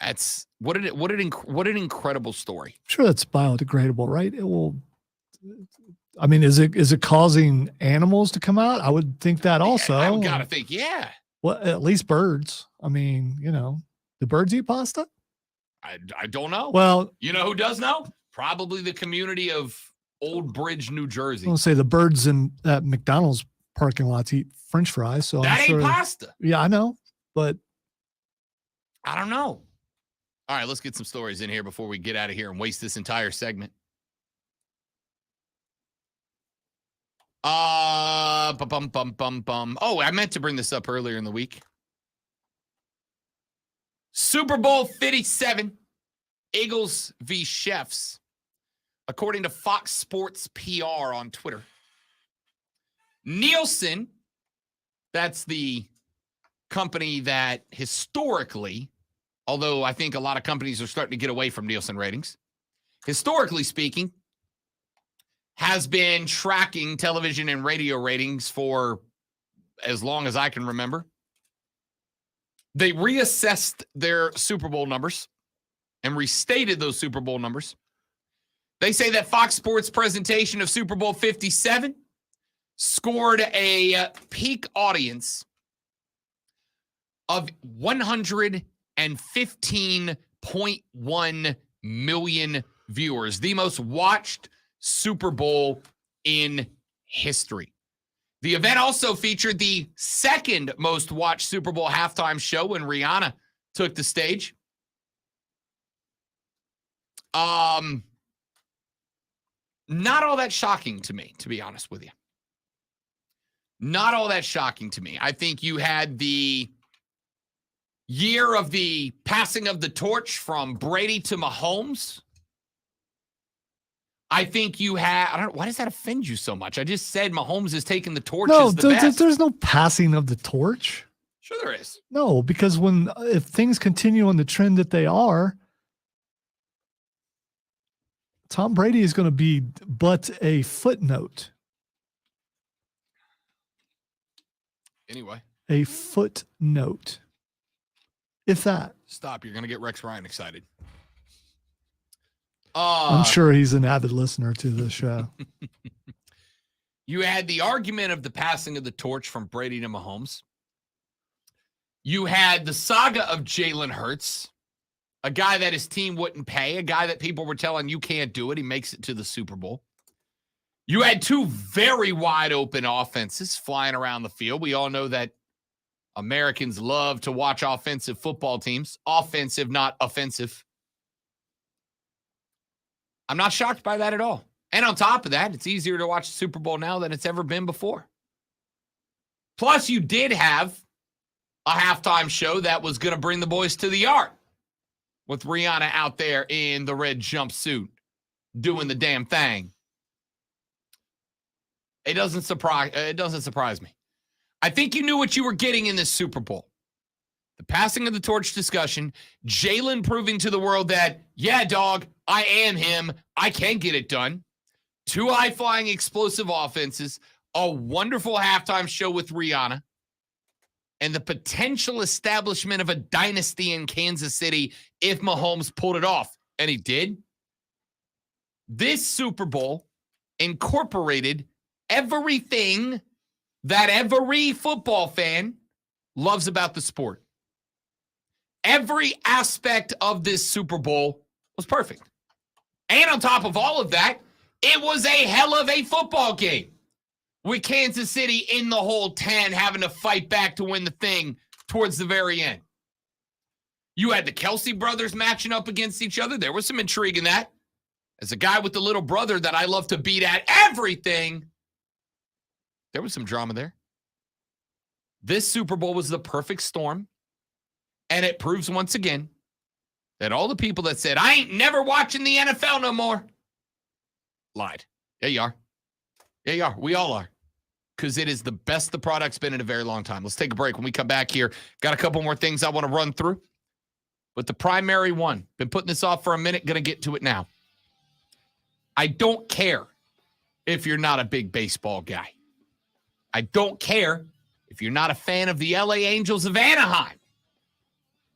That's what an incredible story. I'm sure that's biodegradable, right? It will. I mean, is it causing animals to come out? I would think that also. I got to think, yeah. Well, at least birds. I mean, do birds eat pasta? I don't know. Well, you know who does know? Probably the community of Old Bridge, New Jersey. I'll say the birds at McDonald's parking lots eat French fries. So that I'm sure, ain't pasta. Yeah, I know, but I don't know. All right, let's get some stories in here before we get out of here and waste this entire segment. Oh, I meant to bring this up earlier in the week. Super Bowl 57, Eagles v. Chiefs. According to Fox Sports PR on Twitter, Nielsen, that's the company that historically, although I think a lot of companies are starting to get away from Nielsen ratings, historically speaking, has been tracking television and radio ratings for as long as I can remember. They reassessed their Super Bowl numbers and restated those Super Bowl numbers. They say that Fox Sports' presentation of Super Bowl 57 scored a peak audience of 115.1 million viewers, the most watched Super Bowl in history. The event also featured the second most watched Super Bowl halftime show when Rihanna took the stage. Not all that shocking to me, to be honest with you. Not all that shocking to me. I think you had the year of the passing of the torch from Brady to Mahomes. I think you had, I don't know, why does that offend you so much? I just said Mahomes is taking the torch as the best. There's no passing of the torch. Sure there is. No, because if things continue on the trend that they are, Tom Brady is going to be but a footnote. Anyway. A footnote. If that. Stop. You're going to get Rex Ryan excited. I'm sure he's an avid listener to this show. You had the argument of the passing of the torch from Brady to Mahomes. You had the saga of Jalen Hurts, a guy that his team wouldn't pay, a guy that people were telling you can't do it. He makes it to the Super Bowl. You had two very wide open offenses flying around the field. We all know that Americans love to watch offensive football teams. Offensive, not offensive. I'm not shocked by that at all. And on top of that, it's easier to watch the Super Bowl now than it's ever been before. Plus, you did have a halftime show that was going to bring the boys to the yard with Rihanna out there in the red jumpsuit doing the damn thing. It doesn't surprise me. I think you knew what you were getting in this Super Bowl. The passing of the torch discussion, Jalen proving to the world that, yeah, dog, I am him. I can get it done. Two high-flying explosive offenses, a wonderful halftime show with Rihanna, and the potential establishment of a dynasty in Kansas City if Mahomes pulled it off. And he did. This Super Bowl incorporated everything that every football fan loves about the sport. Every aspect of this Super Bowl was perfect. And on top of all of that, it was a hell of a football game with Kansas City in the whole 10 having to fight back to win the thing towards the very end. You had the Kelsey brothers matching up against each other. There was some intrigue in that. As a guy with the little brother that I love to beat at everything, there was some drama there. This Super Bowl was the perfect storm. And it proves once again that all the people that said, I ain't never watching the NFL no more, lied. Yeah, you are. Yeah, you are. We all are. Because it is the best the product's been in a very long time. Let's take a break. When we come back here, got a couple more things I want to run through. But the primary one, been putting this off for a minute, going to get to it now. I don't care if you're not a big baseball guy. I don't care if you're not a fan of the LA Angels of Anaheim.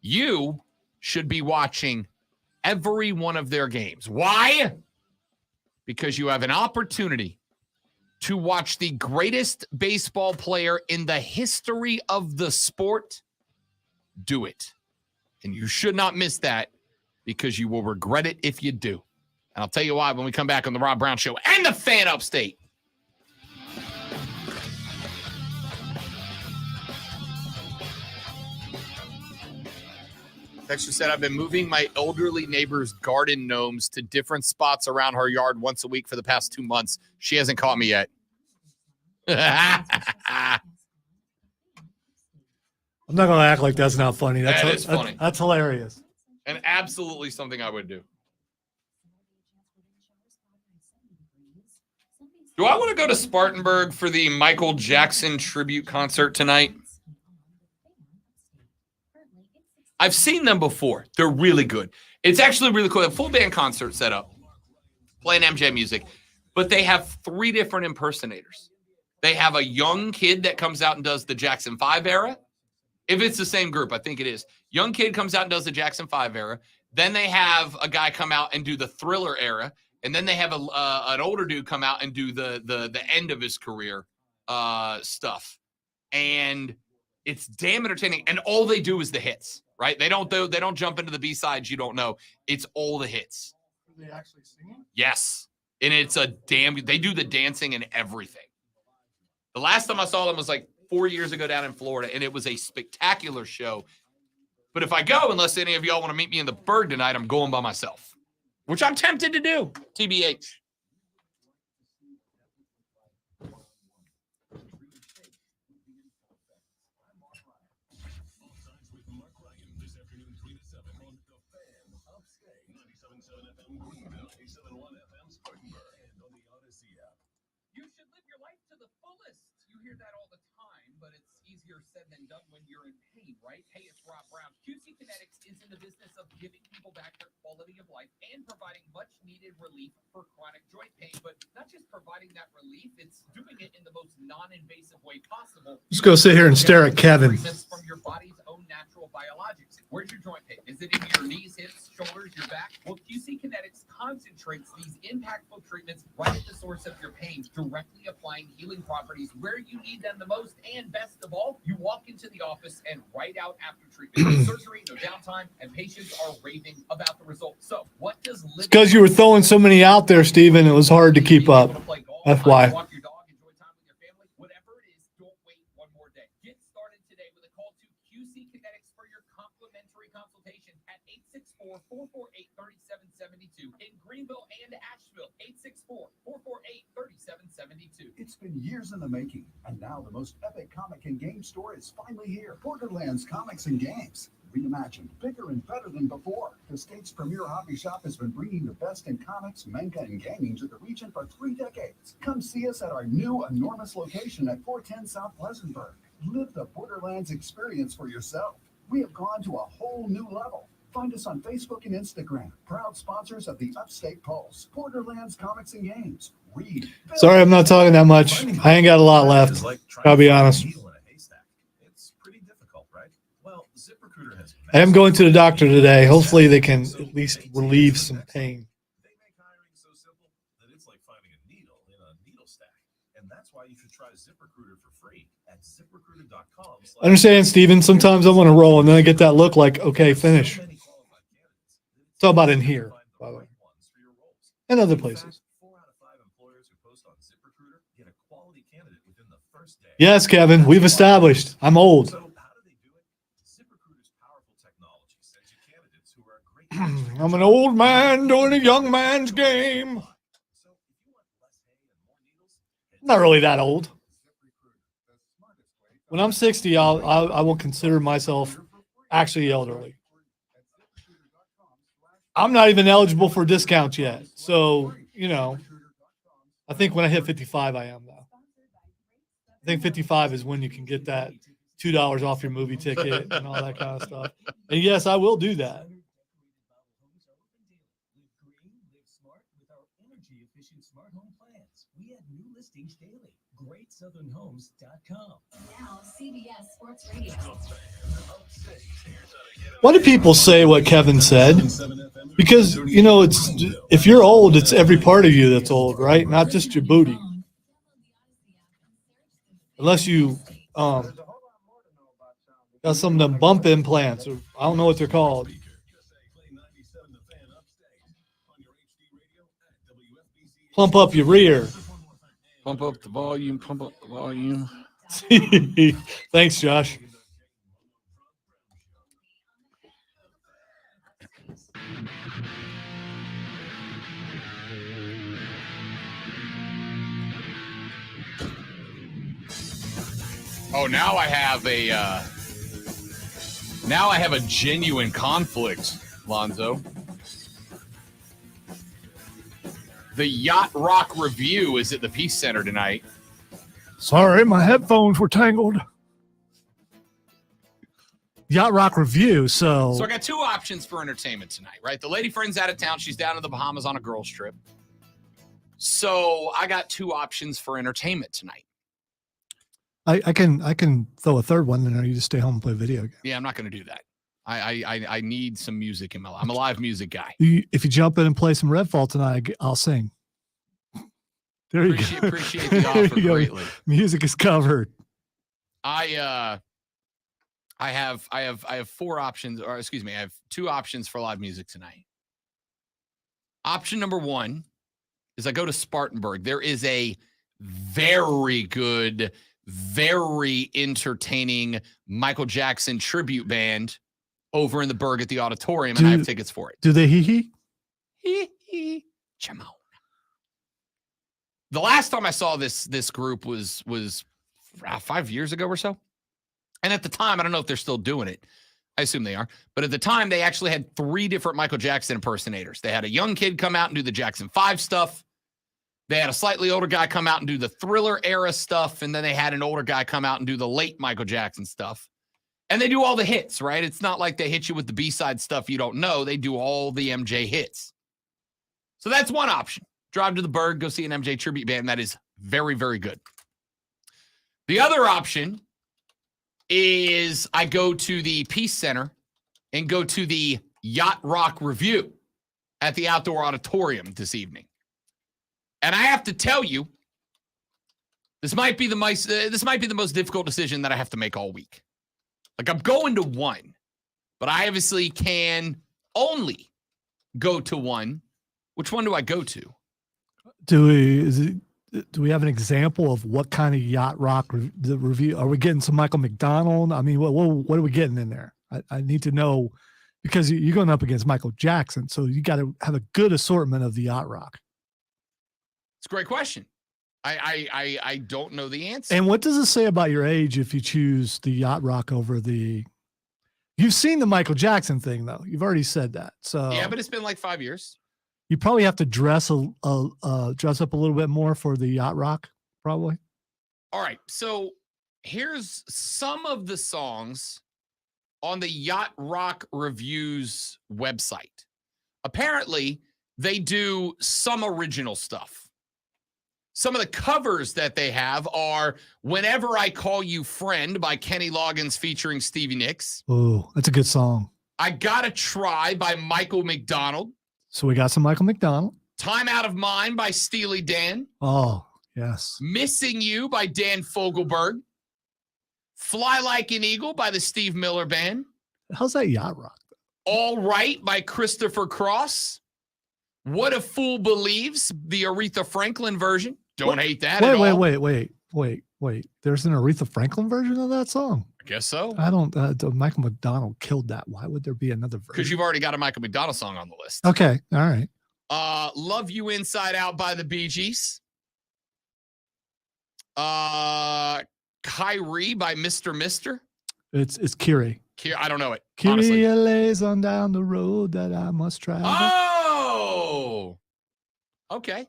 You should be watching every one of their games. Why? Because you have an opportunity to watch the greatest baseball player in the history of the sport do it. And you should not miss that because you will regret it if you do. And I'll tell you why when we come back on the Rob Brown Show and the Fan Upstate. Texture said, I've been moving my elderly neighbor's garden gnomes to different spots around her yard once a week for the past 2 months. She hasn't caught me yet. I'm not going to act like that's not funny. That is funny. That's hilarious. And absolutely something I would do. Do I want to go to Spartanburg for the Michael Jackson tribute concert tonight? I've seen them before. They're really good. It's actually really cool. A full band concert set up, playing MJ music, but they have 3 different impersonators. They have a young kid that comes out and does the Jackson 5 era. If it's the same group, I think it is. Young kid comes out and does the Jackson 5 era. Then they have a guy come out and do the Thriller era. And then they have an older dude come out and do the end of his career stuff. And it's damn entertaining. And all they do is the hits, right? They don't jump into the B-sides you don't know. It's all the hits. Are they actually singing? Yes. And it's they do the dancing and everything. The last time I saw them was like 4 years ago down in Florida, and it was a spectacular show. But if I go, unless any of y'all want to meet me in the Berg tonight, I'm going by myself, which I'm tempted to do, TBH. You should live your life to the fullest. You hear that all the time, but it's easier said than done when you're in pain, right? Hey, it's Rob Brown. QC Kinetics is in the business of giving people back their quality of life and providing much-needed relief for chronic joint pain. But not just providing that relief, it's doing it in the most non-invasive way possible. Just go sit here and stare at Kevin. From your body's own natural biologics. Where's your joint pain? Is it in your knees, hips, shoulders, your back? Well, QC Kinetics concentrates these impactful treatments right at the source of your pain, directly applying healing properties where you need them the most. And best of all, you walk into the office and right out after treatment. No surgery, no downtime, and patients are raving about the results. So what does It's because you were throwing so many out there, Steven. It was hard to keep up. Play golf, That's why. Walk your dog, enjoy time with your family. Whatever it is, don't wait one more day. Get started today with a call to QC Kinetics for your complimentary consultation at 864-448-3772 in Greenville and Asheville. 864-448-3772. It's been years in the making, and now the most epic comic and game store is finally here. Borderlands Comics and Games. Reimagined, bigger and better than before. The state's premier hobby shop has been bringing the best in comics, manga, and gaming to the region for 3 decades. Come see us at our new enormous location at 410 South Pleasantburg. Live the Borderlands experience for yourself. We have gone to a whole new level. Find us on Facebook and Instagram. Proud sponsors of the Upstate Pulse. Borderlands Comics and Games. Read. Sorry, I'm not talking that much. I ain't got a lot left. I'll be honest. It's pretty difficult, right? Well, ZipRecruiter has. I am going to the doctor today. Hopefully they can at least relieve some pain. They make hiring so simple that it's like finding a needle in a needle stack. And that's why you should try ZipRecruiter for free at ZipRecruiter.com. I understand, Steven. Sometimes I want to roll and then I get that look like, okay, finish. It's all about in here, by the way. And other places. 4 out of 5 employers who post on ZipRecruiter get a quality candidate within the first day. Yes, Kevin, we've established. I'm old. So how do they do it? ZipRecruiter's powerful technology sends you candidates who are a great match. I'm an old man doing a young man's game. So if you want less hay and more needles, I'm not really that old. When I'm 60, I will consider myself actually elderly. I'm not even eligible for discounts yet. So, you know, I think when I hit 55, I am though. I think 55 is when you can get that $2 off your movie ticket and all that kind of stuff. And yes, I will do that. GreatSouthernHomes.com. Now CBS Sports Radio. Why do people say what Kevin said? Because, you know, it's if you're old, it's every part of you that's old, right? Not just your booty. Unless you got some of them bump implants, or I don't know what they're called. Plump up your rear. Pump up the volume, pump up the volume. Thanks, Josh. Oh, now I have a genuine conflict, Lonzo. The Yacht Rock Review is at the Peace Center tonight. Sorry, my headphones were tangled. Yacht Rock Review. So I got 2 options for entertainment tonight, right? The lady friend's out of town. She's down in the Bahamas on a girls' trip. So I got 2 options for entertainment tonight. I can throw a third one, and you just stay home and play video games. Yeah, I'm not going to do that. I need some music in my life. I'm a live music guy. If you jump in and play some Redfall tonight, I'll sing. There you go. Appreciate the offer greatly. Music is covered. I have 4 options, or excuse me, I have 2 options for live music tonight. Option number 1 is I go to Spartanburg. There is a very good, very entertaining Michael Jackson tribute band over in the Berg at the Auditorium, and I have tickets for it. Do they hee-hee? Hee-hee. Come on. The last time I saw this group was 5 years ago or so. And at the time, I don't know if they're still doing it. I assume they are. But at the time, they actually had 3 different Michael Jackson impersonators. They had a young kid come out and do the Jackson 5 stuff. They had a slightly older guy come out and do the Thriller era stuff. And then they had an older guy come out and do the late Michael Jackson stuff. And they do all the hits, right? It's not like they hit you with the B-side stuff you don't know. They do all the MJ hits. So that's one option. Drive to the Berg, go see an MJ tribute band. That is very, very good. The other option is I go to the Peace Center and go to the Yacht Rock Review at the Outdoor Auditorium this evening. And I have to tell you, this might be the most difficult decision that I have to make all week. Like, I'm going to one, but I obviously can only go to one. Which one do I go to? Is do we have an example of what kind of yacht rock the review? Are we getting some Michael McDonald? I mean, what are we getting in there? I need to know, because you're going up against Michael Jackson, so you got to have a good assortment of the yacht rock. It's a great question. I don't know the answer. And what does it say about your age if you choose the yacht rock over the? You've seen the Michael Jackson thing though. You've already said that. So yeah, but it's been like 5 years. You probably have to dress dress up a little bit more for the yacht rock, probably. All right, so here's some of the songs on the Yacht Rock Reviews website. Apparently, they do some original stuff. Some of the covers that they have are Whenever I Call You Friend by Kenny Loggins featuring Stevie Nicks. Oh, that's a good song. I Gotta Try by Michael McDonald. So we got some Michael McDonald. Time Out of Mind by Steely Dan. Oh, yes. Missing You by Dan Fogelberg. Fly Like an Eagle by the Steve Miller Band. How's that yacht rock? All Right by Christopher Cross. What a Fool Believes, the Aretha Franklin version. Don't hate that at all. Wait. There's an Aretha Franklin version of that song? I guess so. I don't, Michael McDonald killed that. Why would there be another version? Because you've already got a Michael McDonald song on the list. Okay. All right. Love You Inside Out by the Bee Gees. Kyrie by Mr. Mister. It's Kyrie. I don't know it. Kyrie lays on down the road that I must travel. Oh, okay.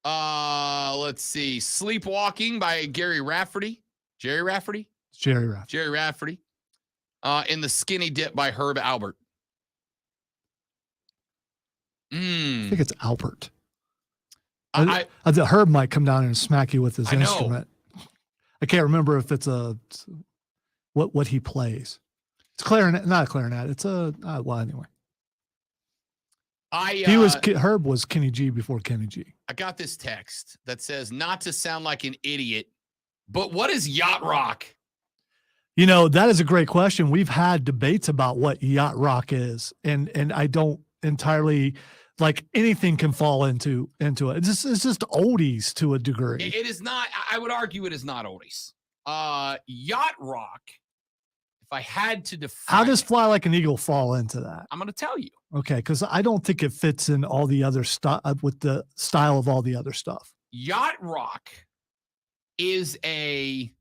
Let's see. Sleepwalking by Gary Rafferty. Jerry Rafferty? Jerry Rafferty. Jerry Rafferty. In the Skinny Dip by Herb Albert. I think it's Albert. The Herb might come down and smack you with his instrument. I can't remember if it's what he plays. It's clarinet, not a clarinet. It's well, anyway. Herb was Kenny G before Kenny G. I got this text that says, not to sound like an idiot, but what is yacht rock? You know, that is a great question. We've had debates about what yacht rock is, and I don't entirely like anything can fall into it. It's just oldies to a degree. It is not. I would argue it is not oldies. Yacht rock. If I had to define, how does Fly Like an Eagle fall into that? I'm going to tell you. Okay, because I don't think it fits in all the other stuff with the style of all the other stuff. Yacht rock is I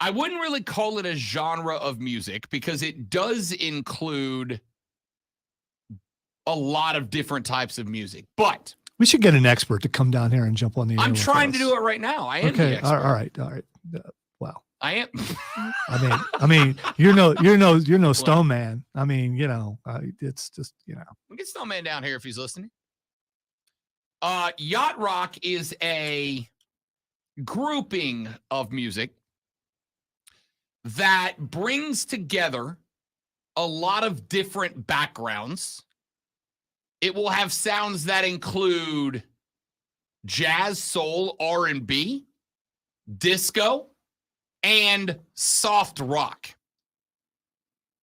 wouldn't really call it a genre of music because it does include a lot of different types of music. But we should get an expert to come down here and jump on the air. I'm trying to do it right now. I am the expert. All right. Wow. I am. I mean, you're no Stone Man. I mean, it's just, We get Stone Man down here if he's listening. Yacht rock is a grouping of music that brings together a lot of different backgrounds. It will have sounds that include jazz, soul, R&B, disco, and soft rock.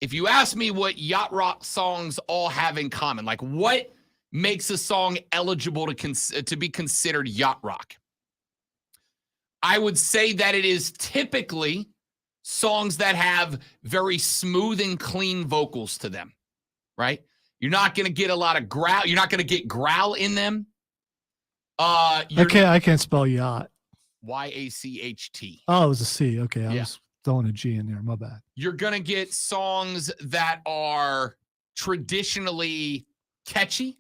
If you ask me what yacht rock songs all have in common, like what makes a song eligible to be considered yacht rock, I would say that it is typically songs that have very smooth and clean vocals to them, right? You're not going to get a lot of growl. You're not going to get growl in them. I can't spell yacht. Y-A-C-H-T. Oh, it was a C. Okay, I was throwing a G in there. My bad. You're going to get songs that are traditionally catchy,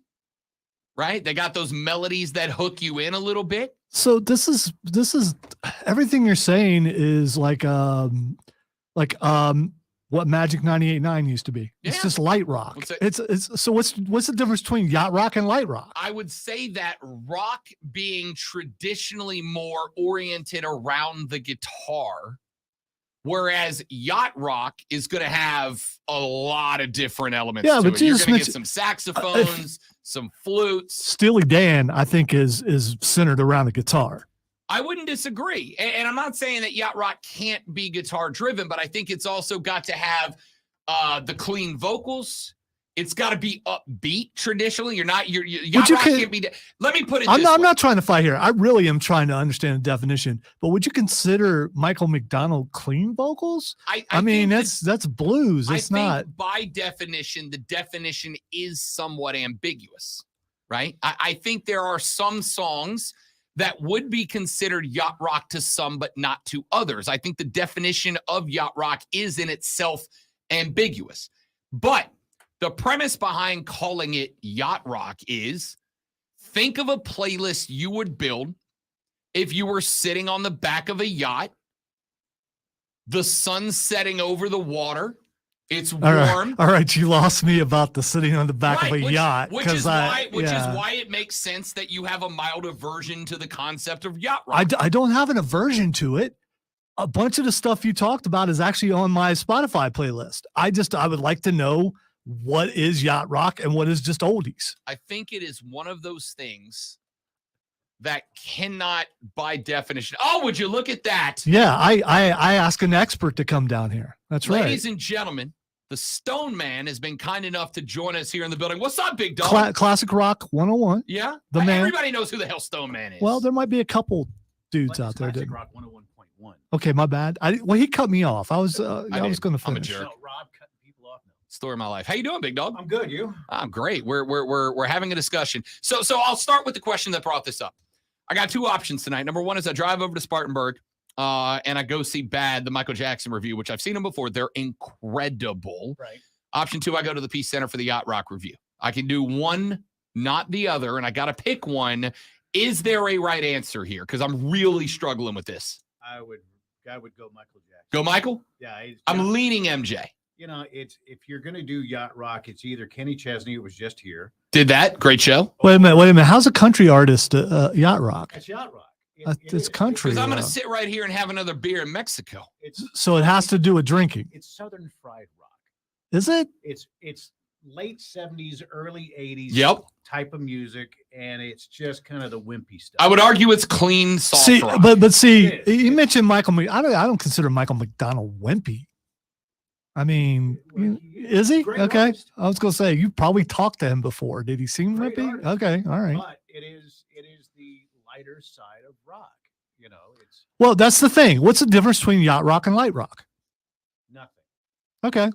right? They got those melodies that hook you in a little bit. So this is everything you're saying is like what Magic 98.9 used to be. Yeah. It's just light rock. So what's the difference between yacht rock and light rock? I would say that rock being traditionally more oriented around the guitar, whereas yacht rock is going to have a lot of different elements to it. You're going to get some saxophones, some flutes. Steely Dan, I think, is centered around the guitar. I wouldn't disagree. And I'm not saying that yacht rock can't be guitar driven, but I think it's also got to have the clean vocals. It's got to be upbeat traditionally. You're not, yacht Would you rock con- can't be, let me put it I'm this not, I'm way. not trying to fight here. I really am trying to understand the definition. But would you consider Michael McDonald clean vocals? I mean, think that's blues. I It's think not. by definition, the definition is somewhat ambiguous, right? I think there are some songs that would be considered yacht rock to some, but not to others. I think the definition of yacht rock is in itself ambiguous. But the premise behind calling it yacht rock is think of a playlist you would build if you were sitting on the back of a yacht, the sun setting over the water, it's warm. All right, you lost me about the sitting on the back of a yacht. Which is why it makes sense that you have a mild aversion to the concept of yacht rock. I don't have an aversion to it. A bunch of the stuff you talked about is actually on my Spotify playlist. I would like to know what is yacht rock and what is just oldies. I think it is one of those things that cannot, by definition. Oh, would you look at that? Yeah, I ask an expert to come down here. That's right. Ladies and gentlemen, the Stone Man has been kind enough to join us here in the building. What's up, Big Dog? Classic Rock 101. Yeah? The man. Everybody knows who the hell Stone Man is. Well, there might be a couple dudes out there. Classic Rock 101.1. Okay, my bad. Well, he cut me off. I was going to finish. I'm a jerk. No, Rob cutting people off now. Story of my life. How you doing, Big Dog? I'm good. You? I'm great. We're having a discussion. So I'll start with the question that brought this up. I got two options tonight. Number one is I drive over to Spartanburg and I go see Bad, the Michael Jackson review, which I've seen them before. They're incredible. Right. Option two, I go to the Peace Center for the Yacht Rock review. I can do one, not the other, and I got to pick one. Is there a right answer here? Because I'm really struggling with this. I would go Michael Jackson. Go Michael? Yeah. I'm leaning MJ. You know, it's if you're going to do yacht rock, it's either Kenny Chesney, who was just here. Did that. Great show. Wait a minute. How's a country artist yacht rock? It's yacht rock. It's country. Because I'm going to rock. sit right here and have another beer in Mexico. So it has to do with drinking. It's Southern fried rock. Is it? It's late 70s, early 80s Yep. type of music, and it's just kind of the wimpy stuff. I would argue it's clean, soft See, rock. but see, you mentioned Michael. I don't consider Michael McDonald wimpy. I mean, is he? Okay. Artist. I was going to say, you probably talked to him before. Did he seem Great wimpy? artist. Okay. All right. But it is the lighter side of rock. You know, it's Well, that's the thing. What's the difference between yacht rock and light rock? nothing. Okay.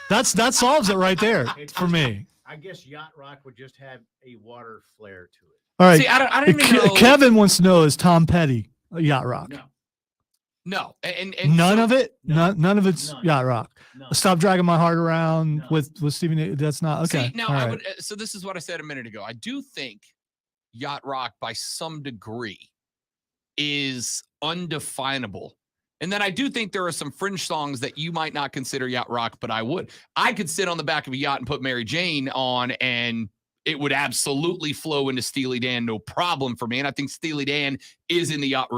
That solves it right there for me. I guess yacht rock would just have a water flair to it. All right. See, I don't even know. Kevin wants to know, is Tom Petty a yacht rock? No. And None so- of it? None of it's yacht rock. No. Stop dragging my heart around with Stephen A. That's not okay. See, now All I right. would. So this is what I said a minute ago. I do think yacht rock, by some degree, is undefinable. And then I do think there are some fringe songs that you might not consider yacht rock, but I would. I could sit on the back of a yacht and put Mary Jane on, and it would absolutely flow into Steely Dan, no problem for me. And I think Steely Dan is in the yacht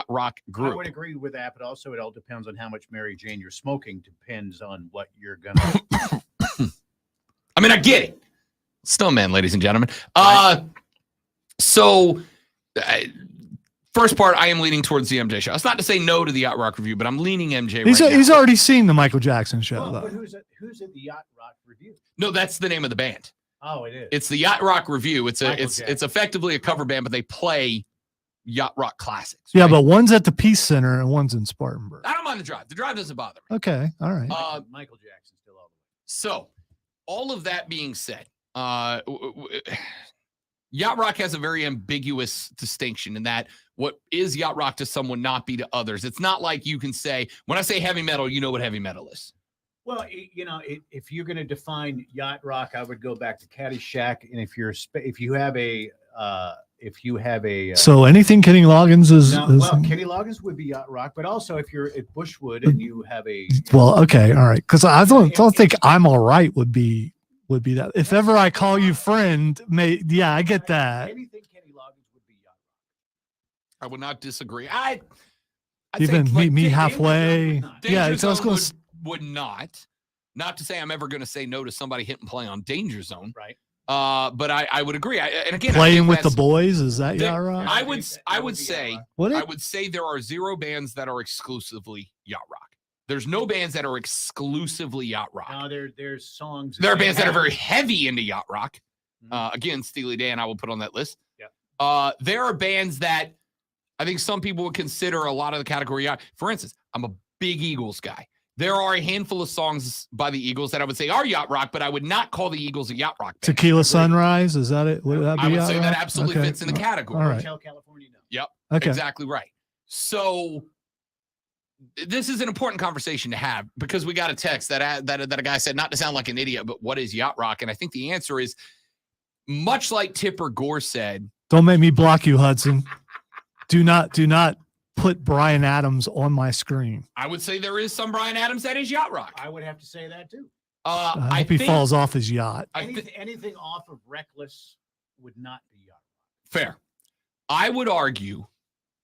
rock group. I would agree with that, but also it all depends on how much Mary Jane you're smoking. Depends on what you're gonna. I mean, I get it. Stone Man, ladies and gentlemen. First part, I am leaning towards the MJ show. It's not to say no to the Yacht Rock review, but I'm leaning MJ right now. He's already seen the Michael Jackson show, Well, though. but who's at the yacht rock review? No, that's the name of the band. Oh, it is. It's the Yacht Rock review. It's Michael it's Jackson. effectively a cover band, but they play yacht rock classics. Yeah, right? but one's at the Peace Center and one's in Spartanburg. I don't mind the drive. The drive doesn't bother me. Okay, all right. Michael Jackson still all the way. So, all of that being said, yacht rock has a very ambiguous distinction in that what is yacht rock to some would not be to others. It's not like you can say, when I say heavy metal, you know what heavy metal is. Well, you know, if you're going to define yacht rock, I would go back to Caddyshack, and if you have a So anything Kenny Loggins is. well, Kenny Loggins would be yacht rock, but also if you're at Bushwood and you have a Well, okay, all right, because I don't think I'm all right would be that. If ever I call you friend, yeah, I get that. anything Kenny Loggins would be yacht rock. I would not disagree. I'd Even say, meet me Danger halfway. Zone Yeah, it's Zone going would not. Not to say I'm ever going to say no to somebody hit and play on Danger Zone. Right. But I would agree. And again, Playing I think with the that's- boys, is that there- yacht rock? I would say Would I it? would say there are zero bands that are exclusively yacht rock. There's no bands that are exclusively yacht rock. No, there's songs. There are bands that are very heavy into yacht rock. Again, Steely Dan, I will put on that list. Yeah. There are bands that I think some people would consider a lot of the category yacht. For instance, I'm a big Eagles guy. There are a handful of songs by the Eagles that I would say are yacht rock, but I would not call the Eagles a yacht rock band. Tequila Sunrise, is that it? Would that be I would yacht say rock? that absolutely Okay. fits in the category. All right. Hotel California, no. Yep. Okay. Exactly right. So this is an important conversation to have because we got a text that a guy said, not to sound like an idiot, but what is yacht rock? And I think the answer is much like Tipper Gore said. Don't make me block you, Hudson. Do not put Bryan Adams on my screen. I would say there is some Bryan Adams that is yacht rock. I would have to say that too. I hope he falls off his yacht. Anything off of Reckless would not be yacht rock. Fair. I would argue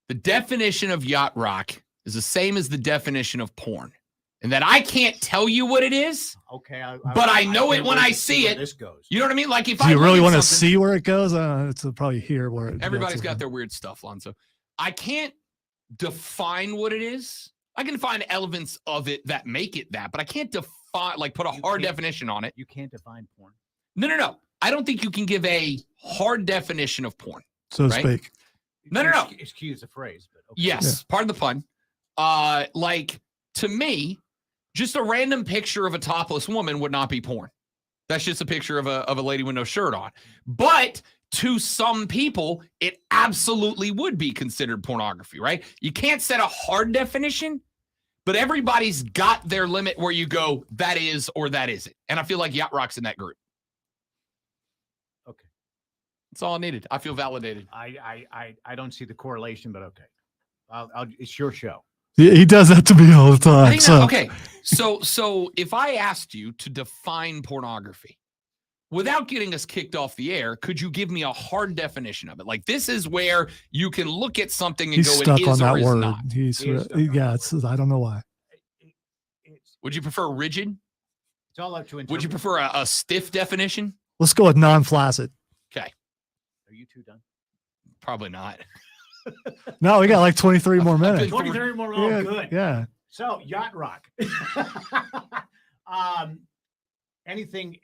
the definition of yacht rock is the same as the definition of porn, and that I can't tell you what it is. Okay, but I know it when I see it. This goes. You know what I mean? Like if Do you I really want to something- see where it goes? It's probably here where it Everybody's gets got their weird stuff, Lonzo. I can't define what it is. I can find elements of it that make it that, but I can't define, like put a hard definition on it. You can't define porn. No. I don't think you can give a hard definition of porn. so to right? speak. No. Excuse the phrase, but okay. Yes, pardon the pun. Like to me, just a random picture of a topless woman would not be porn. That's just a picture of a lady with no shirt on. But to some people, it absolutely would be considered pornography, right? You can't set a hard definition, but everybody's got their limit where you go, that is or that isn't. And I feel like yacht rock's in that group. Okay. That's all I needed. I feel validated. I don't see the correlation, but okay. It's your show. He does that to me all the I time. think So okay. So if I asked you to define pornography without getting us kicked off the air, could you give me a hard definition of it? Like this is where you can look at something and he's go, stuck it on is that or is word. not. I don't know why. Would you prefer rigid? It's all up to Would you prefer a stiff definition? Let's go with non-flaccid. Okay. Are you two done? Probably not. No, we got like 23 more minutes. 23 more. Yeah, Good. yeah. So yacht rock. Anything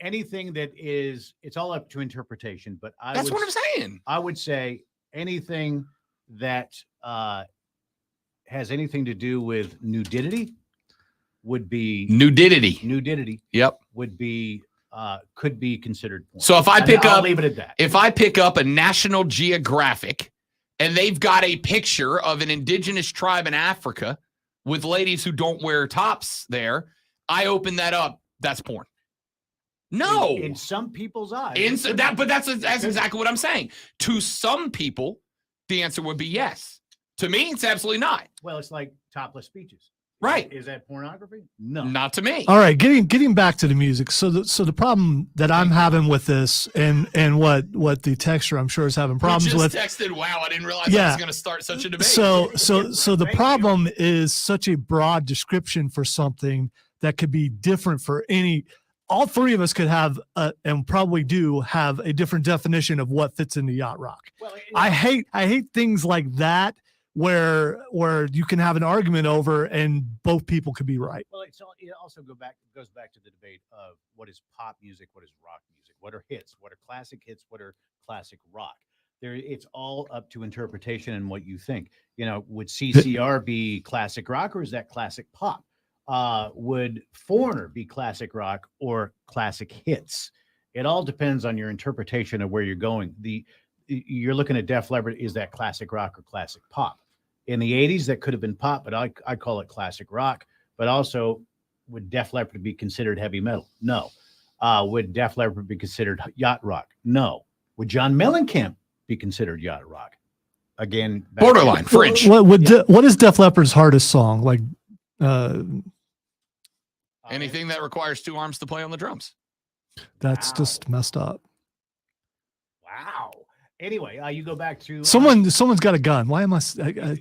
that is, it's all up to interpretation. But That's what I'm saying. I would say anything that has anything to do with nudity would be Nudity. Yep. would be could be considered porn. So if I And pick I'll up, leave it at that. if I pick up a National Geographic and they've got a picture of an indigenous tribe in Africa with ladies who don't wear tops there, I open that up. That's porn. No. In some people's eyes. But that's exactly what I'm saying. To some people, the answer would be yes. To me, it's absolutely not. Well, it's like topless speeches. Right. Is that pornography? No. Not to me. All right, getting back to the music. So the problem that I'm having with this, and what the texter I'm sure is having problems You with. just texted, wow, I didn't realize I was going to start such a debate. So the problem is such a broad description for something that could be different for any. All three of us could have, and probably do have, a different definition of what fits into yacht rock. Well, I hate things like that where you can have an argument over and both people could be right. Well, it also goes back to the debate of what is pop music, what is rock music, what are hits, what are classic hits, what are classic rock. It's all up to interpretation and what you think. You know, would CCR be classic rock or is that classic pop? Would Foreigner be classic rock or classic hits? It all depends on your interpretation of where you're going. You're looking at Def Leppard, is that classic rock or classic pop? In the 80s, that could have been pop, but I call it classic rock. But also, would Def Leppard be considered heavy metal? No. Would Def Leppard be considered yacht rock? No. Would John Mellencamp be considered yacht rock? Again, borderline fringe. What is Def Leppard's hardest song? Like anything that requires two arms to play on the drums. That's just messed up. Wow. Anyway, you go back to someone's got a gun. Why am I?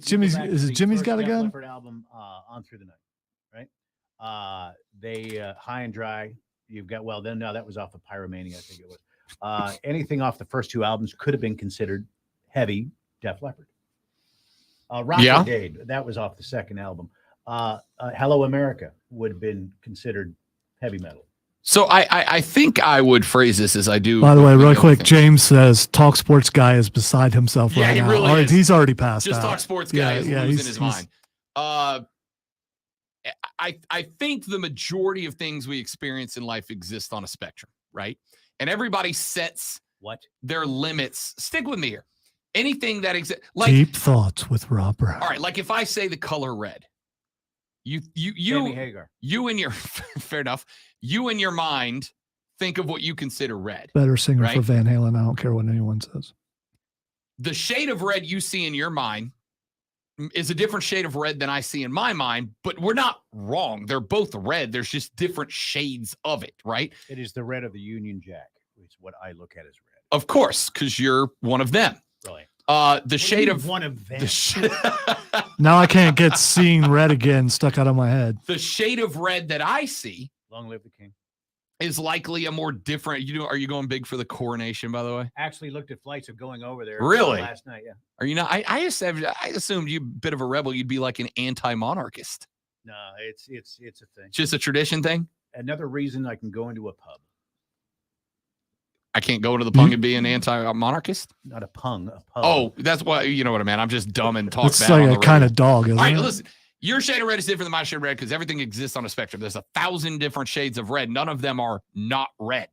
Jimmy's got a gun? Leppard album, On Through the Night, right? They High and Dry. You've got now that was off of Pyromania, I think it was. Anything off the first two albums could have been considered heavy Def Leppard. Rock Brigade, that was off the second album. Hello America would have been considered heavy metal. So I think I would phrase this as I do. By the way, many real other quick, things. James says Talk Sports guy is beside himself Yeah, right he now. really All right, is. he's already passed Just out. Talk Sports guy is losing his mind. I think the majority of things we experience in life exist on a spectrum, right? And everybody sets their limits. Stick with me here. Anything that exists, like Deep thoughts with Rob Brown. all right, like if I say the color red, Sammy Hagar. you in your fair enough, you in your mind think of what you consider red. Better singer right? for Van Halen. I don't care what anyone says. The shade of red you see in your mind is a different shade of red than I see in my mind, but we're not wrong. They're both red. There's just different shades of it, right? It is the red of the Union Jack, which is what I look at as red. Of course, because you're one of them. Really? The shade of one of them. Now I can't get seeing red again stuck out of my head. The shade of red that I see, long live the king, is likely a more different. Are you going big for the coronation, by the way? Actually looked at flights of going over there. Really? Last night, yeah. Are you not? I assumed you a bit of a rebel. You'd be like an anti-monarchist. No, it's a thing. Just a tradition thing. Another reason I can go into a pub. I can't go into the pung and be an anti-monarchist. Not a pung, a pub. Oh, that's why you know what I meant. I'm just dumb and talk It's bad. like on a the kind radio. of dog, isn't All right, it? listen. Your shade of red is different than my shade of red because everything exists on a spectrum. There's 1,000 different shades of red. None of them are not red.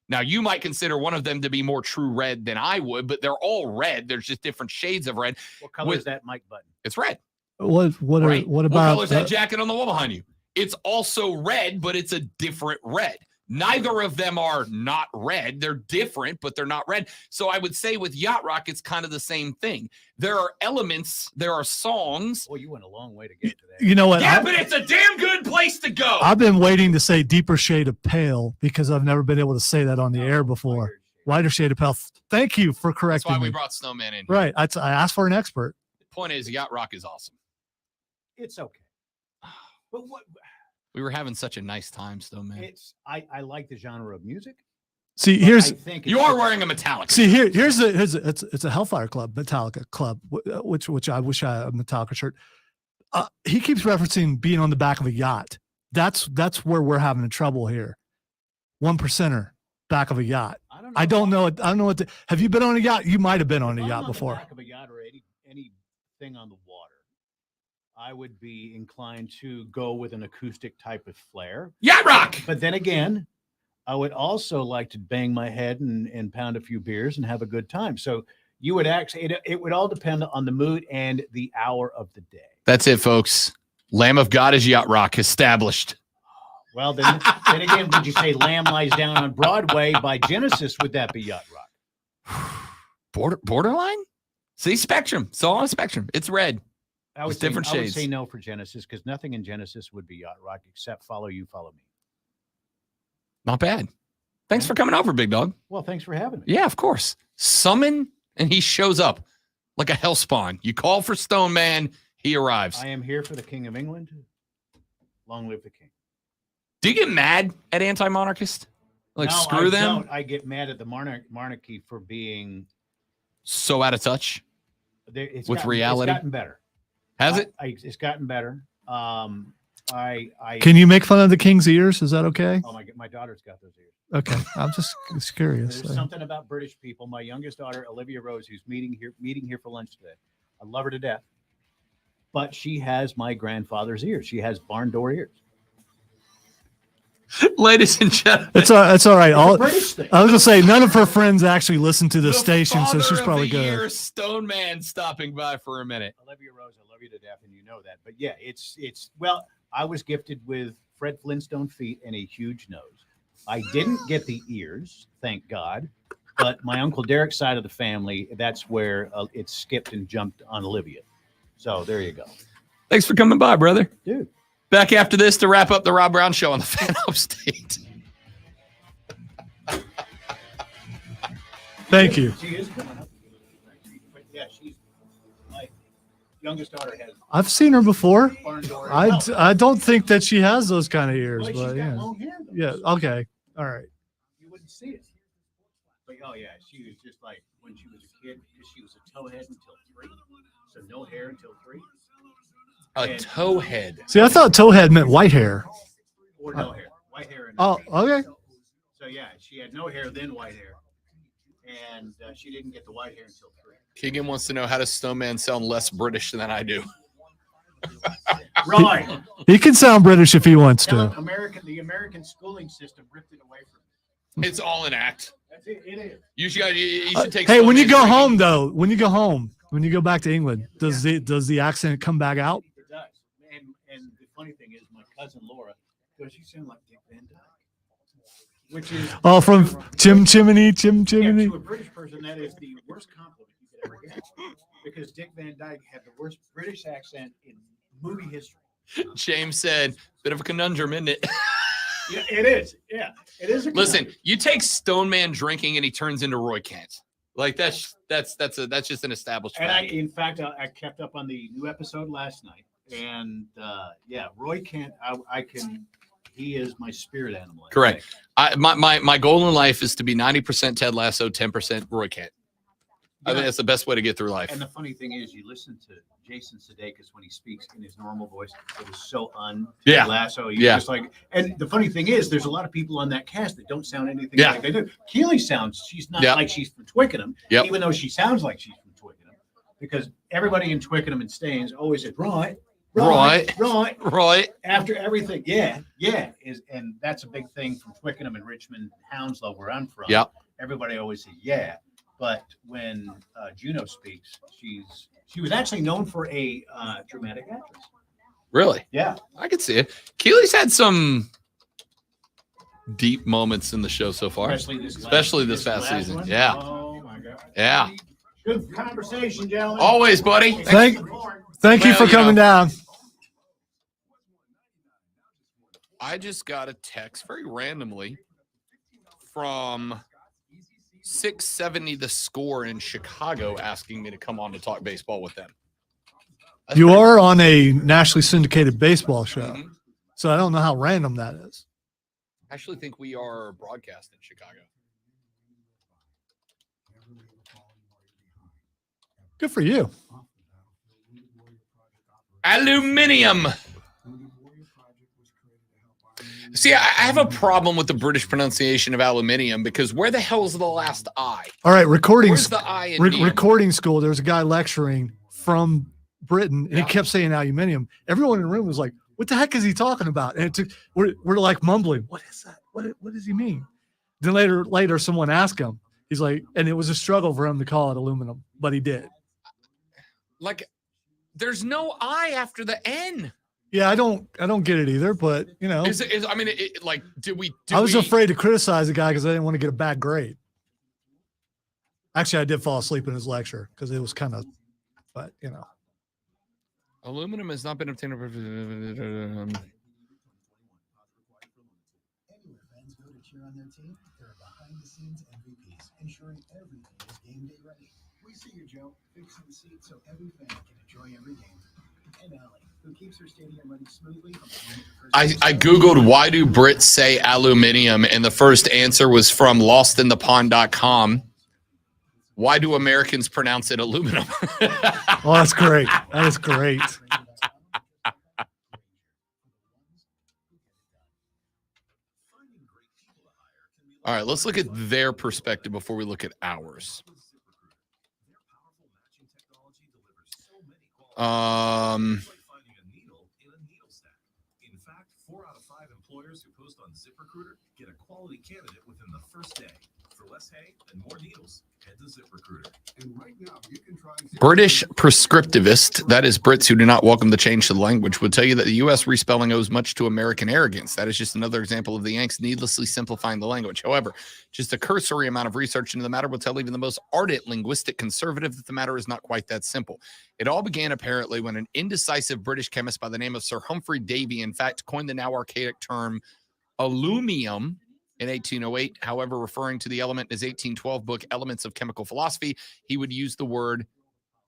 Now, you might consider one of them to be more true red than I would, but they're all red. There's just different shades of red. What color is that mic button? It's red. What Right. what What about color is that jacket on the wall behind you? It's also red, but it's a different red. Neither of them are not red. They're different, but they're not red. So I would say with Yacht Rock, it's kind of the same thing. There are elements, there are songs. Well, you went a long way to get to that. You know what? Yeah, but it's a damn good place to go. I've been waiting to say deeper shade of pale because I've never been able to say that on the air before. Wider shade of pale. Thank you for That's correcting why we me. brought Snowman in. Right. I asked for an expert. The point is, Yacht Rock is awesome. It's okay. But what We were having such a nice time, Snowman. it's I like the genre of music. See, but here's I think You it's- are wearing a Metallica. see here's it's a Hellfire Club, Metallica Club, which I wish I had a Metallica shirt. He keeps referencing being on the back of a yacht. That's where we're having trouble here. 1%er back of a yacht. I don't know what. Have you been on a yacht? You might have been on a If I'm yacht on before. The back of a yacht or anything on the water, I would be inclined to go with an acoustic type of flair. Yacht Rock. But then again, I would also like to bang my head and pound a few beers and have a good time. So you would actually, it would all depend on the mood and the hour of the day. That's it, folks. Lamb of God is Yacht Rock established. Well, then again, would you say Lamb Lies Down on Broadway by Genesis? Would that be Yacht Rock? Borderline? See, spectrum. It's all on a spectrum. It's red. I would It's different say, I would shades. say no for Genesis because nothing in Genesis would be Yacht Rock except Follow You, Follow Me. Not bad. Thanks for coming over, big dog. Well, thanks for having me. Yeah, of course. Summon and he shows up like a hellspawn. You call for Stone Man, he arrives. I am here for the King of England. Long live the King. Do you get mad at anti-monarchists? Like No, screw I them? don't. I get mad at the monarchy for being So out of touch it's with gotten, reality. It's gotten better. Has it? It's gotten better. I Can you make fun of the king's ears? Is that okay? Oh my daughter's got those ears. Okay, I'm just curious. There's something about British people. My youngest daughter, Olivia Rose, who's meeting here for lunch today. I love her to death, but she has my grandfather's ears. She has barn door ears. Ladies and gentlemen, It's all right. It's a British thing. I was gonna say none of her friends actually listen to the station, so father she's of probably the good. year, Stone Man stopping by for a minute. Olivia Rose, I love you to death, and you know that. But yeah, it's well, I was gifted with Fred Flintstone feet and a huge nose. I didn't get the ears, thank God. But my Uncle Derek's side of the family, that's where it skipped and jumped on Olivia. So there you go. Thanks for coming by, brother. Dude. Back after this to wrap up the Rob Brown Show on the Fan Upstate. Thank you. She is coming up. But yeah, she's my youngest daughter has. I've seen her before. barn door. I don't think that she has those kind of ears, Well, she's but got yeah, long hair, though. yeah. Okay, all right. You wouldn't see it. But oh yeah, she was just like when she was a kid because she was a towhead until 3, so no hair until 3. A towhead. See, I thought towhead meant white hair. Or no hair, white hair. And Oh, okay. So yeah, she had no hair, then white hair, and she didn't get the white hair until 3. Keegan wants to know, how does Snowman sound less British than I do? Right. He can sound British if he wants to. The American schooling system ripped it away from him. It's all an act. That's it. It is. You should take. Hey, when you Snowman go drinking. home though, when you go back to England, does the accent come back out? It does. And the funny thing is, my cousin Laura goes, "You sound like Dick Van Dyke," which is From Chimney. Yeah, to a British person, that is the worst compliment you could ever get, because Dick Van Dyke had the worst British accent in movie history. James said, "Bit of a conundrum, isn't it?" Yeah, it is. Yeah, it is. Listen, you take Stone Man drinking and he turns into Roy Kent. Like that's just an established And fact. in fact, I kept up on the new episode last night, and yeah, Roy Kent, he is my spirit animal. Correct. My goal in life is to be 90% Ted Lasso, 10% Roy Kent. I think that's the best way to get through life. And the funny thing is, you listen to Jason Sudeikis when he speaks in his normal voice. It is so Yeah. Lasso. You're Yeah. just like, and the funny thing is, there's a lot of people on that cast that don't sound anything Yeah. like they do. Keely sounds, she's not Yeah. like she's from Twickenham, Yep. even though she sounds like she's from Twickenham, because everybody in Twickenham and Staines always says, right. After everything. Yeah. And that's a big thing from Twickenham and Richmond, Hounslow, where I'm from. Yep. Everybody always says, yeah. But when Juno speaks, she was actually known for a dramatic actress. Really? Yeah. I could see it. Keely's had some deep moments in the show so far, especially this past last season. one. Yeah. Oh my God. Yeah. Good conversation, gentlemen. Always, buddy. Thank you for coming down. I just got a text very randomly from 670 The Score in Chicago asking me to come on to talk baseball with them. You are on a nationally syndicated baseball show, Mhm. so I don't know how random that is. I actually think we are broadcast in Chicago. Good for you. Aluminium. See, I have a problem with the British pronunciation of aluminium because where the hell is the last I? All right, Where's the I in nium? recording school. There was a guy lecturing from Britain, and he kept saying aluminium. Everyone in the room was like, "What the heck is he talking about?" And we're like mumbling, "What is that? What does he mean?" Then later, someone asked him. He's like, and it was a struggle for him to call it aluminum, but he did. Like, there's no I after the N. Yeah, I don't get it either, but you know, I mean, like, I was afraid to criticize the guy because I didn't want to get a bad grade. Actually, I did fall asleep in his lecture because it was kind of, but you know. Aluminum has not been obtained. Anywhere fans go to cheer on their team, there are behind-the-scenes MVPs, ensuring everything is game day ready. We see you, Joe, fixing the seats so every fan can enjoy every game. And Allie, who keeps her stadium running smoothly from the moment the first I Googled why do Brits say aluminium, and the first answer was from lostinthepond.com. Why do Americans pronounce it aluminum? Oh, that's great. That is great. All right, let's look at their perspective before we look at ours. In fact, 4 out of 5 employers who post on ZipRecruiter get a quality candidate within the first day. For less hay and more needles, head to ZipRecruiter. And right now, you can try British prescriptivist, that is Brits who do not welcome the change to the language, would tell you that the U.S. respelling owes much to American arrogance. That is just another example of the Yanks needlessly simplifying the language. However, just a cursory amount of research into the matter will tell even the most ardent linguistic conservative that the matter is not quite that simple. It all began apparently when an indecisive British chemist by the name of Sir Humphrey Davy, in fact, coined the now archaic term alumium in 1808. However, referring to the element in his 1812 book, Elements of Chemical Philosophy, he would use the word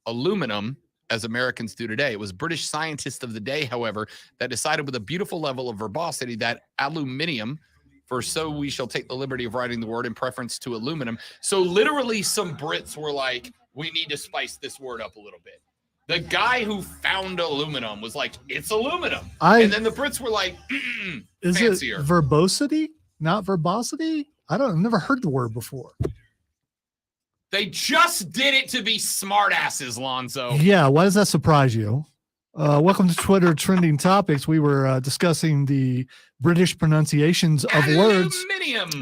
aluminum as Americans do today. It was British scientists of the day, however, that decided with a beautiful level of verbosity that aluminium For so we shall take the liberty of writing the word in preference to aluminum. So literally some Brits were like, we need to spice this word up a little bit. The guy who found aluminum was like, it's aluminum. And then the Brits were like, is fancier. it verbosity, not verbosity? I've never heard the word before. They just did it to be smartasses, Lonzo. Yeah, why does that surprise you? Welcome to Twitter Trending Topics. We were discussing the British pronunciations of words,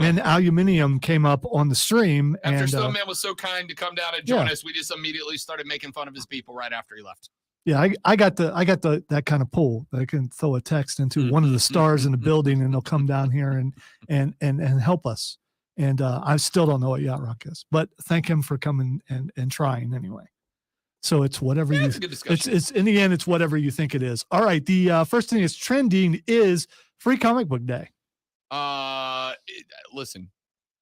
and aluminium came up on the stream. After and Stoneman was so kind to come down and join us, we just immediately started making fun of his people right after he left. Yeah, I got that kind of pull. I can throw a text into one of the stars in the building, and they'll come down here and help us. And I still don't know what Yacht Rock is, but thank him for coming and trying anyway. So it's whatever you. It's in the end, it's whatever you think it is. All right. The first thing that's trending is Free Comic Book Day. Listen,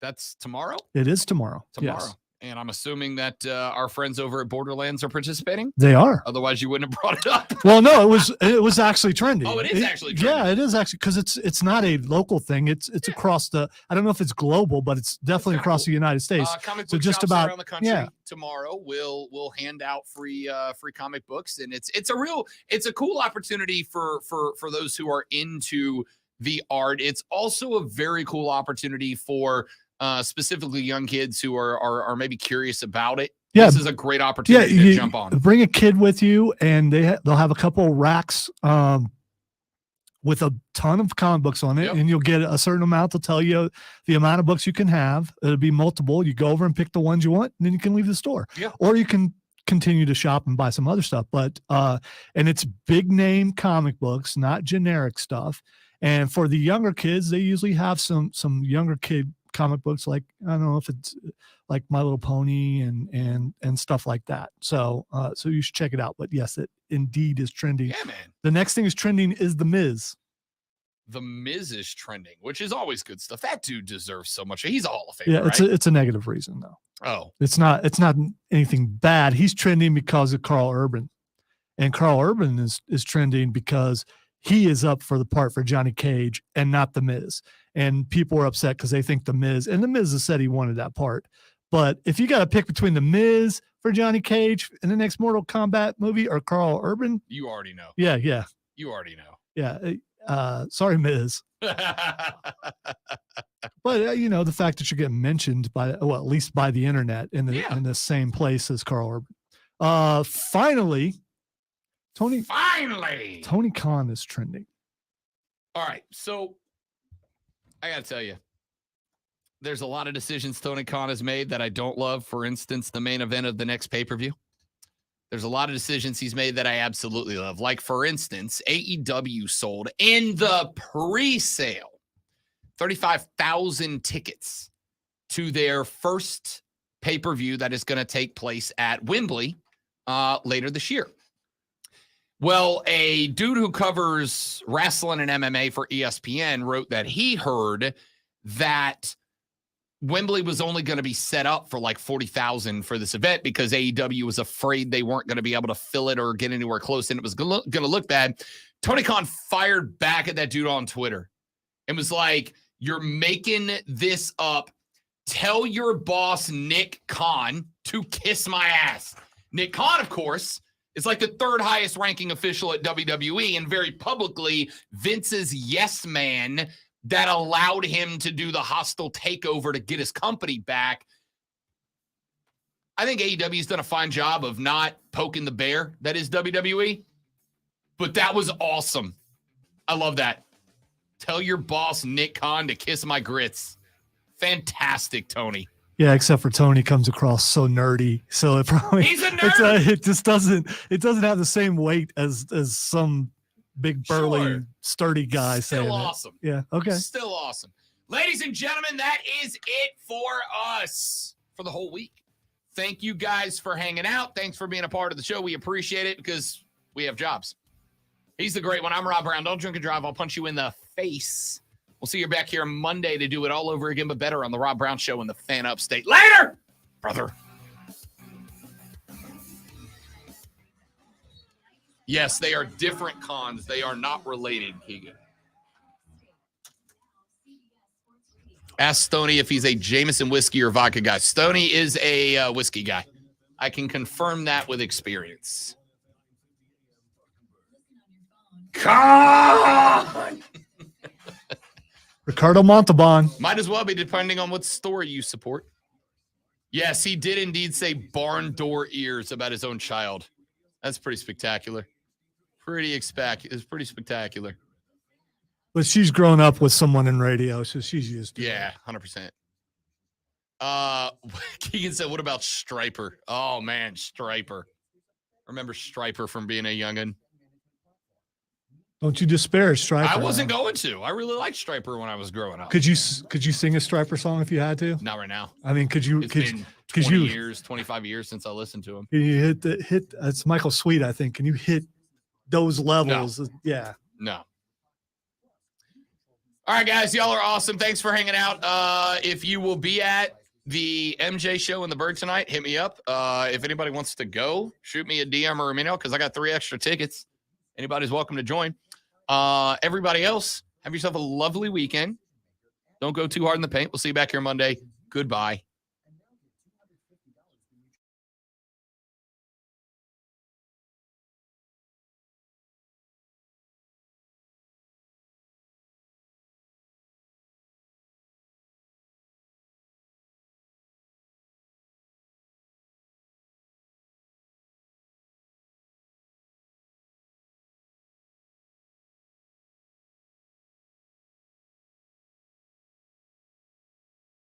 that's tomorrow. It is tomorrow. Tomorrow, Yes. and I'm assuming that our friends over at Borderlands are participating. They are. Otherwise, you wouldn't have brought it up. Well, no, it was actually trending. Oh, it is actually trending. Yeah, it is actually, because it's not a local thing. It's across the. I don't know if it's global, but it's definitely across the United States. Comic so book just shops about around the country yeah. tomorrow we'll hand out free comic books, and it's a cool opportunity for those who are into the art. It's also a very cool opportunity for specifically young kids who are maybe curious about it. Yeah. This is a great opportunity to jump on. Bring a kid with you, and they'll have a couple of racks with a ton of comic books on it, and you'll get a certain amount to tell you the amount of books you can have. It'll be multiple. You go over and pick the ones you want, and then you can leave the store. Yeah. Or you can continue to shop and buy some other stuff. But and it's big name comic books, not generic stuff. And for the younger kids, they usually have some younger kid comic books, like I don't know if it's like My Little Pony and stuff like that. So so you should check it out. But yes, it indeed is trending. Yeah, man. The next thing is trending is The Miz. The Miz is trending, which is always good stuff. That dude deserves so much. He's a Hall of Famer. Yeah, right? it's a negative reason though. Oh, it's not anything bad. He's trending because of Carl Urban, and Carl Urban is trending because he is up for the part for Johnny Cage and not The Miz. And people are upset because they think The Miz has said he wanted that part. But if you got to pick between The Miz for Johnny Cage in the next Mortal Kombat movie or Carl Urban, you already know. Yeah. You already know. Yeah. Sorry, Miz. But you know, the fact that you're getting mentioned by, well, at least by the internet in the same place as Carl Urban. Finally, Tony Khan is trending. All right, so I gotta tell you, there's a lot of decisions Tony Khan has made that I don't love. For instance, the main event of the next pay-per-view. There's a lot of decisions he's made that I absolutely love. Like, for instance, AEW sold in the pre-sale 35,000 tickets to their first pay-per-view that is going to take place at Wembley later this year. Well, a dude who covers wrestling and MMA for ESPN wrote that he heard that Wembley was only going to be set up for like 40,000 for this event because AEW was afraid they weren't going to be able to fill it or get anywhere close, and it was going to look bad. Tony Khan fired back at that dude on Twitter and was like, "You're making this up. Tell your boss, Nick Khan, to kiss my ass." Nick Khan, of course, is like the third highest ranking official at WWE and very publicly Vince's yes man that allowed him to do the hostile takeover to get his company back. I think AEW's done a fine job of not poking the bear that is WWE, but that was awesome. I love that. Tell your boss, Nick Khan, to kiss my grits. Fantastic, Tony. Yeah, except for Tony comes across so nerdy, so it probably he's a nerd. It just doesn't have the same weight as some big burly sturdy guy saying Still it. awesome. Yeah. Okay. Still awesome. Ladies and gentlemen, that is it for us for the whole week. Thank you guys for hanging out. Thanks for being a part of the show. We appreciate it because we have jobs. He's the great one. I'm Rob Brown. Don't drink and drive. I'll punch you in the face. We'll see you back here Monday to do it all over again, but better on the Rob Brown Show in the Fan Upstate. Later, brother. Yes, they are different cons. They are not related, Keegan. Ask Stoney if he's a Jameson whiskey or vodka guy. Stoney is a whiskey guy. I can confirm that with experience. Con! Ricardo Montalban. Might as well be, depending on what story you support. Yes, he did indeed say barn door ears about his own child. That's pretty spectacular. It's pretty spectacular. But she's grown up with someone in radio, so she's used to it. Yeah, 100%. Keegan said, what about Striper? Oh, man, Striper. Remember Striper from being a youngin'? Don't you disparage Striper. I wasn't going to. I really liked Striper when I was growing up. Could you sing a Striper song if you had to? Not right now. I mean, could you? It's Could, been could 20 you years, 25 years since I listened to him. Can you hit? It's Michael Sweet, I think. Can you hit those levels? No. Yeah. No. All right, guys, y'all are awesome. Thanks for hanging out. If you will be at the MJ show in the Bird tonight, hit me up. If anybody wants to go, shoot me a DM or an email because I got 3 extra tickets. Anybody's welcome to join. Everybody else, have yourself a lovely weekend. Don't go too hard in the paint. We'll see you back here Monday. Goodbye.